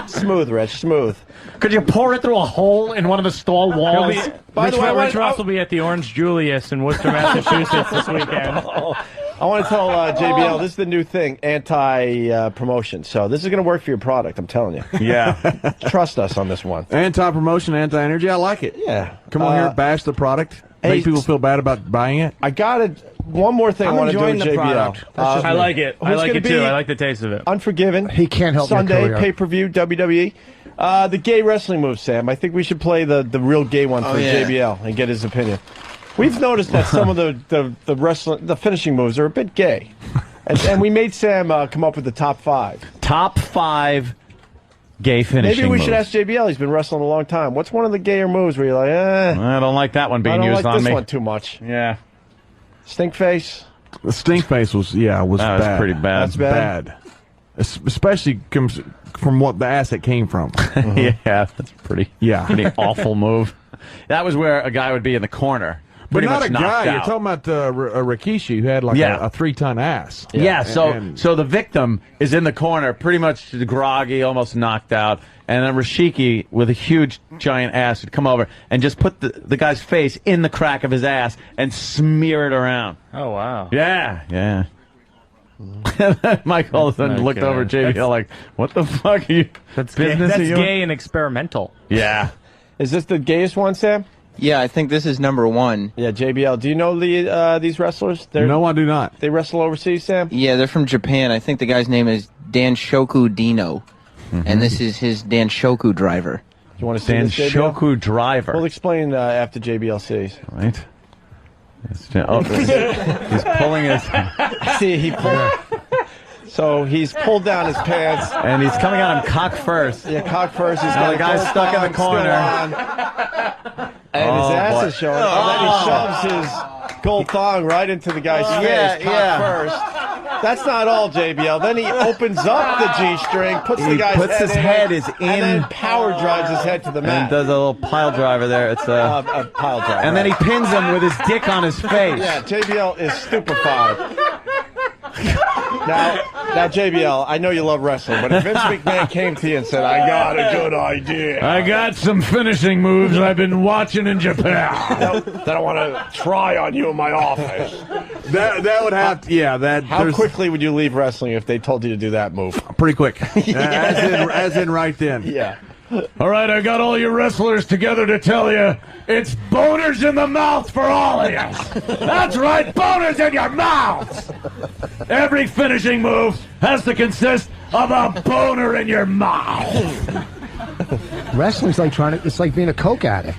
Smooth, Rich, smooth. Could you pour it through a hole in one of the stall walls? Rich Ross will be at the Orange Julius in Worcester, Massachusetts this weekend. I want to tell JBL, this is the new thing, anti-promotion. So this is going to work for your product, I'm telling you. Yeah. Trust us on this one. Anti-promotion, anti-energy. I like it. Yeah. Come on here, bash the product. Make people feel bad about buying it. I got it. One more thing I want to do with JBL. I like it. I like it too. be I like the taste of it. Unforgiven. He can't help Sunday, your career. pay-per-view, WWE. The gay wrestling move, Sam. I think we should play the real gay one for JBL and get his opinion. We've noticed that some of the finishing moves are a bit gay. And we made Sam come up with the top 5. Top 5 gay finishing Maybe we moves. should ask JBL. He's been wrestling a long time. What's one of the gayer moves where you're like, I don't like that one being I don't used like on this me. one too much. Yeah. Stink face. The stink face was That was bad. pretty bad. That's bad. Especially comes from what the ass it came from. Yeah, that's pretty awful move. That was where a guy would be in the corner. But not much a knocked guy. You're out. talking about Rikishi, who had like a 3-ton ass. Yeah, so the victim is in the corner, pretty much groggy, almost knocked out, and then Rishiki, with a huge, giant ass, would come over and just put the guy's face in the crack of his ass and smear it around. Oh, wow. Yeah. Mike all of a sudden looked over at JBL like, what the fuck are you? That's business gay, gay and experimental. Yeah. Is this the gayest one, Sam? Yeah, I think this is number 1. Yeah, JBL. Do you know these wrestlers? No, I do not. They wrestle overseas, Sam? Yeah, they're from Japan. I think the guy's name is Danshoku Dino. And this is his Danshoku driver. You want to see this, JBL? Danshoku driver. We'll explain after JBL sees. Right. He's pulling his... See, he pulled... So he's pulled down his pants. And he's coming at him cock first. Yeah, cock first. He's got the guy's stuck in the corner. And his ass is showing. And then he shoves his gold thong right into the guy's face, cock first. That's not all, JBL. Then he opens up the G-string, puts the guy's puts his head is in, and then power drives his head to the mat. And does a little pile driver there. It's a pile driver. And then he pins him with his dick on his face. Yeah, JBL is stupefied. Now, JBL, I know you love wrestling, but if Vince McMahon came to you and said, I got a good idea. I got some finishing moves I've been watching in Japan. that I want to try on you in my office. That would have to, How quickly would you leave wrestling if they told you to do that move? Pretty quick. as in right then. Yeah. All right, I got all your wrestlers together to tell you it's boners in the mouth for all of you. That's right, boners in your mouths. Every finishing move has to consist of a boner in your mouth. Wrestling's like it's like being a coke addict.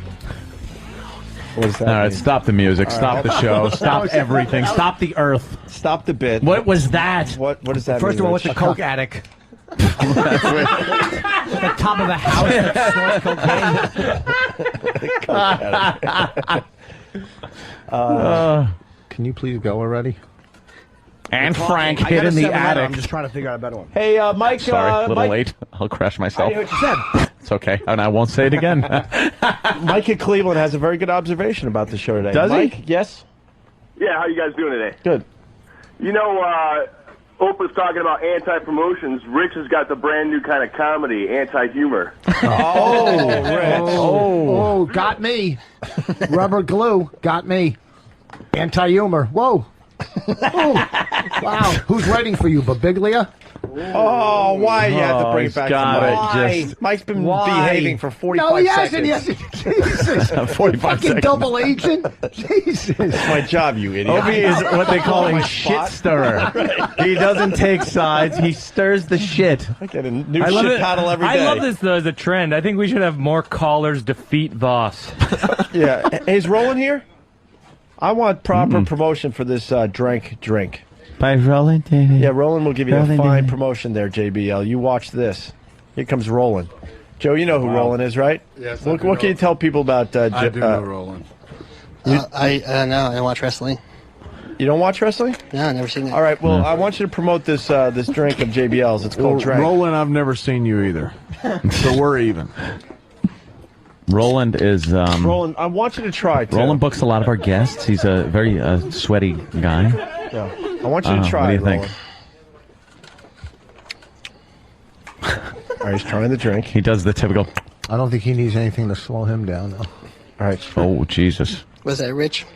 What does that All right, mean? stop the music, stop the show, stop everything, stop the earth. Stop the bit. What was that? What does that mean? First of all, Rich? what's a coke addict? The top of the house that snorts cocaine. Can you please go already? And Frank hid in the attic. I'm just trying to figure out a better one. Hey, Mike. Sorry, a little Mike, late. I'll crash myself. I didn't hear what you said. It's okay, and I won't say it again. Mike in Cleveland has a very good observation about the show today. Does Mike, he? Yes? Yeah, how you guys doing today? Good. You know, Oprah's talking about anti-promotions. Rich has got the brand new kind of comedy, anti-humor. Oh, Rich. Oh, got me. Rubber glue, got me. Anti-humor. Whoa. Oh, wow. Who's writing for you, Biglia? Oh, why you have to bring it back to Mike? Mike's been behaving for 45 no, he seconds. hasn't. Jesus. 45 fucking seconds. double agent. Jesus. That's my job, you idiot. Opie is what they call a shit stirrer. He doesn't take sides. He stirs the shit. I get a new shit paddle every day. I love this, though, as a trend. I think we should have more callers defeat Voss. Yeah. Hey, is Roland here? I want proper promotion for this drink. By Roland. Yeah, Roland will give you a fine promotion there, JBL. You watch this. Here comes Roland. Joe, you know who Roland is, right? Yes. What can you tell people about? I do know Roland. I don't watch wrestling. You don't watch wrestling? No, I've never seen it. All right. Well, I want you to promote this this drink of JBL's. It's called Drink. Roland, I've never seen you either, so we're even. Roland is. Roland, I want you to try. Too. Roland books a lot of our guests. He's a very sweaty guy. Yeah. I want you to try. What do you Roland. think? All right, he's trying the drink. He does the typical. I don't think he needs anything to slow him down, though. All right. Oh, Jesus. Was that Rich?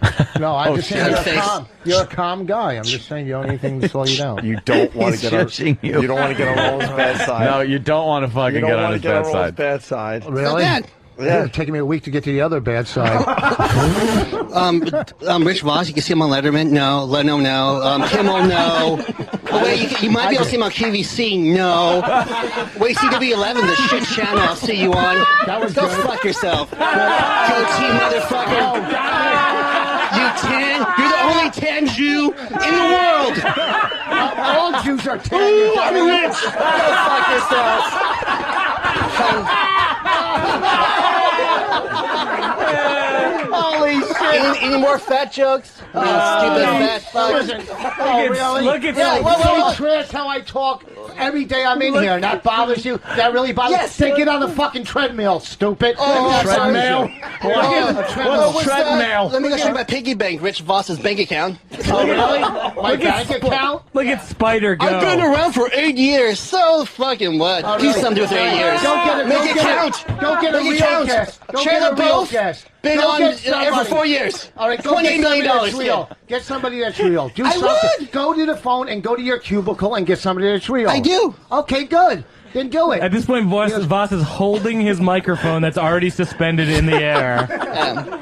No, I'm just saying shit. you're a calm guy. I'm just saying you don't need anything to slow you down. You don't want to He's get on. judging you. You don't want to get on Roland's bad side. No, you don't want to fucking get on his bad Roland's side. bad side. Really? Yeah. It's taking me a week to get to the other bad side. Rich Voss, you can see him on Letterman. No. Leno, no. Kimmel, no. Oh, wait, you might be able to see him on QVC. No. Wait, CW11, the shit channel. I'll see you on. That was Go good. fuck yourself. Goatee motherfucker. You tan. You're the only tan Jew in the world. All Jews are tan. Ooh, I'm rich. Go fuck yourself. Holy shit. Any more fat jokes? Stupid fat fuck. Oh, really? Look at You trash how I talk every day I'm in here. And that bothers you? That really bothers you? Yes. Then get on the fucking treadmill, stupid. Treadmill? Treadmill. Let me go check my piggy bank, Rich Voss's bank account. Oh, really? My bank account? Look at Spider go. I've been around for 8 years, so fucking what? Oh, Do really? something with 8 years. Don't get it. Make it count. Don't get a Make it real count. guest. Don't Share get a the real both. guest. Been Go on get air for somebody. 4 years. All right, go $28 get million. somebody that's real. Get somebody that's real. Do something. would. Go to the phone and go to your cubicle and get somebody that's real. I do. Okay, good. Then do it. At this point, Voss is holding his microphone that's already suspended in the air.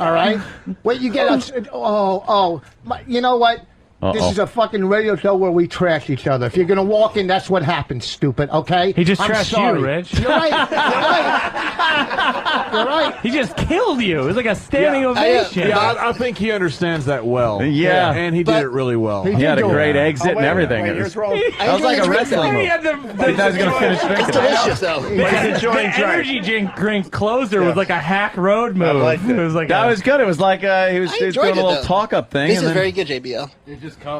All right. Wait, you get us. You know what? This is a fucking radio show where we trash each other. If you're gonna walk in, that's what happens, stupid. Okay? He just I'm trashed sorry. you, Rich. You're right. You're right. He just killed you. It was like a standing ovation. I think he understands that well. Yeah. And he did it really well. He had a great exit and everything. Wait, here's Roland. That was like a wrestling move. I thought he was going to finish drinking. It's delicious, though. The energy drink closer was like a hack road move. It was like that was good. It was like he was doing a little talk-up thing. This is very good, JBL.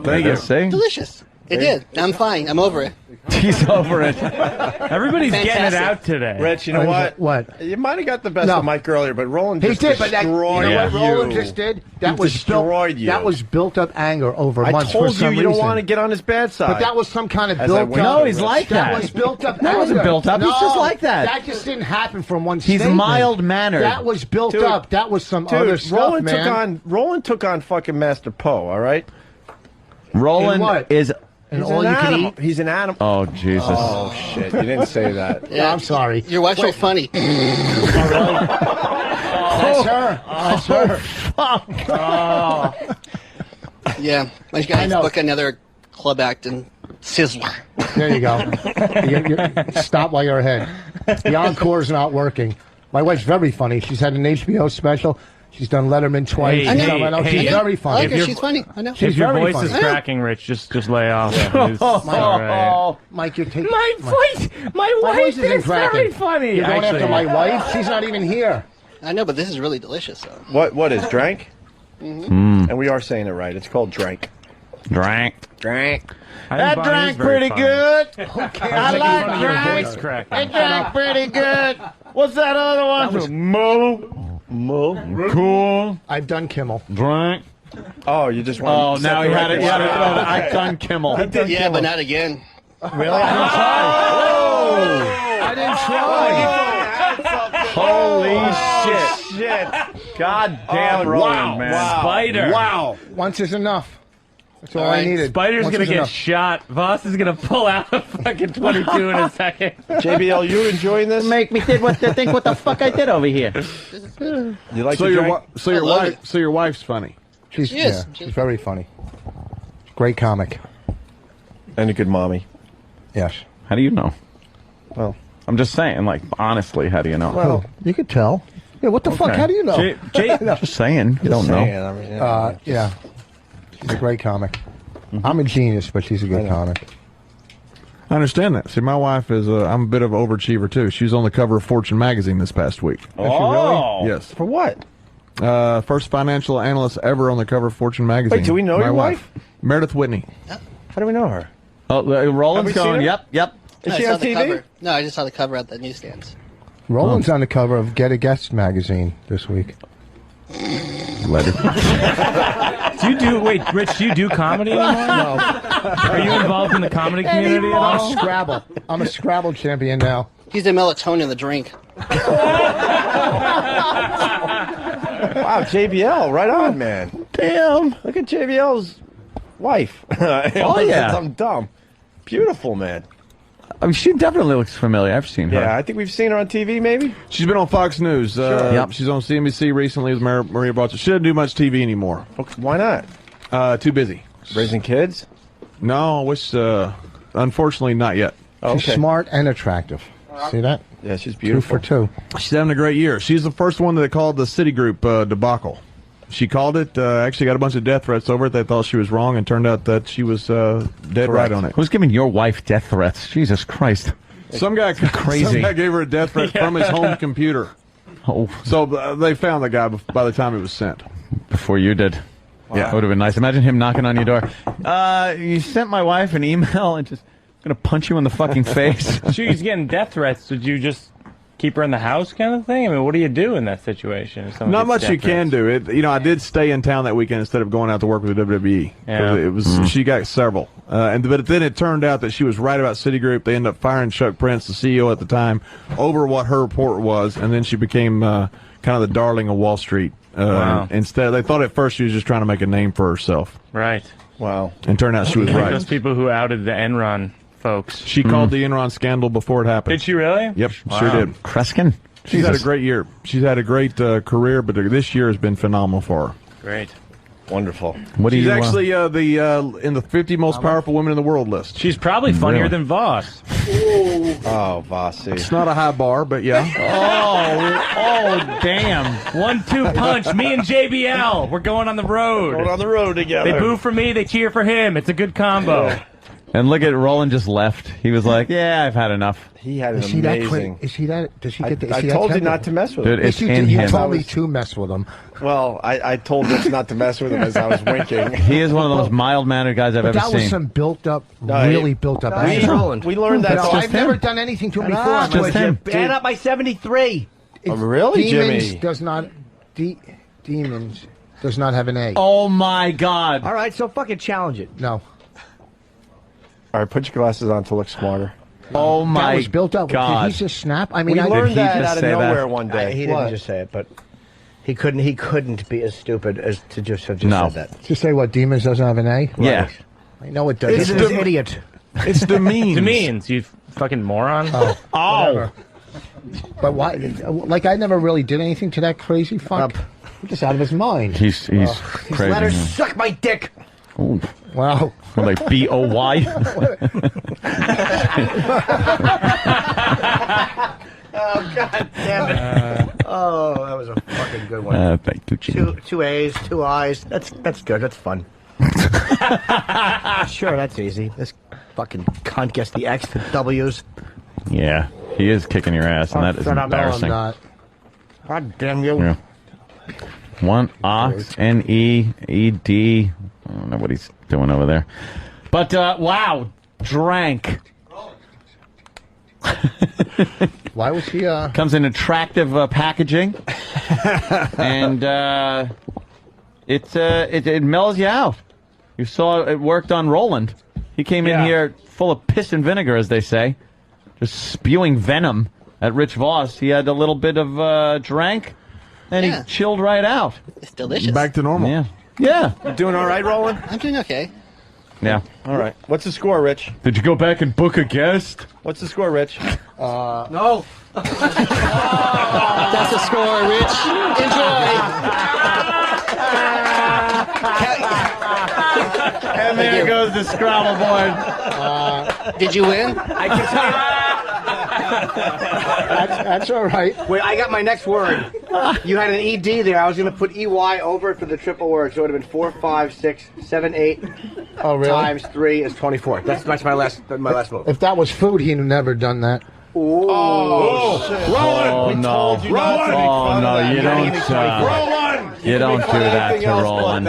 Thank you. See? Delicious. It did. I'm fine. I'm over it. He's over it. Everybody's getting it out today. Rich, you know what? What? You might have got the best of Mike earlier, but Roland He just did, but destroyed you know what you. Roland just did? That was destroyed you. That was built up anger over I months. told for some you don't reason. want to get on his bad side. But that was some kind of As I built went up. No, he's like that. That was built up. That wasn't anger. built up. He's No, just like that. That just didn't happen from one He's statement. mild-mannered. That was built up. That was some other stuff, man. Roland took on fucking Master Poe, all right? Roland is... And all you can eat? He's an animal. Oh, Jesus. Oh, shit. You didn't say that. Yeah, I'm sorry. Your wife's so funny. That's her. That's her. Yeah. My guy's book another club act in Sizzler. There you go. Stop while you're ahead. The encore's not working. My wife's very funny. She's had an HBO special. She's done Letterman twice. Hey, she's very funny. I like her. She's funny. I know. If your voice is cracking, Rich, just lay off. Mike, you're taking my voice is very funny. You're going after my wife? She's not even here. I know, but this is really delicious, though. What is drank? And we are saying it right. It's called drank. Drank. That drank pretty good. I like drank. It drank pretty good. What's that other one? Mo. Cool. I've done Kimmel. Drank. Oh, you just want. Oh, now he had it. I've done Kimmel. Yeah, but not again. Really? I didn't try. Holy shit. God damn Roland, man. Wow. Spider. Wow. Once is enough. That's all I needed. Spider's going to get shot. Voss is going to pull out a fucking 22 in a second. JBL, you enjoying this? Make me think what the fuck I did over here. You like so your wife's funny. She's very funny. Great comic. And a good mommy. Yes. How do you know? Well, I'm just saying, like, honestly, how do you know? Well, you could tell. Yeah, what the fuck? How do you know? Just saying. You don't know. I mean, yeah. She's a great comic. I'm a genius, but she's a good comic. I understand that. See, my wife is I'm a bit of an overachiever, too. She was on the cover of Fortune magazine this past week. Oh. Really? Yes. For what? First financial analyst ever on the cover of Fortune magazine. Wait, do we know your wife? Meredith Whitney. How do we know her? Oh, Roland's going, yep. Is she on TV? No, I just saw the cover at the newsstands. Roland's on the cover of Get a Guest magazine this week. Rich, do you do comedy anymore? No. Are you involved in the comedy community at all? Scrabble. I'm a Scrabble champion now. He's the melatonin in the drink. Wow, JBL, right on, man. Damn. Look at JBL's wife. Oh, yeah. I'm dumb. Beautiful, man. I mean, she definitely looks familiar. I've seen her. Yeah, I think we've seen her on TV, maybe. She's been on Fox News. Sure. She's on CNBC recently with Maria Bradshaw. She doesn't do much TV anymore. Why not? Too busy. Raising kids? No, unfortunately not yet. Okay. She's smart and attractive. See that? Yeah, she's beautiful. 2 for 2. She's having a great year. She's the first one that they called the Citigroup debacle. She called it, actually got a bunch of death threats over it. They thought she was wrong, and turned out that she was dead right on it. Who's giving your wife death threats? Jesus Christ. Some guy gave her a death threat from his home computer. Oh. So they found the guy by the time it was sent. Before you did. Wow. Yeah. It would have been nice. Imagine him knocking on your door. You sent my wife an email and just going to punch you in the fucking face. She's getting death threats. Would you just keep her in the house kind of thing? I mean, what do you do in that situation? Not much you can do. I did stay in town that weekend instead of going out to work with the WWE. Yeah. It was she got several. But then it turned out that she was right about Citigroup. They ended up firing Chuck Prince, the CEO at the time, over what her report was, and then she became kind of the darling of Wall Street. Wow. Instead, they thought at first she was just trying to make a name for herself. Right. Wow. And turned out she was Like right. those people who outed the Enron folks. She called the Enron scandal before it happened. Did she really? Yep, Wow. sure did. Kreskin? She's had a great year. She's had a great career, but this year has been phenomenal for her. Great. Wonderful. What do She's you actually in the 50 most powerful women in the world list. She's probably funnier than Voss. Oh, Voss. It's not a high bar, but yeah. Oh, damn. 1-2 punch. Me and JBL. We're going on the road. Going on the road together. They boo for me. They cheer for him. It's a good combo. And look at Roland just left. He was like, yeah, I've had enough. He had an Is he that amazing. Is he that? Does he get? I told you not to mess with him. Dude, it's you in did. You him. told me to mess with him. Well, I told him not to mess with him as I was winking. He is one of the most mild-mannered guys I've ever That was seen. some built-up, really built-up. We learned that. I've never done anything to him before. just him. Add up my 73. Oh, really, Demons Jimmy? does not. Demons does not have an A. Oh, my God. All right, so fucking challenge it. No. All right, put your glasses on to look smarter. Oh, my God. That was built up. Did he just snap? I mean, We learned he that just out of say that? nowhere one day. He didn't just say it, but he couldn't be as stupid as to just have just No. said that. to say what? Demons doesn't have an A? Yeah. I know it does. This is an idiot. It's demeans. Demeans, you fucking moron. Oh. But why? Like, I never really did anything to that crazy fuck. He's just out of his mind. He's These crazy. letters man. suck my dick. Ooh. Wow. Well, like B-O-Y. Oh, God damn it. Oh, that was a fucking good good one. Thank you, Gene. Two A's, 2 I's. That's good. That's fun. Sure, that's easy. This fucking cunt gets the X to W's. Yeah, he is kicking your ass, and that is embarrassing. No, I'm not. God damn you. Yeah. 1 ox, N-E-E-D. I don't know what he's doing over there. But, wow, drank. Why was he, Comes in attractive packaging. And, it mellows you out. You saw it worked on Roland. He came in here full of piss and vinegar, as they say. Just spewing venom at Rich Voss. He had a little bit of drank, and he chilled right out. It's delicious. Back to normal. Yeah. Yeah. You doing all right, Roland? I'm doing okay. Yeah. All right. What's the score, Rich? Did you go back and book a guest? What's the score, Rich? No. That's the score, Rich. Enjoy. And there goes the Scrabble board. Did you win? I can tell you. that's all right. Wait, I got my next word. You had an ED there. I was going to put EY over it for the triple word, so it would have been 4, 5, 6, 7, 8 times 3 is 24. That's my last move. If that was food, he'd have never done that. Roland! No. You don't do that to Roland.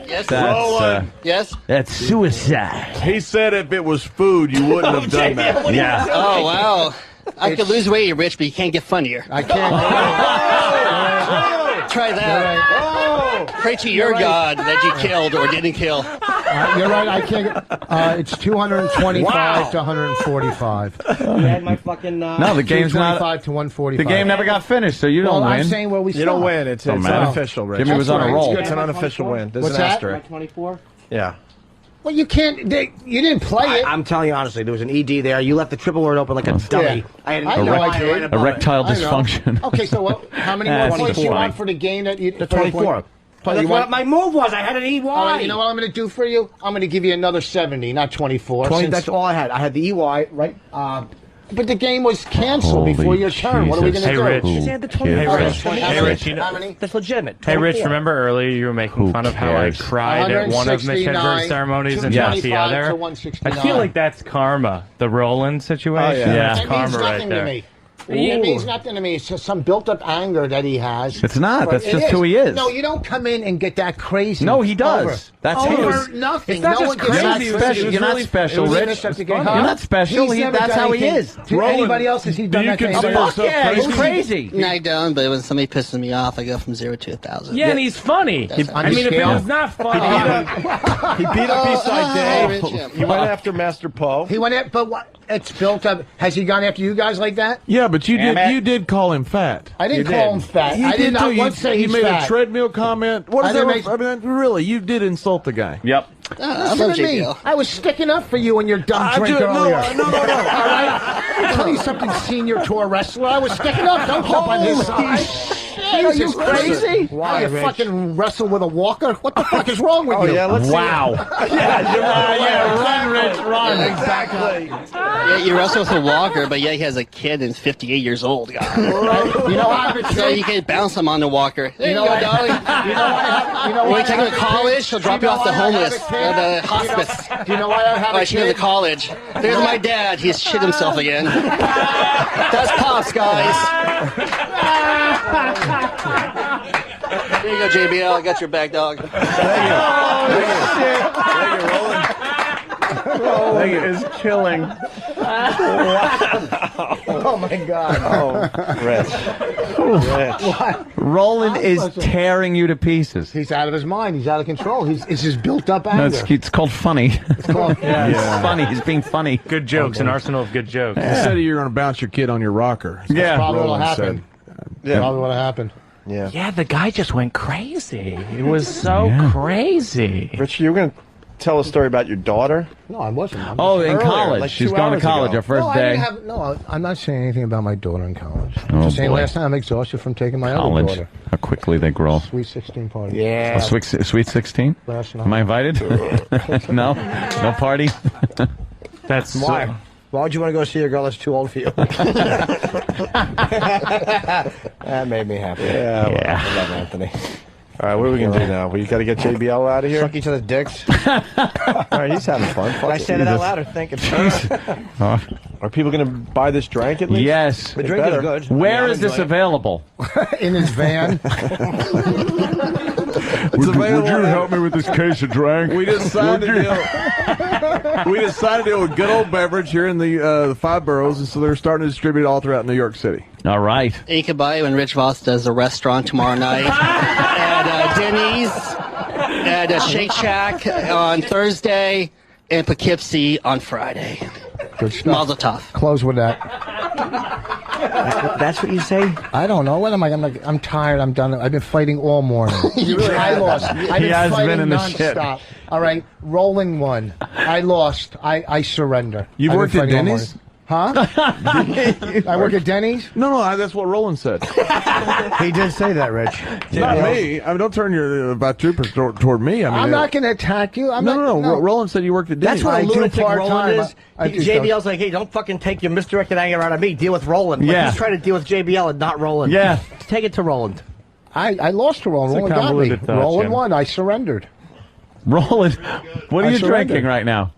Yes, Roland. Yes? That's suicide. He said if it was food, you wouldn't have done that. Yeah. Oh, wow. I could lose weight, Rich, but you can't get funnier. I can't. Try that. Pray to your God that you killed or didn't kill. You're right. I can't. It's 225 to 145. You had my fucking. No, the game's not. 225 to 145. The game never got finished, so you don't win. I'm saying where we You don't win. It's unofficial, Rich. Jimmy was on a roll. It's an unofficial win. There's What's an that? asterisk. 24. Yeah. Well, you can't. You didn't play it. I'm telling you honestly, there was an ED there. You left the triple word open like a dummy. I know I did. Erectile dysfunction. Okay, so how many more points you want for the game that you? The 24. That's what my move was. I had an EY. All right, you know what I'm going to do for you? I'm going to give you another 70, not 24. 20, that's all I had. I had the EY, right? But the game was canceled before your turn. What are we going to do? Rich. She said the 20. Hey, Rich. Hey, Rich. How many? That's legitimate. 24. Hey, Rich, remember earlier you were making fun of how I cried at one of Mitch Hedberg's ceremonies and not the other? I feel like that's karma. The Roland situation. Yeah. That's karma right To there. me. It means nothing to me. It's just some built-up anger that he has. It's not. That's just who he is. No, you don't come in and get that crazy. No, he does. That's over his. nothing. It's not no just one gets crazy. You're not special. You're not special, Rich. You're not special. That's how he is. To anybody else, has he done that to anybody else? Yeah, he's crazy. No, I don't, but when somebody pisses me off, I go from 0 to 1,000. Yeah, and he's funny. I mean, if it was not funny, He beat up Eastside Dave. He went after Master Poe. He went at, but what? It's built up. Has he gone after you guys like that? Yeah, but you did call him fat. I didn't call him fat. I did not once say he he's made fat. a treadmill comment. What is that? I mean, really, you did insult the guy. Yep. Listen to me. I was sticking up for you and your dumb drink earlier. No. All right? I'll tell you something, senior tour wrestler. I was sticking up. Don't jump on his side. Are you crazy? Why, you Rich? fucking wrestle with a walker? What the fuck is wrong with you? Yeah, let's Wow. Yeah, Run, Rich, run. Yeah, exactly. Yeah, you wrestle with a walker, but yeah, he has a kid and 58 years old. God. You know how So you can bounce him on the walker. There you, go, darling. You know When you take him to college, he'll drop you off the homeless or the hospice. Do you know why I have I a should go to kid? college. There's my dad. He's shit himself again. That's Pops, guys. There you go, JBL. I got your back, dog. Roland is killing. Oh my God. Rich. Roland is tearing you to pieces. He's out of his mind. He's out of control. It's his built-up anger. No, it's called funny. It's called, He's funny. He's being funny. good jokes, an arsenal of good jokes. Instead of you're going to bounce your kid on your rocker. Yeah. probably what'll Roland happen. Yeah. Probably what'll happen. Yeah. Yeah, the guy just went crazy. It was so crazy. Rich, you were going to tell a story about your daughter? No, I wasn't. I'm Oh, just- in Earlier, college. like She's 2 going to hours college ago. her first no, I day. didn't have, no, I'm not saying anything about my daughter in college. Oh, I'm just saying boy. last time I'm exhausted from taking my other College. daughter. How quickly they grow. Sweet 16 party. Yeah. A sweet 16? Last night. Am I invited? No? No party? That's Why? Why would you want to go see a girl that's too old for you? That made me happy. Yeah. I love Anthony. All right, what are we going to do now? We got to get JBL out of here? Suck each other's dicks. All right, he's having fun. But I said it out loud or thinking. Are people going to buy this drink at least? Yes. The drink is good. Where is this available? In his van. Would you help me with this case of drink? We just signed a deal. We just signed a deal with Good Old Beverage here in the 5 boroughs, and so they're starting to distribute it all throughout New York City. All right. You can buy it when Rich Voss does a restaurant tomorrow night at Denny's, at Shake Shack on Thursday, and Poughkeepsie on Friday. Good stuff. Mazel tov. Close with that. That's what you say? I don't know. What am I? I'm tired. I'm done. I've been fighting all morning. I lost. I've been has fighting been in the nonstop. shit. All right. Rolling one. I lost. I surrender. You I've worked been at fighting all Denny's? morning. Huh? I work at Denny's? No, that's what Roland said. He did say that, Rich. Not me. I mean, don't turn your bad troopers toward me. I mean, I'm not going to attack you. No. Roland said you worked at Denny's. That's what a I do lunatic Roland part-time. is. JBL's like, hey, don't fucking take your misdirected anger out of me. Deal with Roland. Like, Yeah. he's trying to deal with JBL and not Roland. Yeah. Take it to Roland. I lost to Roland. It's a Roland got me. convoluted thought, Roland Jim. won. I surrendered. Roland, what are I you surrendered. drinking right now?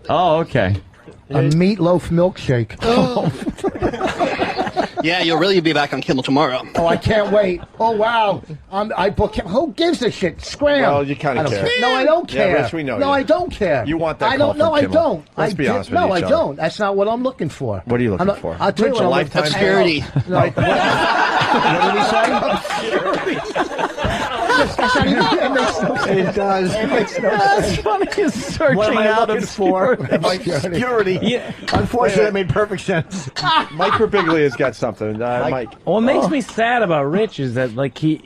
Oh, okay. A meatloaf milkshake. Yeah, you'll really be back on Kimmel tomorrow. Oh, I can't wait. Oh, wow. I book him. Who gives a shit? Scram. Well, you kind of care. No, I don't care. Yeah, Rich, we know no, you. I don't care. You want that I don't. call No, from I Kimmel. don't. Let's be honest with No, each I other. don't. That's not what I'm looking for. What are you looking for? I'll tell you Rich, what a I'm lifetime looking for. Obscurity. No. What did he say? That's not even, it makes no sense. It does. It makes no That's sense. funny. He's searching What am I out looking for? Obscurity. Yeah. Unfortunately, that made perfect sense. Mike Birbiglia's got something. Mike. What makes me sad about Rich is that, like, he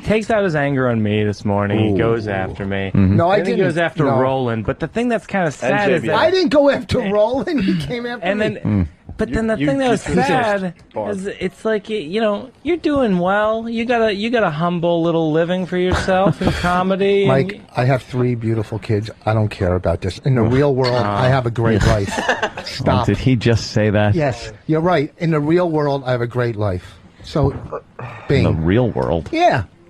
takes out his anger on me this morning. He goes after me. No, I Then he didn't. goes after No. Roland. But the thing that's kind of sad is JB. that I didn't go after Roland. He came after and me. then, but then the You- thing that you was consist, sad Barb. is it's like you're doing well. You got a humble little living for yourself in comedy. Mike, and, I have 3 beautiful kids. I don't care about this. In the real world, I have a great life. Oh, Stop. did he just say that? Yes, you're right. In the real world, I have a great life. So, In the bing. real world.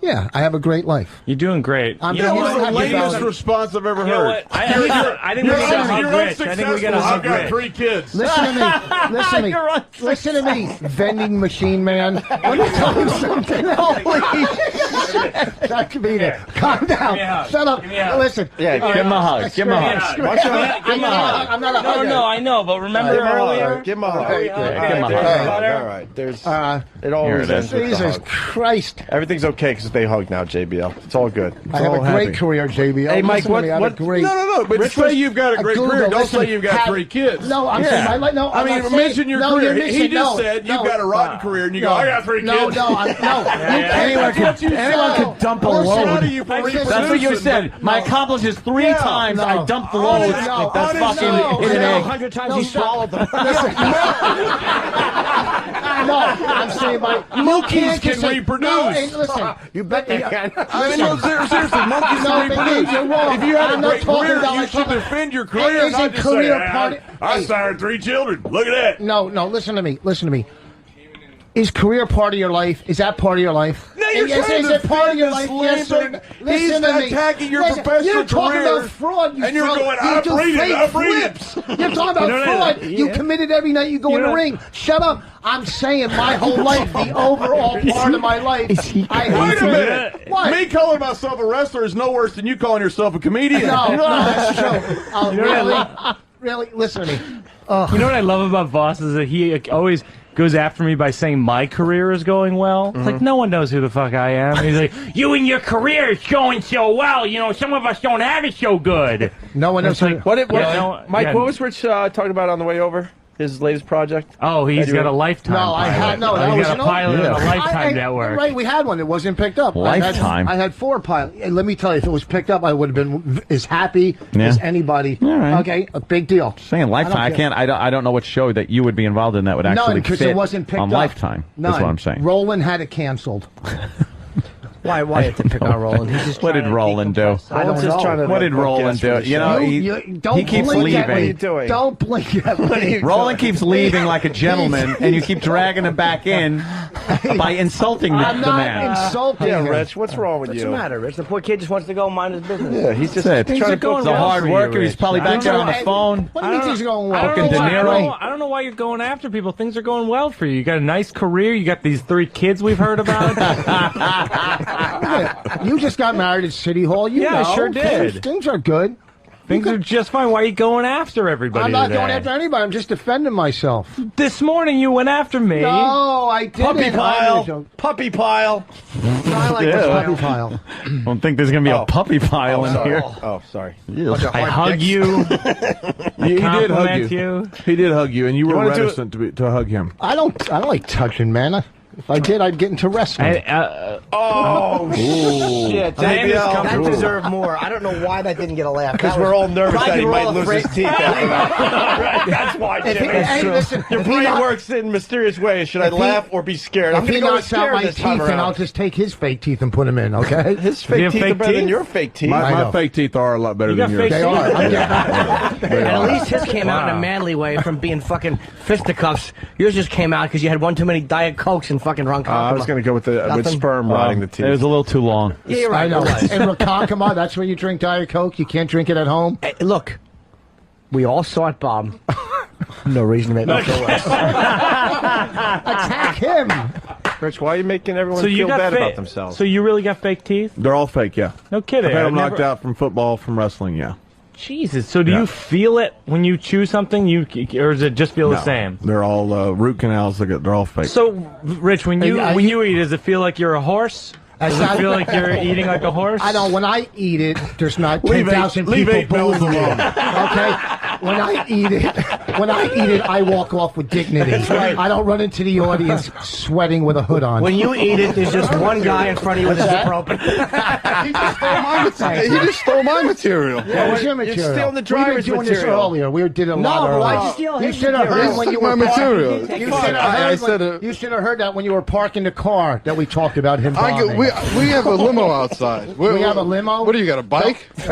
Yeah, I have a great life. you're doing great. I'm That was the happy lamest about it. response I've ever You know heard. what? I think we got to hug Rich. I think we got to hug I've got Rich. 3 kids. Listen to me. Listen to me. Listen to me. Vending machine man. Let me tell you something. Holy shit. That could be there. Calm down. me a hug. Shut up. Give me a hug. Listen. Yeah, give him a hug. Give him a hug. Give him a hug. I'm not a hugger. No, I know, but remember earlier? Give him a hug. Okay, give him a hug. All right. There's. It always Here it ends is. with the Jesus hug. Christ. Everything's okay because they hug now, JBL. It's all good. I have a great career, JBL. Hey, Mike, Listen to me, I have a what- great... No, but Rich say was- you've got a great Google, career. Don't listen, say you've got have- 3 kids. No, I'm saying, no, I I'm not mean, saying- mention your no, career. you're He missing- just no, said no. you've got a rotten career, and you go, No. I got 3 kids. Anyone could dump a We're load. proud of you for Listen, That's what you reproducing, said. My accomplishments 3 Yeah. times. No. I dumped the loads. No. That's No. fucking No. in an egg. 100 times No, he stop. swallowed them. No, I'm saying Monkeys can reproduce. No, and listen. You bet they can. I mean, no, seriously, monkeys No, can but reproduce. you're wrong. If you had I'm a not great talking career, about you like should something- defend your It career, is not a just career say, party. I sired 3 children. Look at that. No, listen to me. Is career part of your life? Is that part of your life? No, you're Is trying to it part of your defend life? this Yes or land, no? but he's Listen to me. attacking your Listen, professional you're talking career, about fraud, you and you're fraud. going, You I do breed it, fake I breed it. flips. You're talking about fraud. You committed every night you go in the ring. Shut up. I'm saying my whole life, the overall part of my life. Wait a minute. What? Me calling myself a wrestler is no worse than you calling yourself a comedian. No, that's true. Really? Listen to me. You know what I love about Voss is that he always goes after me by saying my career is going well. It's like no one knows who the fuck I am. He's like, you and your career is going so well. You know, some of us don't have it so good. No one knows. Mike, what was Rich talking about on the way over? His latest project? Oh, he's got a Lifetime. No, I had no. He's got a pilot on a Lifetime network. Right, we had one. It wasn't picked up. Lifetime. I had 4 pilots. And let me tell you, if it was picked up, I would have been as happy as anybody. right. Okay, a big deal. Saying Lifetime, I don't know what show that you would be involved in that would actually None, because fit it wasn't picked on up. Lifetime. None. That's what I'm saying. Roland had it canceled. Why you have to pick on Roland? He's just what did Roland do? I don't know. What did Roland do? You know, he keeps leaving. What are you doing? Don't blink at me. Roland keeps leaving like a gentleman, and you keep dragging him back in by insulting the I'm not man. insulting him. Rich, what's wrong with What's you? the matter, Rich? The poor kid just wants to go mind his business. Yeah, he's just trying to go. He's a hard worker. He's probably back there on the phone. What do you mean things are going well? Fucking De Niro. I don't know why you're going after people. Things are going well for you. You got a nice career. You got these 3 kids we've heard about. You just got married at City Hall. You know. I sure did. Things are good. Things are just fine. Why are you going after everybody I'm not today? going after anybody. I'm just defending myself. This morning you went after me. No, I didn't. Puppy pile. Puppy pile. I like the puppy pile. I don't think there's going to be a puppy pile in here. Oh, sorry. I hug you. He did hug you. He did hug you, and you were reticent to hug him. I don't like touching, man. If I did, I'd get into wrestling. Shit. That deserved more. I don't know why that didn't get a laugh. Because we're all nervous that he might lose his teeth after that. Right, that's why, Jimmy. Listen, your brain works in mysterious ways. Should I laugh or be scared? I'm If he going to go knocks out scared my this teeth, time then I'll around. just take his fake teeth and put them in, okay? His fake teeth are better than your fake teeth. My fake teeth are a lot better than yours. They are. And at least his came out in a manly way from being fucking fisticuffs. Yours just came out because you had one too many Diet Cokes and fucking Ronkonkoma. I was going to go with sperm rotting the teeth. It was a little too long. Yeah, you're right. I know. In Ronkonkoma, that's where you drink Diet Coke. You can't drink it at home. Hey, look, we all saw it, Bob. No reason to make me feel less. Attack him. Rich, why are you making everyone feel bad about themselves? So you really got fake teeth? They're all fake, yeah. No kidding. I've had them knocked out from football, from wrestling, yeah. Jesus. So do you feel it when you chew something? Or does it just feel the same? They're all root canals. They're all fake. So, Rich, when you eat, does it feel like you're a horse? Does it feel like you're eating like a horse? I know. When I eat it, there's not 10,000 people booing me. Okay? When I eat it, I walk off with dignity. I don't run into the audience sweating with a hood on. When you eat it, there's just one guy in front of you with his zipper open. He just stole my material. What was your material? You're stealing the driver's we were doing material. This earlier. We did a lot earlier. Why'd you steal You his should have heard when you were my material. You should have heard that when you were parking the car that we talked about him bombing. We have a limo outside. We have a limo? What do you got, a bike? Do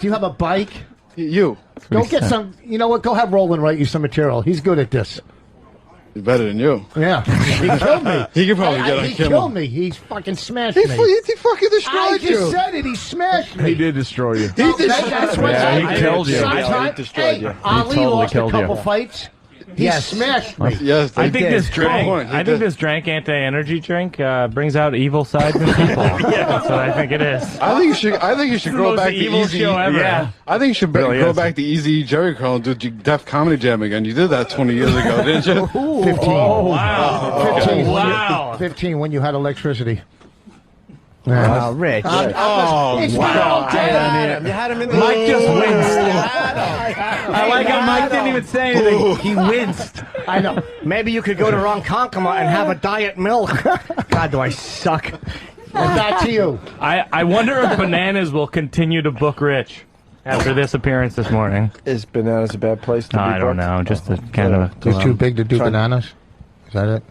you have a bike? You. Go get some. You know what? Go have Roland write you some material. He's good at this. He's better than you. Yeah. He killed me. He could probably get on He Kimmel. killed me. He fucking smashed me. He fucking destroyed I you. just said it. He smashed me. He did destroy you. He That's what he killed you. Sometimes, He destroyed you. Ali totally lost a killed you. couple fights. He smashed me. Yes, I think this drank. point. I think this drank anti-energy drink brings out evil sides in people. That's what I think it is. I think you should go back to evil Easy. show ever. Yeah. I think you should go back to Easy Jerry Curl and do Def Comedy Jam again. You did that 20 years ago, didn't you? 15. Oh, wow. 15. Wow. 15 when you had electricity. Wow, Rich. It's been all day. You had him in the Mike just winced. I like how Mike didn't even say anything. He winced. I know. Maybe you could go to Ronkonkoma and have a diet milk. God, do I suck. Back to you. I wonder if Bananas will continue to book Rich after this appearance this morning. Is Bananas a bad place to be I don't booked? know. Just a kind of. You're too big to do bananas? Is that it?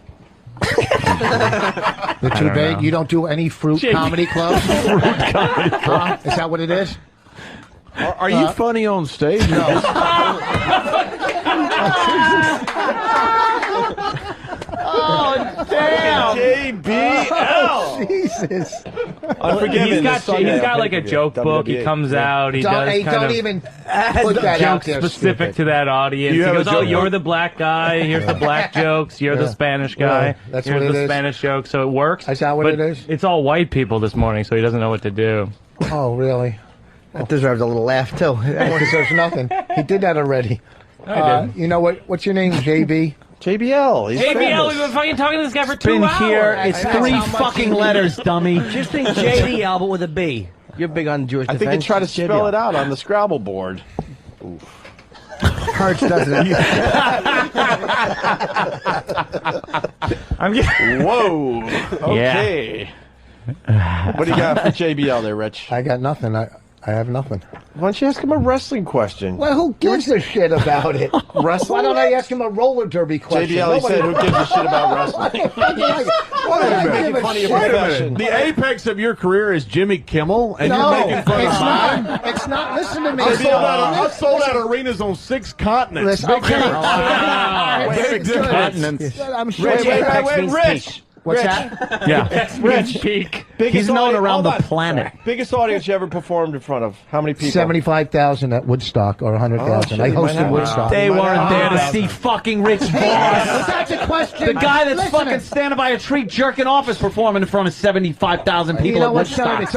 You're too big? know. You don't do any fruit comedy clubs? Fruit comedy club. Is that what it is? Are you funny on stage? No. Oh, damn. JBL. Jesus. Unforgiven. He's got like a joke book. He comes out. He does kind don't of even put that out jokes there. specific to that audience. He goes, "Oh, you're the black guy. Here's the black jokes. You're the Spanish guy. That's Here's what it the is. Spanish joke." So it works. Is that what but it is? It's all white people this morning, so he doesn't know what to do. Oh, really? That deserves a little laugh, too. That deserves nothing. He did that already. I did. You know what? What's your name, JB? JBL. He's JBL, famous. we've been fucking talking to this guy for 2 Been hours. here. It's That's 3 how much fucking you- letters, dummy. Just think JDL, but with a B. You're big on Jewish I defense. think you try to spell it out on the Scrabble board. Hurts, doesn't it? I'm getting... Whoa. Okay. What do you got for JBL there, Rich? I got nothing. I I have nothing. Why don't you ask him a wrestling question? Well, who gives a shit about it? Wrestling? Why don't I ask him a roller derby question? JBL said, who gives a shit about wrestling? Wait a minute. The apex of your career is Jimmy Kimmel, and you're making fun of mine? It's not. Listen to me. I've sold out arenas on 6 continents. Listen, okay. Big difference. I'm sure. Rich. What's that? Yeah. Rich. Peak. He's known around the planet. Biggest audience you ever performed in front of? How many people? 75,000 at Woodstock, or 100,000. I hosted Woodstock. They weren't there to see fucking Rich Voss. That's a question. The guy that's fucking standing by a tree jerking off is performing in front of 75,000 people at Woodstock.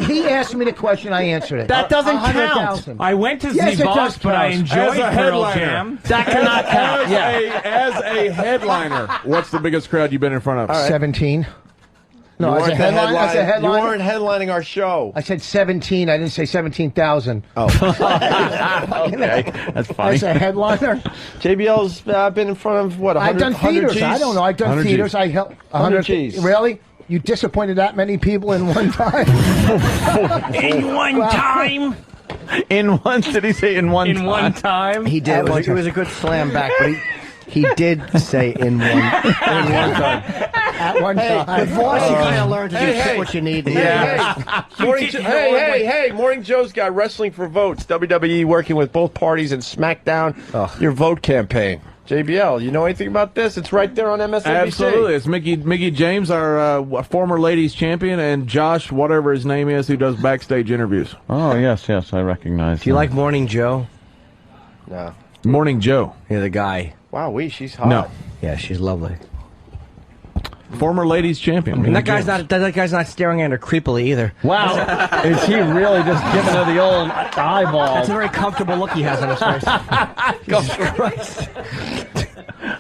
He asked me the question, I answered it. That doesn't count. I went to see Voss, but I enjoyed Pearl Jam. That cannot count. As a headliner, what's the biggest crowd you've been in front of? 17. No, as a headliner. You weren't headlining our show. I said 17. I didn't say 17,000. Oh. Okay. That's funny. As a headliner. JBL's been in front of, what, 100 I've done theaters. G's? I don't know. I've done theaters. I held 100 G's. Really? You disappointed that many people in one time? In one time? In one, did he say in one time? In one time? He did. It was a good slam back, but he did say in one time. At one time. With Voss, you kind of learn to do what you need to do. Morning Joe's got Wrestling for Votes. WWE working with both parties in SmackDown. Your vote campaign. JBL, you know anything about this? It's right there on MSNBC. Absolutely. It's Mickey James, our former ladies champion, and Josh, whatever his name is, who does backstage interviews. Oh, yes, I recognize Do you like Morning Joe? No. Morning Joe. Yeah, the guy. Wow, she's hot. No. Yeah, she's lovely. Former ladies champion. And that guy's not staring at her creepily either. Wow. Is he really just giving her the old eyeball? That's a very comfortable look he has on his face. Jesus Christ.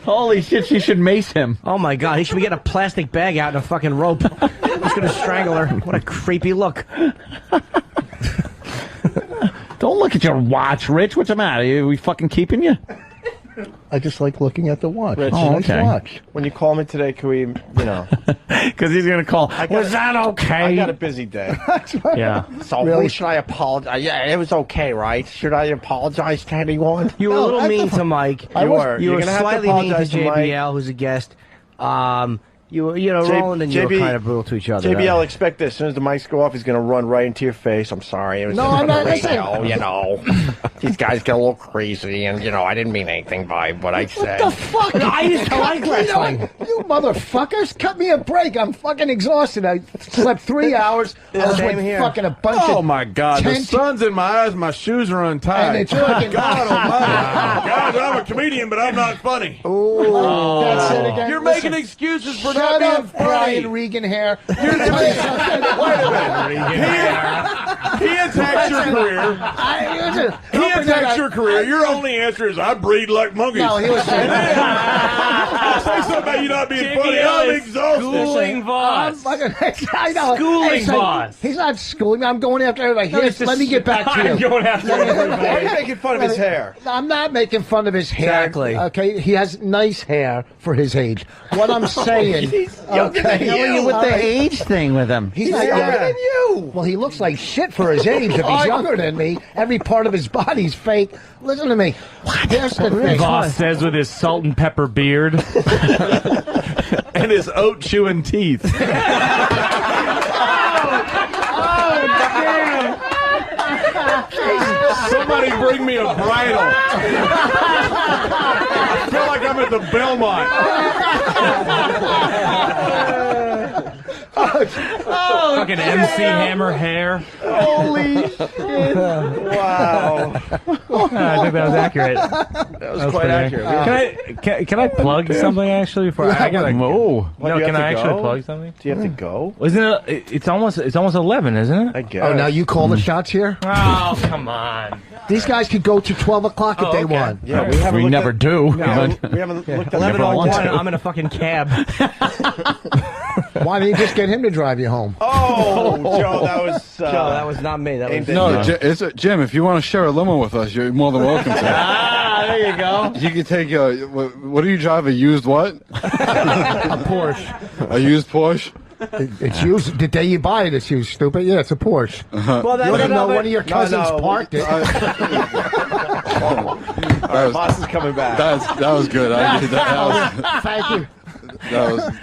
Holy shit, she should mace him. Oh my God, he should be getting a plastic bag out and a fucking rope. He's gonna strangle her. What a creepy look. Don't look at your watch, Rich. What's the matter? Are we fucking keeping you? I just like looking at the watch. Rich, Watch. When you call me today, can we, Because he's going to call. Was that okay? I got a busy day. That's right. Yeah. So who should I apologize? Yeah, it was okay, right? Should I apologize to anyone? You were a little mean to Mike. You were slightly mean to JBL, who's a guest. Roland and you were kind of brutal to each other. JBL, expect this. As soon as the mics go off, he's going to run right into your face. I'm sorry. It was I'm not these guys get a little crazy, and, I didn't mean anything by what I said. What the fuck? I used to like wrestling. You motherfuckers, cut me a break. I'm fucking exhausted. I slept 3 hours. I was with fucking a bunch of... Oh, my God. The sun's in my eyes. My shoes are untied. And it's fucking... God almighty. God, I'm a comedian, but I'm not funny. Oh, that's it again. You're making excuses for Shut not being up, funny. Brian Regan hair. Wait a minute. He attacks your career. He attacks your career. Your only answer is, I breed like monkeys. No, he was saying say something about you not being funny. I'm exhausted. Schooling Voss. I know. Schooling Voss. He's not schooling me. I'm going after everybody. Let me get back to you. I'm going after everybody. Why are you making fun of his hair? I'm not making fun of his hair. Exactly. Okay, he has nice hair for his age. What I'm saying. He's younger than you. With the age thing with him. He's not younger than you. Well, he looks like shit for his age. If he's younger than me, every part of his body's fake. Listen to me. Here's the thing. Voss says with his salt and pepper beard. And his oat chewing teeth. Somebody bring me a bridle. I feel like I'm at the Belmont. Fucking MC Hammer hair. Holy shit. Wow. I think that was accurate. That was quite accurate. Can I plug something actually before I gotta go? No, can I actually plug something? Do you have to go? Isn't it? It's almost 11, isn't it? I guess. Oh, now you call the shots here? Oh, come on. These guys could go to 12 o'clock if they want. Yeah, we never do. We haven't looked at 11:01. I'm in a fucking cab. Why don't you just get him to drive you home? Oh, Joe, that was not me. That was No, Jim, if you want to share a limo with us, you're more than welcome to. There you go. You can take what do you drive? A used what? A Porsche. A used Porsche? It's used. The day you buy it, it's used, stupid. Yeah, it's a Porsche. Well, you want to know one of your cousins parked it. All right, Voss is coming back. That was good. I needed that. Thank you.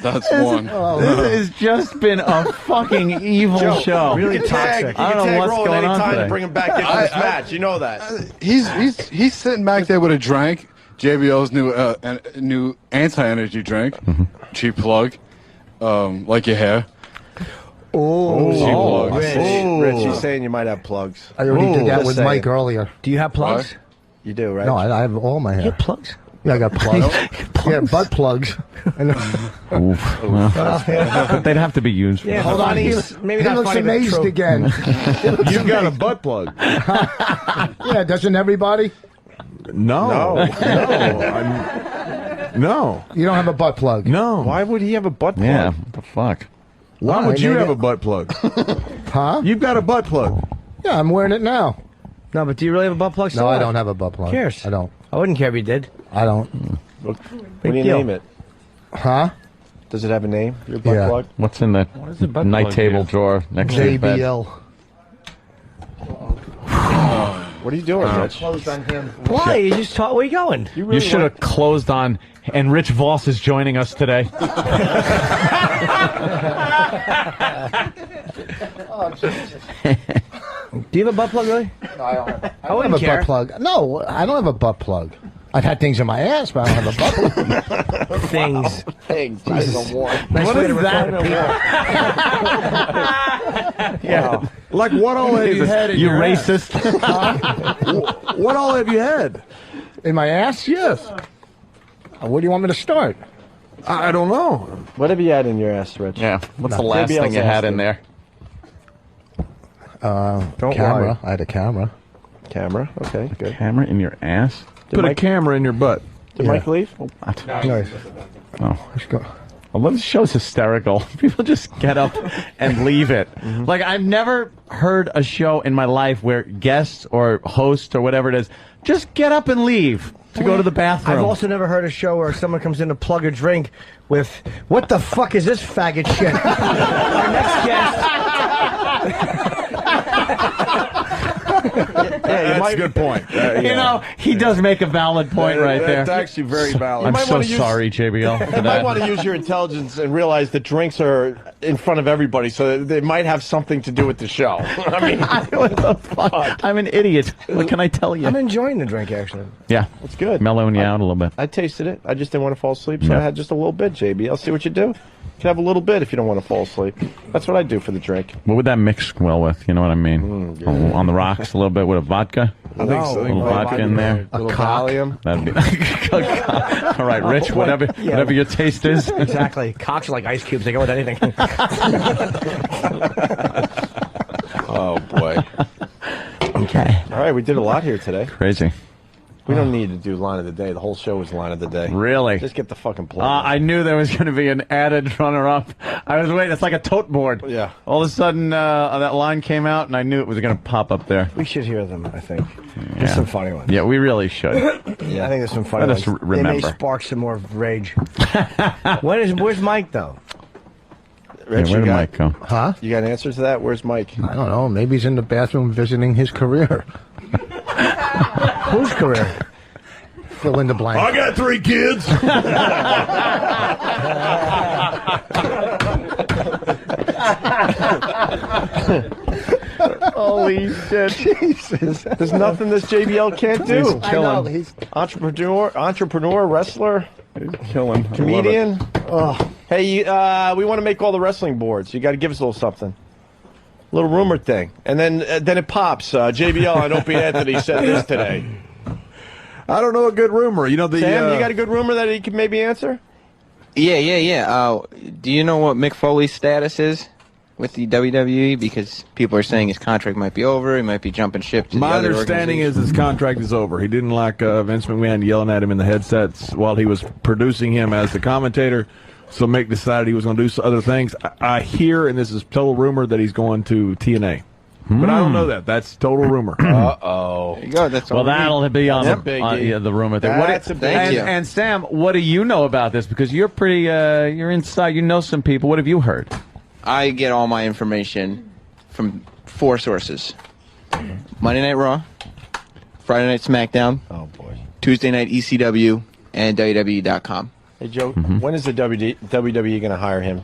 That's one. This has just been a fucking evil show. Really toxic. I don't know what's going on today. To bring him back in for this match. You know that. He's sitting back there with a drink. JBL's new anti-energy drink. Cheap plug. Like your hair. Oh, Rich, he's saying you might have plugs. I already did that with Mike earlier. Do you have plugs? What? You do, right? No, I have all my hair. You have plugs? Yeah, I got plugs. Yeah, butt plugs. But they'd have to be used. Yeah, hold on. Maybe he not looks funny, amazed again. You've got a butt plug. Yeah, doesn't everybody? No. No. You don't have a butt plug? No. Why would he have a butt plug? Yeah, what the fuck? Why would you have a butt plug? Huh? You've got a butt plug. Yeah, I'm wearing it now. No, but do you really have a butt plug? No, I don't have a butt plug. Who cares? I don't. I wouldn't care if you did. I don't. What do you name it? Huh? Does it have a name? Your butt Yeah. plug? What's in the night table drawer next to your bed? JBL. What are you doing, Rich? Closed on him. Why? You just talk. Where are you going? You should have closed on. And Rich Voss is joining us today. Do you have a butt plug, really? No, I don't have, I wouldn't have a care. butt plug. No, I don't have a butt plug. I've had things in my ass, but I don't have a butt plug. Things. Things. Nice What way is to that? Yeah. Like what all have you had in You your ass? racist. What all have you had? In my ass? Yes. Where do you want me to start? I don't know. What have you had in your ass, Rich? Yeah. What's the last JBL's thing you had asking. in there? Don't Camera. lie. I had a camera. Camera. Okay, good. Camera in your ass? Put a camera in your butt. Did Mike leave? Nice. Oh. Let's go. Well, this show's hysterical. People just get up and leave it. Like, I've never heard a show in my life where guests or hosts or whatever it is just get up and leave to go to the bathroom. I've also never heard a show where someone comes in to plug a drink with, "What the fuck is this faggot shit?" Our next guest. Yeah, that's a good point. You know, he does make a valid point right there. That's actually very valid. I'm so sorry, JBL, for You might that. want to use your intelligence and realize that drinks are in front of everybody, so they might have something to do with the show. I mean, what the fuck? I'm an idiot. What can I tell you? I'm enjoying the drink, actually. Yeah. it's good. Mellowing you out a little bit. I tasted it. I just didn't want to fall asleep, so Yeah. I had just a little bit, JB. I'll see what you do. You can have a little bit if you don't want to fall asleep. That's what I do for the drink. What would that mix well with? You know what I mean? On the rocks a little bit with a vodka? I think so. A little vodka in there. A little Valium. That'd be all right, Rich. Whatever your taste is. Exactly. Cocks are like ice cubes. They go with anything. Oh boy. Okay. All right, we did a lot here today. Crazy. We don't need to do line of the day. The whole show is line of the day. Really? Just get the fucking plug. I knew there was going to be an added runner-up. I was waiting. It's like a tote board. Yeah. All of a sudden, that line came out, and I knew it was going to pop up there. We should hear them, I think. There's some funny ones. Yeah, we really should. I think there's some funny Let us ones. They remember. may spark some more rage. Where's Mike, though? Rich, where you did got- Mike go? Huh? You got an answer to that? Where's Mike? I don't know. Maybe he's in the bathroom visiting his career. Whose career? Fill in the blank. I got 3 kids. Holy shit. Jesus. There's nothing this JBL can't do. I know. He's Entrepreneur, wrestler, Killing. comedian. Hey, we want to make all the wrestling boards. You got to give us a little something. Little rumor thing. And then it pops. JBL and Opie Anthony said this today. I don't know a good rumor. You know the Sam, you got a good rumor that he could maybe answer? Yeah. Do you know what Mick Foley's status is with the WWE? Because people are saying his contract might be over. He might be jumping ship to My the other understanding is organization. his contract is over. He didn't like Vince McMahon yelling at him in the headsets while he was producing him as the commentator. So Mick decided he was going to do some other things. I hear, and this is total rumor, that he's going to TNA. But I don't know that. That's total rumor. Uh-oh. There you go. That's Well, all we need. that'll be on That's the biggie. the rumor thing. That's a big Thank you. And Sam, what do you know about this? Because you're pretty, you're inside. You know some people. What have you heard? I get all my information from 4 sources: Monday Night Raw, Friday Night SmackDown, Tuesday Night ECW, and WWE.com. Hey, Joe, when is the WWE going to hire him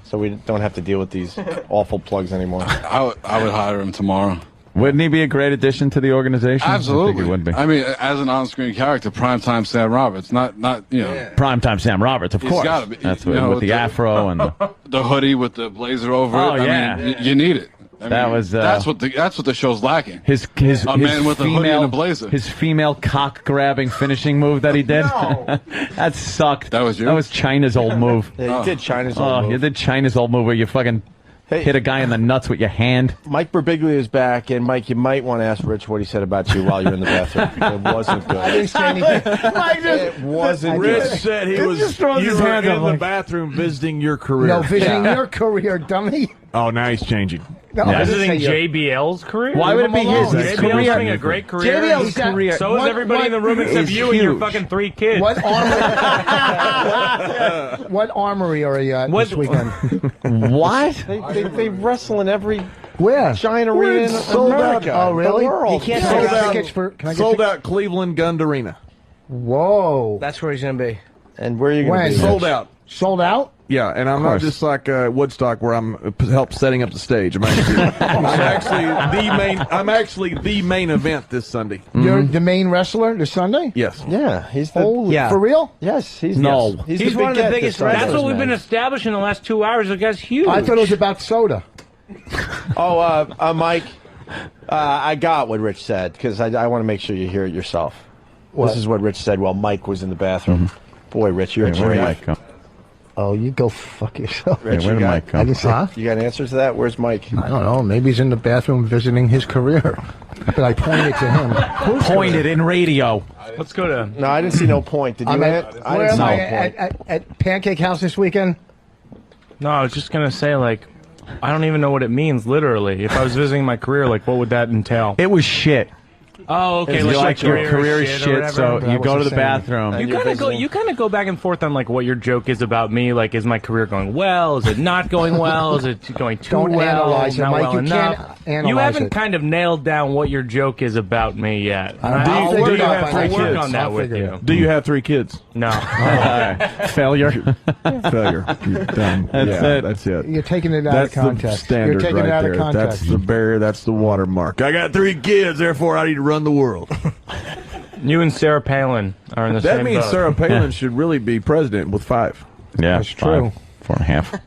so we don't have to deal with these awful plugs anymore? I would hire him tomorrow. Wouldn't he be a great addition to the organization? Absolutely. I think he would be. I mean, as an on-screen character, primetime Sam Roberts, not you know. Primetime Sam Roberts, of He's course. gotta be. That's You with, know, with the afro and the hoodie with the blazer over Oh, it. yeah. I mean, you need it. I That mean, was, that's what the show's lacking. his a man with a hoodie and a blazer. His female cock-grabbing finishing move that he did. That sucked. That was you? That was China's old move. Yeah, you did China's old move. You did China's old move where you fucking hit a guy in the nuts with your hand. Mike Birbiglia is back, and Mike, you might want to ask Rich what he said about you while you're in the bathroom. It wasn't good. I didn't say anything. It wasn't Rich good. said you were in the bathroom visiting your career. No, visiting your career, dummy. Oh, now he's changing. No, I didn't Visiting say your- JBL's career? Why would it be his? His JBL's career. having a great career. JBL's career. So is everybody in the room except you and your fucking 3 kids. What armory? What armory are you at this weekend? What? They wrestle in every Where? giant arena in America. Oh, really? The world. You can't Sold sell out. tickets for. Can I get Sold tickets? out Cleveland Gund Arena. Whoa. That's where he's gonna be. And where are you going When? to be? Sold out. Sold out? Yeah, and I'm not just like Woodstock where I'm help setting up the stage. I'm actually the main event this Sunday. You're the main wrestler this Sunday? Yes. Yeah, he's the. Holy, for real? Yes, he's No. He's one of the biggest wrestlers. That's what we've been establishing the last 2 hours. The guy's huge. I thought it was about soda. Oh, Mike, I got what Rich said because I want to make sure you hear it yourself. What? This is what Rich said while Mike was in the bathroom. Boy, Rich, you're a Where did giraffe. Mike go? Oh, you go fuck yourself. Rich, Where you did got, Mike go? I can say, huh? You got an answer to that? Where's Mike? I don't know. Maybe he's in the bathroom visiting his career. But I pointed to him. Pointed in radio. Let's go to. No, I didn't see no point. Did you? Where I didn't am see I? no point. At Pancake House this weekend? No, I was just gonna say I don't even know what it means literally. If I was visiting my career, what would that entail? It was shit. Oh, okay. You like your career is shit, or so whatever. you go to the bathroom. You kind of go back and forth on what your joke is about me. Is my career going well? Is it not going well? Is it going too Don't well? analyze it, not Mike. well You enough? can't analyze You haven't it. kind of nailed down what your joke is about me yet. I'll I'll figure it out work by next year. on that I'll with figure it you. out. Do you have 3 kids? No. Failure. Failure. You're done. That's it. That's it. You're taking it out That's of context. the standard You're taking right it out there. of context. That's the barrier. That's the watermark. I got 3 kids, therefore I need to run the world. You and Sarah Palin are in the That same means boat. Sarah Palin should really be president with 5. Yeah, That's true. 4.5.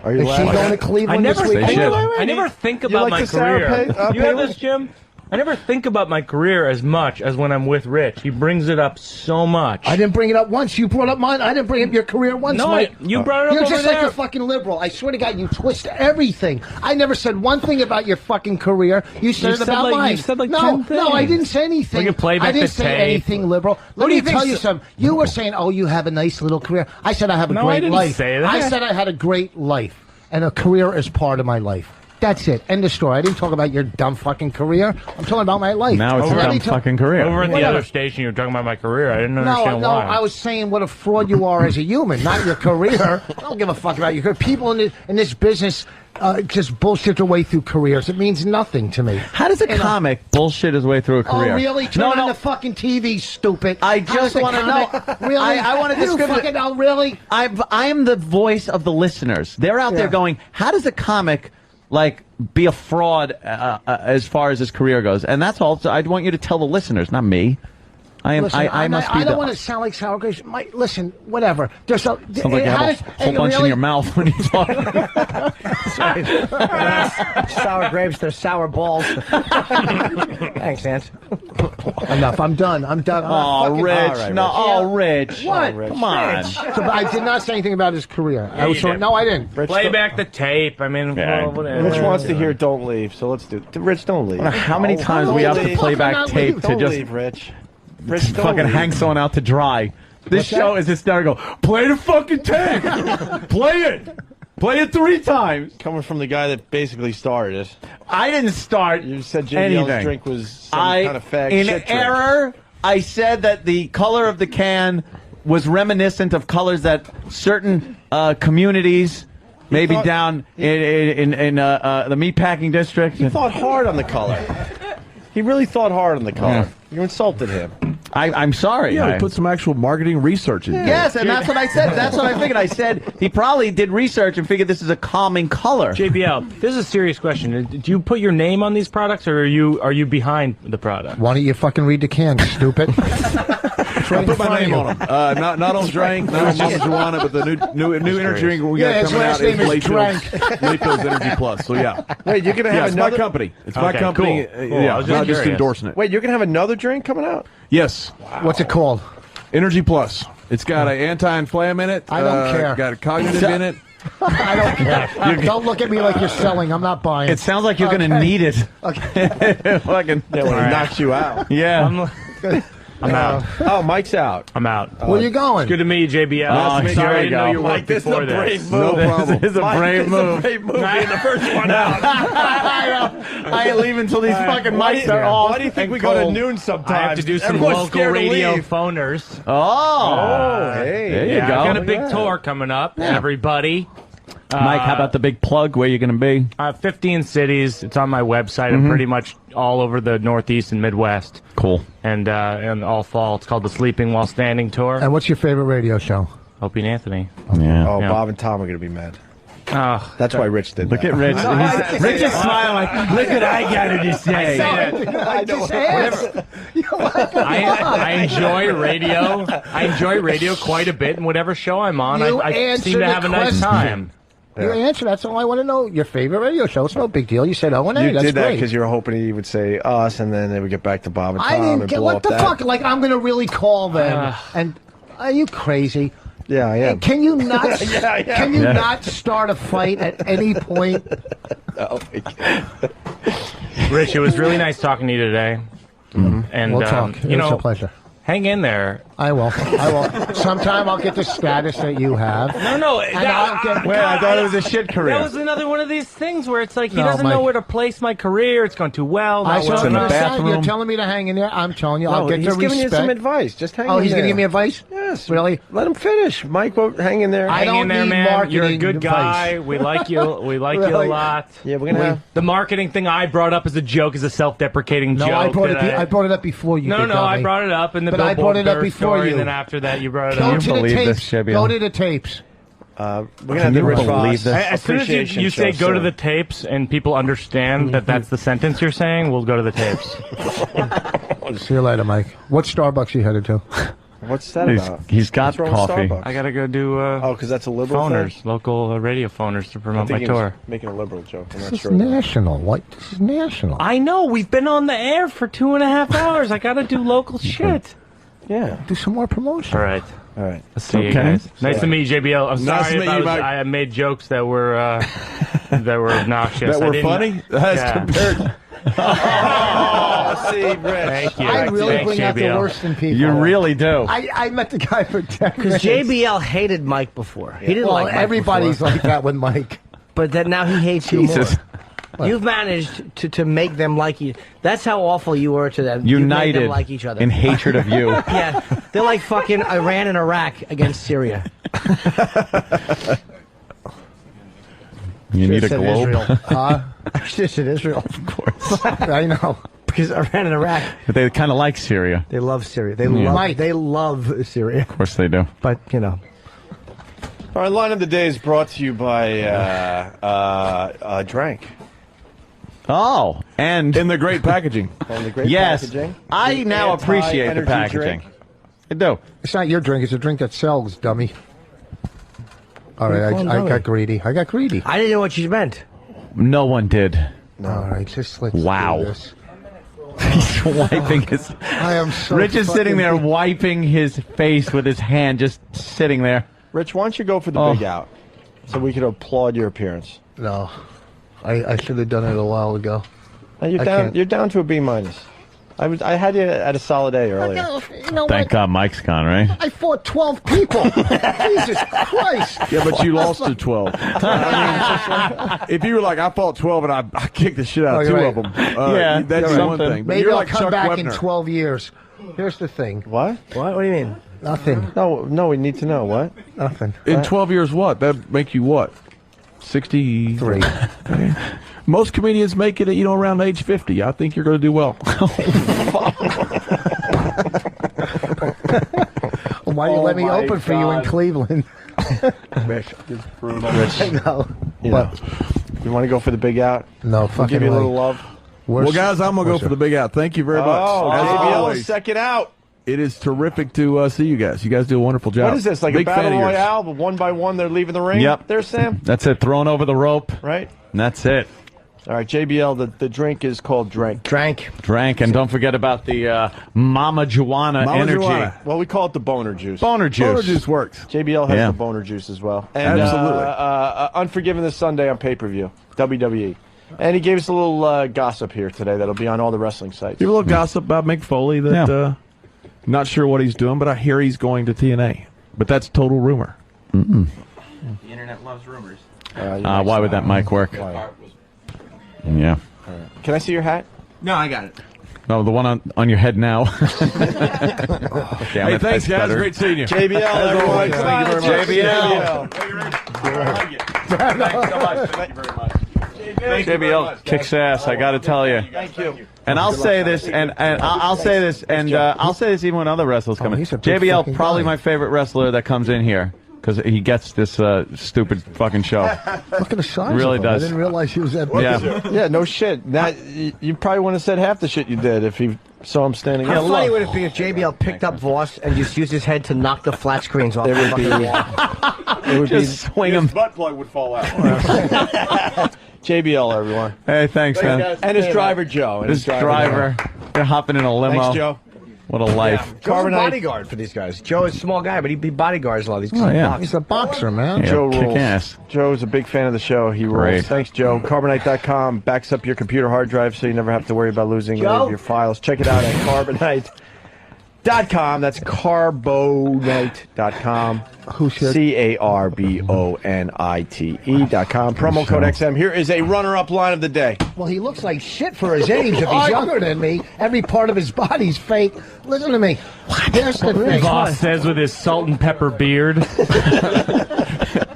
Are you Is she going to Cleveland this weekend? I never think about like my the Sarah career. Pa- you have Palin? this, Jim? I never think about my career as much as when I'm with Rich. He brings it up so much. I didn't bring it up once. You brought up mine. I didn't bring up your career once, No, Mike. you brought it up You're over just like there. a fucking liberal. I swear to God, you twist everything. I never said one thing about your fucking career. You said You it said about like- mine. you said like no, 10 no, I things. didn't say anything. We can play back I didn't the say tape. anything liberal. Let do me you think tell you so- something. You were saying, "Oh, you have a nice little career." I said I have a No, I great didn't life. say that. I said I had a great life, and a career is part of my life. That's it. End of story. I didn't talk about your dumb fucking career. I'm talking about my life. Now it's a Let me dumb fucking career. Over at the Whatever. other station, you were talking about my career. I didn't No, understand no, why. I was saying what a fraud you are as a human, not your career. I don't give a fuck about your career. People in this business just bullshit their way through careers. It means nothing to me. How does a comic bullshit his way through a career? Oh, really? Turn No, on the fucking TV, stupid. I How just does a want to know. comic- Really? I want to You describe fucking know, really? I am the voice of the listeners. They're out there Yeah. going, how does a comic be a fraud as far as his career goes? And that's all. So I want you to tell the listeners, not me. I am. Listen, I must be. I don't want to sound like sour grapes. Mike, listen, whatever. There's a, Sounds like you how have a does- whole bunch in really- your mouth when you talk. Sorry. Sour grapes, they're sour balls. Thanks, Ant. Enough. I'm done. I'm done. Oh, Rich. All right, No, Rich. oh, Rich. What? Rich. Come on. So, but I did not say anything about his career. I was you saying, did. no, I didn't. Rich, Play don't- back the tape. I mean, Yeah. whatever. Rich wants to hear "Don't Leave," so let's do it. Rich, don't leave. I don't know how many times we have to play back tape to Don't just leave, Rich. Rich, don't fucking leave. hang someone out to dry. This show is hysterical. Play the fucking tape. Play it. Play it 3 times. Coming from the guy that basically started it. I didn't start. You said JBL's anything. drink was some kind of fag in shit drink. error, I said that the color of the can was reminiscent of colors that certain communities maybe down in the meatpacking district. He thought hard on the color. He really thought hard on the color. Yeah. You insulted him. I'm sorry. Yeah, we put some actual marketing research in. Yes, and that's what I said. That's what I figured. I said he probably did research and figured this is a calming color. JBL, this is a serious question. Do you put your name on these products, or are you behind the product? Why don't you fucking read the can, stupid? I put my name on them. Not on Drank, not on Mama Joanna, but the new energy drink we got coming out is Layfield's Energy Plus. So yeah. Wait, you're gonna have it's another? my company. It's my company. Cool. Yeah, I was not just just endorsing it. Wait, you're gonna have another drink coming out? Yes. Wow. What's it called? Energy Plus. It's got an anti-inflam in it. I don't care. Got a cognitive in it. I don't care. Don't look at me like you're selling. I'm not buying. It sounds like you're going to need it. Okay. Fucking, when he knocks you out. Yeah. I'm out. Oh, Mike's out. I'm out. Where you going? It's good to meet you, JBL. Oh, Sorry, I didn't know go. you were Mike, this is before a brave this. move. No problem. This is a brave move. Brave move being the first one out. I ain't leaving until these fucking mics are off. Why do you think and we go to cold. noon sometimes? I have to do some Everyone's local scared to radio leave. phoners. Oh, hey. there you Yeah, go. I've got a big tour coming up, everybody. Mike, how about the big plug? Where you going to be? 15 cities. It's on my website. I'm pretty much all over the Northeast and Midwest. Cool. And all fall. It's called the Sleeping While Standing Tour. And what's your favorite radio show? Opie and Anthony. Yeah. Oh, Yeah. Bob and Tom are going to be mad. Oh, That's why Rich did Look that. at Rich. Rich is smiling like, look what I got to say. I just asked. I enjoy radio. I enjoy radio quite a bit, and whatever show I'm on, You I answered seem to have the a nice question. time. You answer. That's all I want to know. Your favorite radio show. It's no big deal. You said O&A. You That's did that great. because you were hoping he would say us, and then they would get back to Bob and Tom I didn't and get blow what up the that. fuck. Like I'm gonna really call them. And are you crazy? Yeah, I am. And can you not? Yeah, yeah. Can you not start a fight at any point? Oh, my God. Rich, it was really nice talking to you today. And We'll talk. you It's know, a pleasure. hang in there. I will. Sometime I'll get the status that you have. No, And I'll get. Well, I thought it was a shit career. That was another one of these things where it's like he No, doesn't know Mike. where to place my career. It's going too well. I Not saw well in the enough. bathroom. You're telling me to hang in there. I'm telling you. I'll No, get he's the giving respect. you some advice. Just hang Oh, in he's there. gonna give me advice? Yes. Really? Let him finish. Mike, hang in there. I Hang don't in there, need man. You're a marketing good guy. advice. We like you. We like you a Really? lot. Yeah, we're going to have... The marketing thing I brought up as a joke is a self-deprecating No, joke. I brought it. that I brought it up before you. No, big no, dummy. I brought it up in the But I Billboard brought it up Earth before story, you. and then after that, you brought it Go up. to the believe tapes. this, JBL? Go to the tapes. We're going to Can have the you Rich believe Voss this? As soon as appreciation you say show go to soon. the tapes and people understand that that's the sentence you're saying, we'll go to the tapes. See you later, Mike. What Starbucks you headed to? What's that about? He's got What's wrong with coffee. Starbucks? I got to go do Oh, because that's a liberal phoners, thing? local radio phoners to I promote think my he was tour. making a liberal joke. I'm not This is sure. of that. national. What? This is national. I know, we've been on the air for 2.5 hours. I got to do local shit. Yeah. Do some more promotion. All right. All right. Let's see you Okay. guys. Nice to meet you, JBL. I'm Nice sorry to meet if you, Mike. I made jokes that were obnoxious. That I were didn't- funny? That's Yeah. compared. Oh, see, Rich. Thank you. I really Thanks, bring out the JBL. worst in people. You really do. I met the guy for 10 Because minutes. JBL hated Mike before. He didn't Well, like Mike everybody's before. like that with Mike. But then now he hates you Jesus. more. You've managed to make them like you. That's how awful you were to them. You made United them like each other. in hatred of you. Yeah, they're like fucking Iran and Iraq against Syria. You need a Said globe. Israel. I should have said Israel. Of course. I know. Because Iran and Iraq, But they kind of like Syria. they love Syria. They Yeah. love. They love Syria. Of course they do. But you know, Our line of the day is brought to you by Drank. Oh, and In the great packaging. And the great yes, packaging. I The now appreciate the anti-energy packaging. drink. I do. It's not your drink. It's a drink that sells, dummy. All right, Well, I dummy. got greedy. I got greedy. I didn't know what you meant. No one did. All right, just let's Wow. do this. He's wiping his. I am so Rich is sitting fucking there big. wiping his face with his hand, just sitting there. Rich, why don't you go for the Oh. big out so we could applaud your appearance? No, I should have done it a while ago. You're I down. can't. You're down to a B minus. I had you at a solid A earlier. You know Thank what? God Mike's gone, right? I fought 12 people. Jesus Christ. Yeah, but you lost to 12. I mean, if you were like, I fought 12 and I kicked the shit out of Oh, two you're of them, Yeah, that's you're one right. thing. But Maybe you're I'll like come Chuck back in Webner. 12 years. Here's the thing. What? What? What do you mean? Nothing. No, we need to know what. Nothing. In 12 years, what? That'd make you what? 63. Most comedians make it, around age 50. I think you're going to do well. Why do you let me open for you in Cleveland? Rich, it's brutal. I know. You want to go for the big out? No, we'll give you a little love. Well, guys, I'm going to go for the big out. Thank you very much. As JBL always, second out. It is terrific to see you guys. You guys do a wonderful job. What is this, like Big a battle fan of yours. royale, but one by one they're leaving the ring? Yep. There, Sam? That's it. Thrown over the rope. Right? And that's it. All right, JBL, the drink is called Drank. Drank, and don't forget about the Mama Juana energy. Juana. Well, we call it the boner juice. Boner juice. Boner juice works. JBL has the boner juice as well. And, absolutely. Unforgiven this Sunday on pay-per-view, WWE. And he gave us a little gossip here today that'll be on all the wrestling sites. Give a little gossip about Mick Foley that not sure what he's doing, but I hear he's going to TNA. But that's total rumor. Mm-mm. The internet loves rumors. Why would that mic work? Yeah. Can I see your hat? No, I got it. No, the one on your head now. Hey, thanks, guys. Great seeing you. JBL, everyone. Thank you very much. JBL. Thanks so much. Thank you very much. JBL kicks ass, I got to tell you. Thank you. And I'll say this, and I'll say this, and I'll say this even when other wrestlers come in. He's a big JBL fucking probably guy. my favorite wrestler that comes in here because he gets this stupid fucking show. Look at the size Really of him. does. I didn't realize he was that big. Yeah, no shit. You probably wouldn't have said half the shit you did if you saw him standing How up. funny would it be if JBL picked up Voss and just used his head to knock the flat screens off It the would be. fucking wall? It would Just swing him. butt plug would fall out. JBL, everyone. Hey, thanks, man. And his driver, Joe. And This driver, they're hopping in a limo. Thanks, Joe. What a life. Joe's a bodyguard for these guys. Joe is a small guy, but he bodyguards a lot of these guys. Oh, yeah. He's a boxer, man. Yeah, Joe kick rules. ass. Joe's a big fan of the show. He rules. Great. Thanks, Joe. Carbonite.com backs up your computer hard drive so you never have to worry about losing any of your files. Check it out at carbonite.com. That's carbonite.com. Who's here? CARBONITE.com. Promo code XM. Here is a runner-up line of the day. Well, he looks like shit for his age. If he's younger than me, every part of his body's fake. Listen to me. Here's the thing. Voss says with his salt and pepper beard.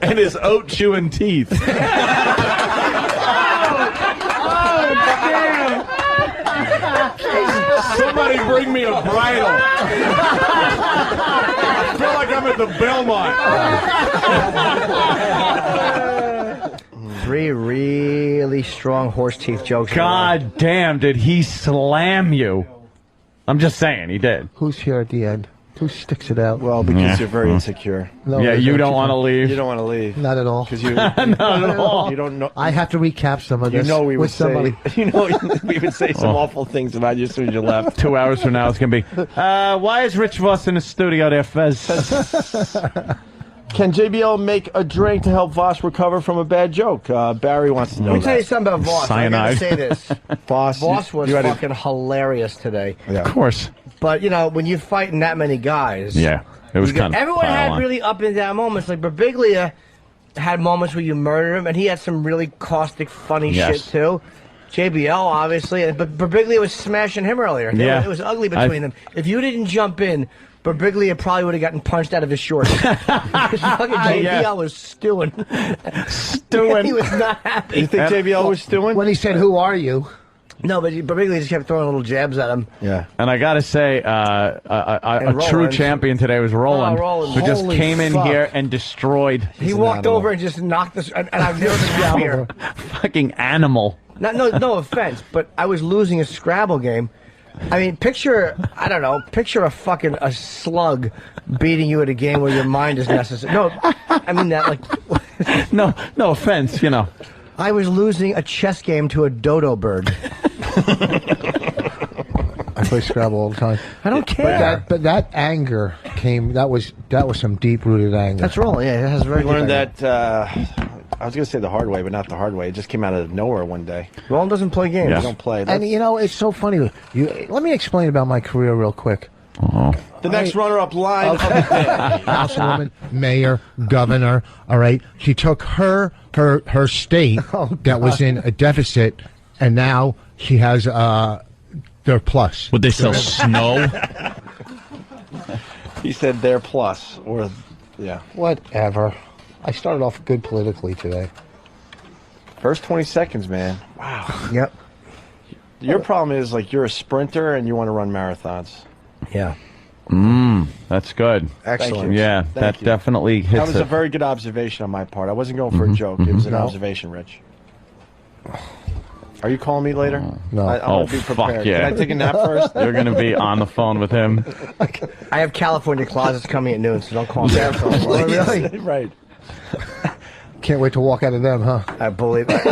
And his oat chewing teeth. Somebody bring me a bridle. I feel like I'm at the Belmont. Three really strong horse teeth jokes. God damn, did he slam you? I'm just saying, he did. Who's here at the end? Who sticks it out? Well, because you're very insecure. No, Yeah, you don't want to leave. You don't want to leave. Not at all. Because you, Not at all. you don't know. I have to recap some of You this know we would with somebody. say. You know we would say some awful things about you as soon as you left. 2 hours from now, it's going to be, why is Rich Voss in the studio there, Fez? Can JBL make a drink to help Voss recover from a bad joke? Barry wants to know. Let me tell you that. something about Voss. Cyanide. I gotta say this. Voss Voss was you had fucking hilarious today. Yeah. Of course. But, you know, when you're fighting that many guys. Yeah, it was kind of everyone had really up and down moments. Like Birbiglia had moments where you murder him, and he had some really caustic, funny shit, too. JBL, obviously. But Birbiglia was smashing him earlier. Yeah. It was ugly between them. If you didn't jump in, Birbiglia probably would have gotten punched out of his shorts. Fucking JBL was stewing. He was not happy. You think JBL was stewing? When he said, "Who are you?" No, but Birbiglia just kept throwing little jabs at him. Yeah. And I got to say, a true Roland. champion today was Roland, Roland. who just Holy came in fuck. here and destroyed. He walked over and just knocked this, and I've never been happier. Fucking animal. No offense, but I was losing a Scrabble game. I mean, picture a fucking slug beating you at a game where your mind is necessary. No, I mean that like. No offense, you know. I was losing a chess game to a dodo bird. I play Scrabble all the time. I don't care. But that anger came. That was some deep rooted anger. That's Roland. Yeah, it has very. I learned that. I was going to say the hard way, but not the hard way. It just came out of nowhere one day. Roland doesn't play games. He don't play. And you know, it's so funny. Let me explain about my career real quick. The next runner-up line of the day. Councilwoman, mayor, governor. All right, she took her state that was in a deficit, and now she has their plus. Would they sell snow? He said their plus, or yeah. Whatever. I started off good politically today. First 20 seconds, man. Wow. Yep. Your problem is like you're a sprinter and you want to run marathons. Yeah. That's good. Excellent. Yeah, that definitely hits That was a very good observation on my part. I wasn't going for a joke. It was an observation, Rich. Are you calling me later? No. I want to be prepared. Fuck yeah. Can I take a nap first? You're going to be on the phone with him. I have California closets coming at noon, so don't call me. Oh, really? Right. Can't wait to walk out of them, huh? I believe it.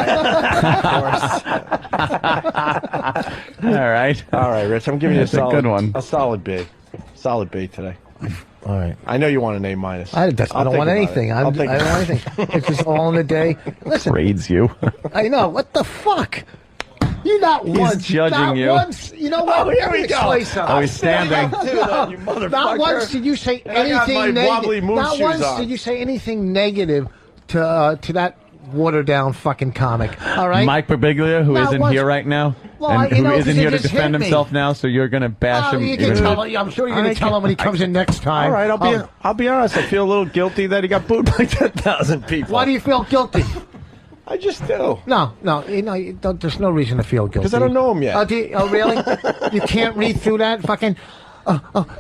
All right. All right, Rich. I'm giving you That's a good one. A solid B. Solid B today. All right. I know you want an A minus. I don't want anything. I don't want anything. It's just all in a day. Listen. Grades you. I know. What the fuck? You not once. Judging not you. once. You know what? Here we go. Oh, he's standing. You motherfucker. Not once did you say And I got my anything wobbly negative. moose Not shoes once on. did you say anything negative to that watered down fucking comic. All right. Mike Birbiglia, who Not isn't once. here right now, Well, and you who know, 'cause isn't it here to just hit defend me. himself now, so you're going to bash him. You can tell, I'm sure you're going to tell him when he comes in next time. All right, I'll be honest. I feel a little guilty that he got booed by 10,000 people. Why do you feel guilty? I just do. No, you don't, there's no reason to feel guilty. Because I don't know him yet. Oh, really? You can't read through that fucking...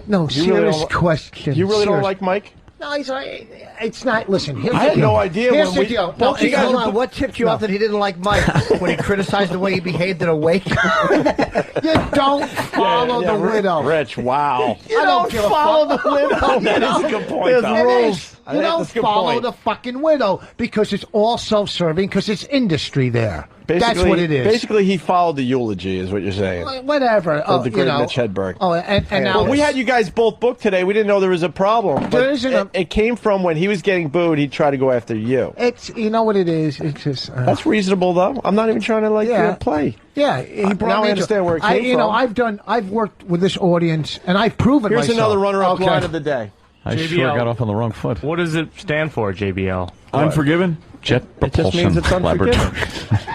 no, You serious really question. You really don't Serious. like Mike? No, it's not. Listen, here's I the had deal. no idea Here's when the we- deal. both you guys Hold on, what tipped you off that he didn't like Mike when he criticized the way he behaved at a wake? You don't follow the widow. Rich, wow. You don't give a follow fuck. the widow. That is a good point, There's though. It rules. is. You don't That's a good follow point. the fucking widow because it's all self-serving because it's industry there. That's what it is. Basically, he followed the eulogy, is what you're saying. Whatever. Of the great you know. Mitch Hedberg. Oh, and now Well, we had you guys both booked today. We didn't know there was a problem. But There isn't it came from when he was getting booed, he'd try to go after you. It's you know what it is. It's just That's reasonable, though. I'm not even trying to play. Yeah, he brought now me I into- understand where it came You know, from. I've worked with this audience, and I've proven Here's myself. another runner-up Okay. line of the day. I JBL. sure got off on the wrong foot. What does it stand for, JBL? Unforgiven? Jet It just Propulsion means it's unforgiven.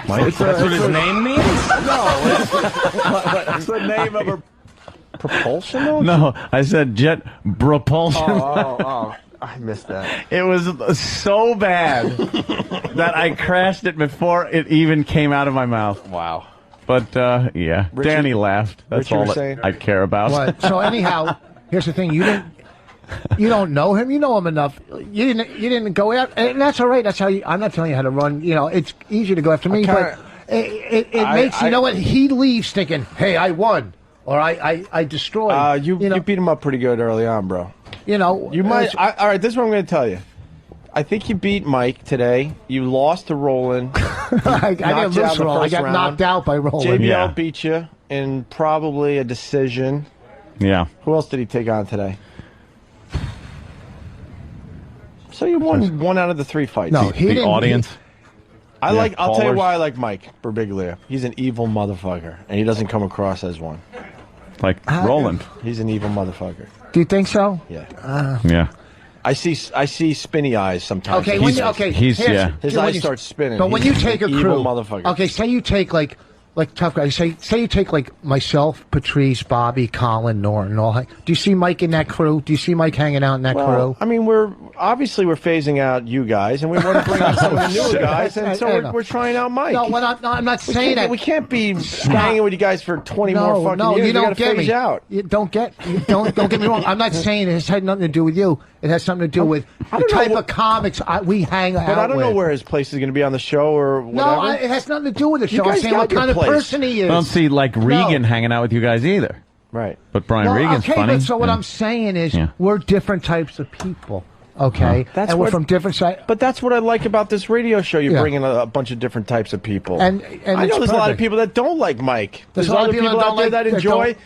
Laboratory. That's what his name means? It's the name of a propulsion? though? No, I said Jet Propulsion. Oh. I missed that. It was so bad that I crashed it before it even came out of my mouth. Wow. But, yeah, Richie- Danny laughed. That's Richie all was that saying? I care about. What? So anyhow, here's the thing: you don't know him. You know him enough. You didn't go out, and that's all right. That's how you. I'm not telling you how to run. You know, it's easier to go after me, but it makes you know what he leaves thinking, "Hey, I won," or I destroyed. You beat him up pretty good early on, bro. You know, You might. All right, this is what I'm going to tell you. I think you beat Mike today. You lost to Roland. I didn't knocked you out lose in the Roland. I first got round. knocked out by Roland. JBL Yeah. beat you in probably a decision. Yeah. Who else did he take on today? So you won one out of the 3 fights. No, he The didn't. audience. I'll tell you callers. why I like Mike Birbiglia. He's an evil motherfucker, and he doesn't come across as one. Like Roland. He's an evil motherfucker. Do you think so? Yeah. Yeah. I see spinny eyes sometimes. Okay, He's- he's- here's- yeah. His when eyes you- start spinning. But when He's you take a an crew, evil motherfucker. okay, say you take like tough guys. Say you take like myself, Patrice, Bobby, Colin, Norton, all. Do you see Mike in that crew? Do you see Mike hanging out in that Well, crew? I mean, we're phasing out you guys, and we want to bring in some of the newer guys, and so we're trying out Mike. No, I'm not saying that. We can't be hanging with you guys for 20 more fucking no, years. you We don't gotta get phase me. out. You don't get me wrong. I'm not saying it has had nothing to do with you. It has something to do with the don't know type what- of comics we hang out with. But I don't know where his place is going to be on the show or whatever. No, it has nothing to do with the You show. I'm guys saying got what your kind of place. person he is. I don't see like Regan hanging out with you guys either. Right. But Brian No, Regan's okay, funny. but so what Yeah. I'm saying is Yeah. we're different types of people. Okay, That's and we're what- from different sides. But that's what I like about this radio show. You're Yeah. bringing a bunch of different types of people. And I it's know there's a lot of perfect. people that don't like Mike. There's There's a lot of other people people that out don't there like- that that enjoy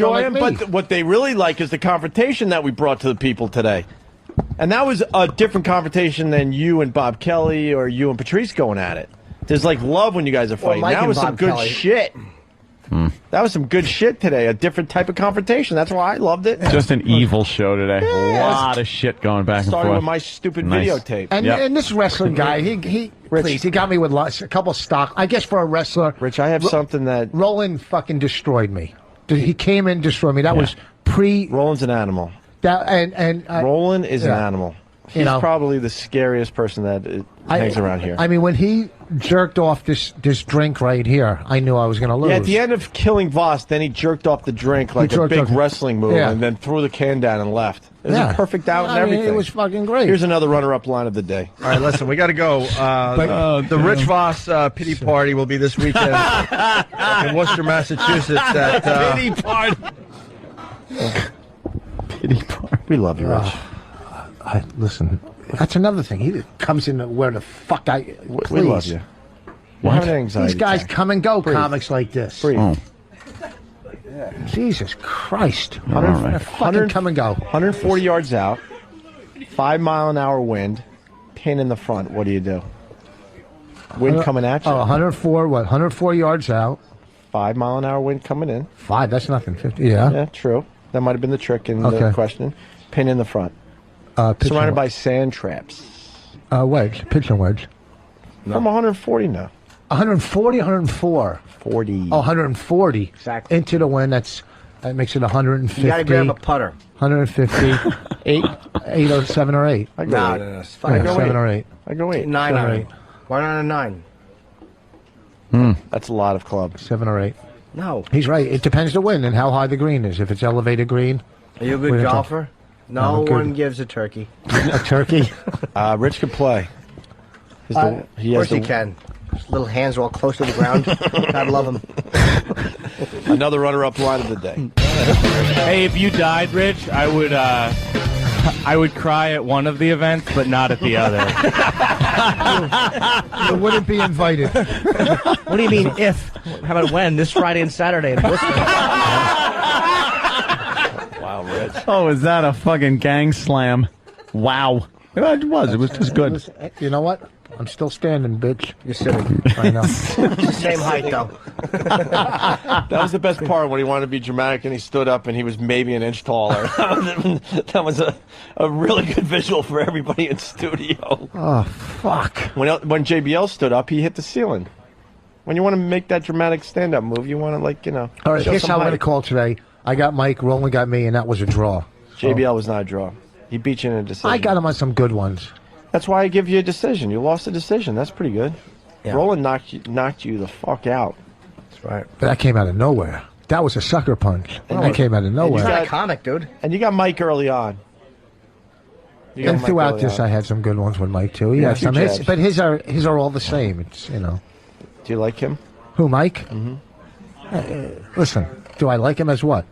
don't like him. me. But what they really like is the confrontation that we brought to the people today. And that was a different confrontation than you and Bob Kelly or you and Patrice going at it. There's like love when you guys are fighting. Mike That and was some Bob good Kelly. shit. That was some good shit today. A different type of confrontation. That's why I loved it. Just an evil show today. Yeah. A lot of shit going back and Started forth. with my stupid Nice. videotape. And this wrestling guy, he got me with a couple stock. I guess for a wrestler, Rich, I have something that Roland fucking destroyed me. He came in and destroyed me. That was pre. Roland's an animal. That and Roland is an animal. He's probably the scariest person that hangs around here. I mean, when he jerked off this drink right here, I knew I was going to lose. Yeah, at the end of killing Voss, then he jerked off the drink like a big wrestling move, and then threw the can down and left. It was a perfect out and everything. It was fucking great. Here's another runner-up line of the day. All right, listen, we got to go. The Rich Voss pity party will be this weekend in Worcester, Massachusetts. At pity party. Pity party. We love you, Rich. Listen, that's another thing. He comes in where the fuck we love you. We're having an anxiety These guys attack. come and go. Comics like this. Jesus Christ. 100 come and go. 140 yards out, 5-mile-an-hour wind, pin in the front. What do you do? Wind coming at you. 104, 104 yards out. 5-mile-an-hour wind coming in. 5, that's nothing. 50, yeah. Yeah, true. That might have been the trick in the question. Pin in the front. Surrounded by sand traps. Wedge. Pitch and wedge. No. From 140 now. 140, 104. 40. Oh, 140. Exactly. Into the wind, that makes it 150. You got to grab a putter. 150. 8 or 7 or 8. I go No, 7 or 8. I go 8. 9 7 or on 8. it. Why not a 9? That's a lot of clubs. 7 or 8. No. He's right. It depends the wind and how high the green is. If it's elevated green. Are you a good golfer? No one gives a turkey. A turkey? Rich can play. Of course he can. His little hands are all close to the ground. God love him. Another runner-up line of the day. Hey, if you died, Rich, I would cry at one of the events, but not at the other. You wouldn't be invited. What do you mean if? How about when? This Friday and Saturday in Worcester. Wow, Rich. Oh, is that a fucking gang slam? Wow. It was. It was just good. You know what? I'm still standing, bitch. You're sitting. I know. It's the same height, though. That was the best part when he wanted to be dramatic and he stood up and he was maybe an inch taller. That was a really good visual for everybody in studio. Oh, fuck. When JBL stood up, he hit the ceiling. When you want to make that dramatic stand-up move, you want to, All right, show here's some how I'm height. going to call today. I got Mike, Roland got me, and that was a draw. JBL was not a draw. He beat you in a decision. I got him on some good ones. That's why I give you a decision. You lost a decision. That's pretty good. Yeah. Roland knocked you the fuck out. That's right. But that came out of nowhere. That was a sucker punch. That came out of nowhere. He's not a comic, dude. And you got Mike early on. And throughout this, I had some good ones with Mike too. He had some hits, but his are all the same. It's Do you like him? Who, Mike? Mm-hmm. Listen, do I like him as what?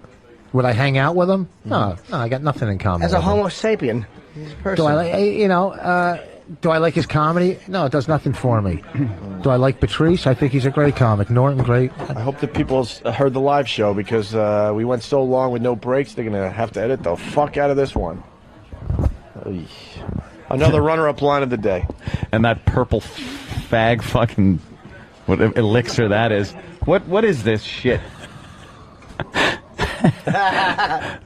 Would I hang out with him? No, I got nothing in common. As a with him. Homo sapien, he's a person. Do I like do I like his comedy? No, it does nothing for me. Do I like Patrice? I think he's a great comic. Norton, great. I hope that people heard the live show because we went so long with no breaks. They're gonna have to edit the fuck out of this one. Another runner-up line of the day. And that purple fag fucking what elixir that is. What is this shit?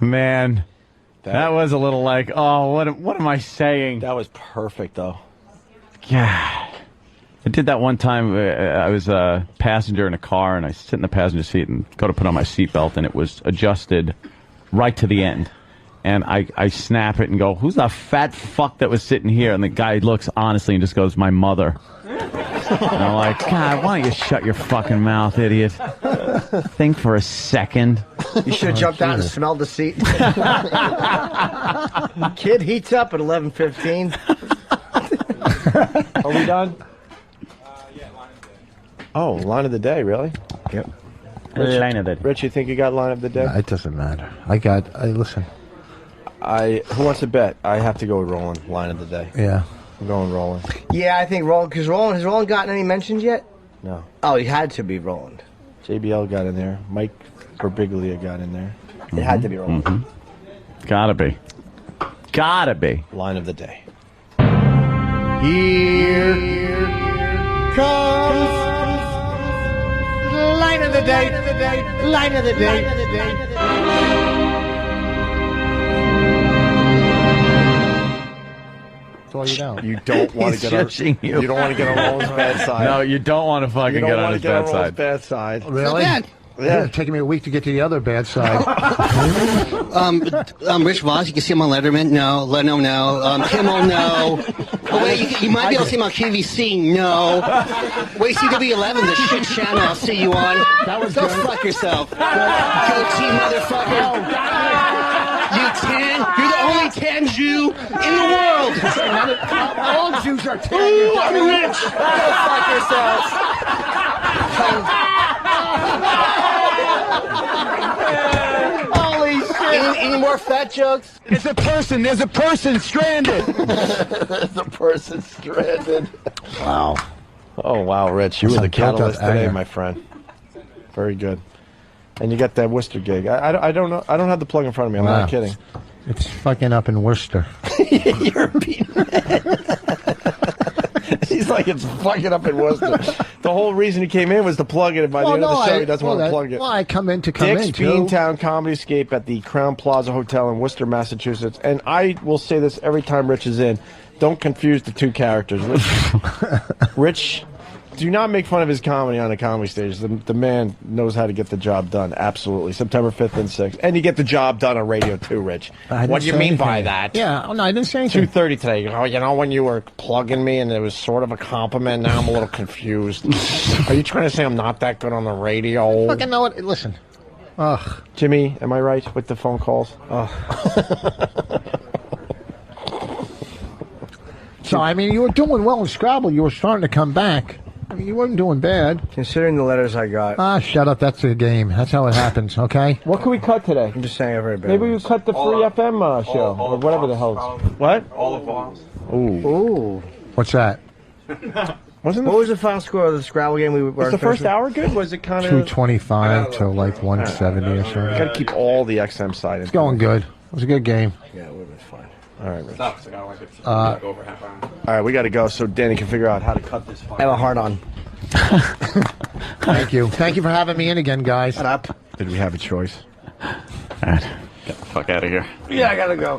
Man, that was a little what am I saying? That was perfect, though. Yeah. I did that one time. I was a passenger in a car, and I sit in the passenger seat and go to put on my seatbelt, and it was adjusted right to the end. And I snap it and go, who's the fat fuck that was sitting here? And the guy looks honestly and just goes, my mother. And I'm like, God, why don't you shut your fucking mouth, idiot? Think for a second. You should have jumped out and smelled the seat. Kid heats up at 11:15. Are we done? Oh, line of the day, really? Yep. Line of the day. Rich, you think you got line of the day? It doesn't matter. Listen. Who wants to bet? I have to go with Roland, line of the day. Yeah. I'm going Roland. Yeah, I think Roland, because has Roland gotten any mentions yet? No. Oh, he had to be Roland. JBL got in there. Mike Birbiglia got in there. It had to be Roland. Mm-hmm. Gotta be. Line of the day. Here comes line of the day. Line of the day. That's all you know. You don't want to get on. You don't want to get on Roland's bad side. No, you don't want to fucking get on his bad side. Bad side. Really? Yeah, it's taking me a week to get to the other bad side. Rich Voss, you can see him on Letterman. No. Leno, no. Kimmel, no. Oh, wait, you might be able to see him on QVC. No. Wait, CW11, the shit channel. I'll see you on. That was Go good. fuck yourself. Go team, motherfucker. You tan. You're the only tan Jew in the world. All Jews are tan. Ooh, I'm rich. Go fuck yourself. Holy shit! Any more fat jokes? It's a person. There's a person stranded. There's a person stranded. Wow. Oh, wow, Rich. You were the catalyst today, my friend. Very good. And you got that Worcester gig. I don't know. I don't have the plug in front of me. I'm not kidding. It's fucking up in Worcester. You're beating He's like, it's fucking up in Worcester. The whole reason he came in was to plug it. By the end of the show, he doesn't want to plug it. Well, I come in to come Dick's in, too. Beantown Comedy Escape at the Crown Plaza Hotel in Worcester, Massachusetts. And I will say this every time Rich is in. Don't confuse the two characters. Rich, do not make fun of his comedy on a comedy stage. The man knows how to get the job done. Absolutely. September 5th and 6th. And you get the job done on radio, too, Rich. What do you mean by that? Yeah, no, I didn't say anything. 2:30 today. Oh, you know when you were plugging me and it was sort of a compliment? Now I'm a little confused. Are you trying to say I'm not that good on the radio? Fucking know what? Listen. Ugh. Jimmy, am I right with the phone calls? So, I mean, you were doing well in Scrabble. You were starting to come back. I mean, you weren't doing bad. Considering the letters I got. Ah, shut up. That's the game. That's how it happens, okay? What can we cut today? I'm just saying I'm very bad. Maybe we cut the free FM show, or whatever the hell. What? All of Voss. Ooh. What's that? What was the final score of the Scrabble game we were Was the first hour good? Was it kind of 225 to like 170 or something. Got to keep all the XM side. It's going good. It was a good game. Yeah, it would have been fine. All right, Rich. Over half hour. All right, we got to go so Danny can figure out how to cut this. I have a hard on. Thank you. Thank you for having me in again, guys. Shut up. Did we have a choice? All right. Get the fuck out of here. Yeah, I gotta go.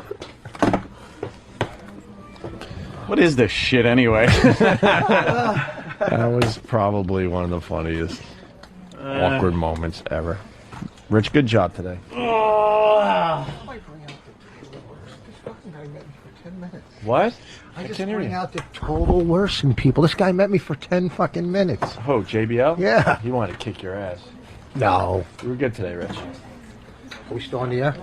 What is this shit anyway? That was probably one of the funniest awkward moments ever. Rich, good job today. What? I just bring out the total worst in people. This guy met me for 10 fucking minutes. Oh, JBL? Yeah. He wanted to kick your ass. No. You were good today, Rich. Are we still on the air?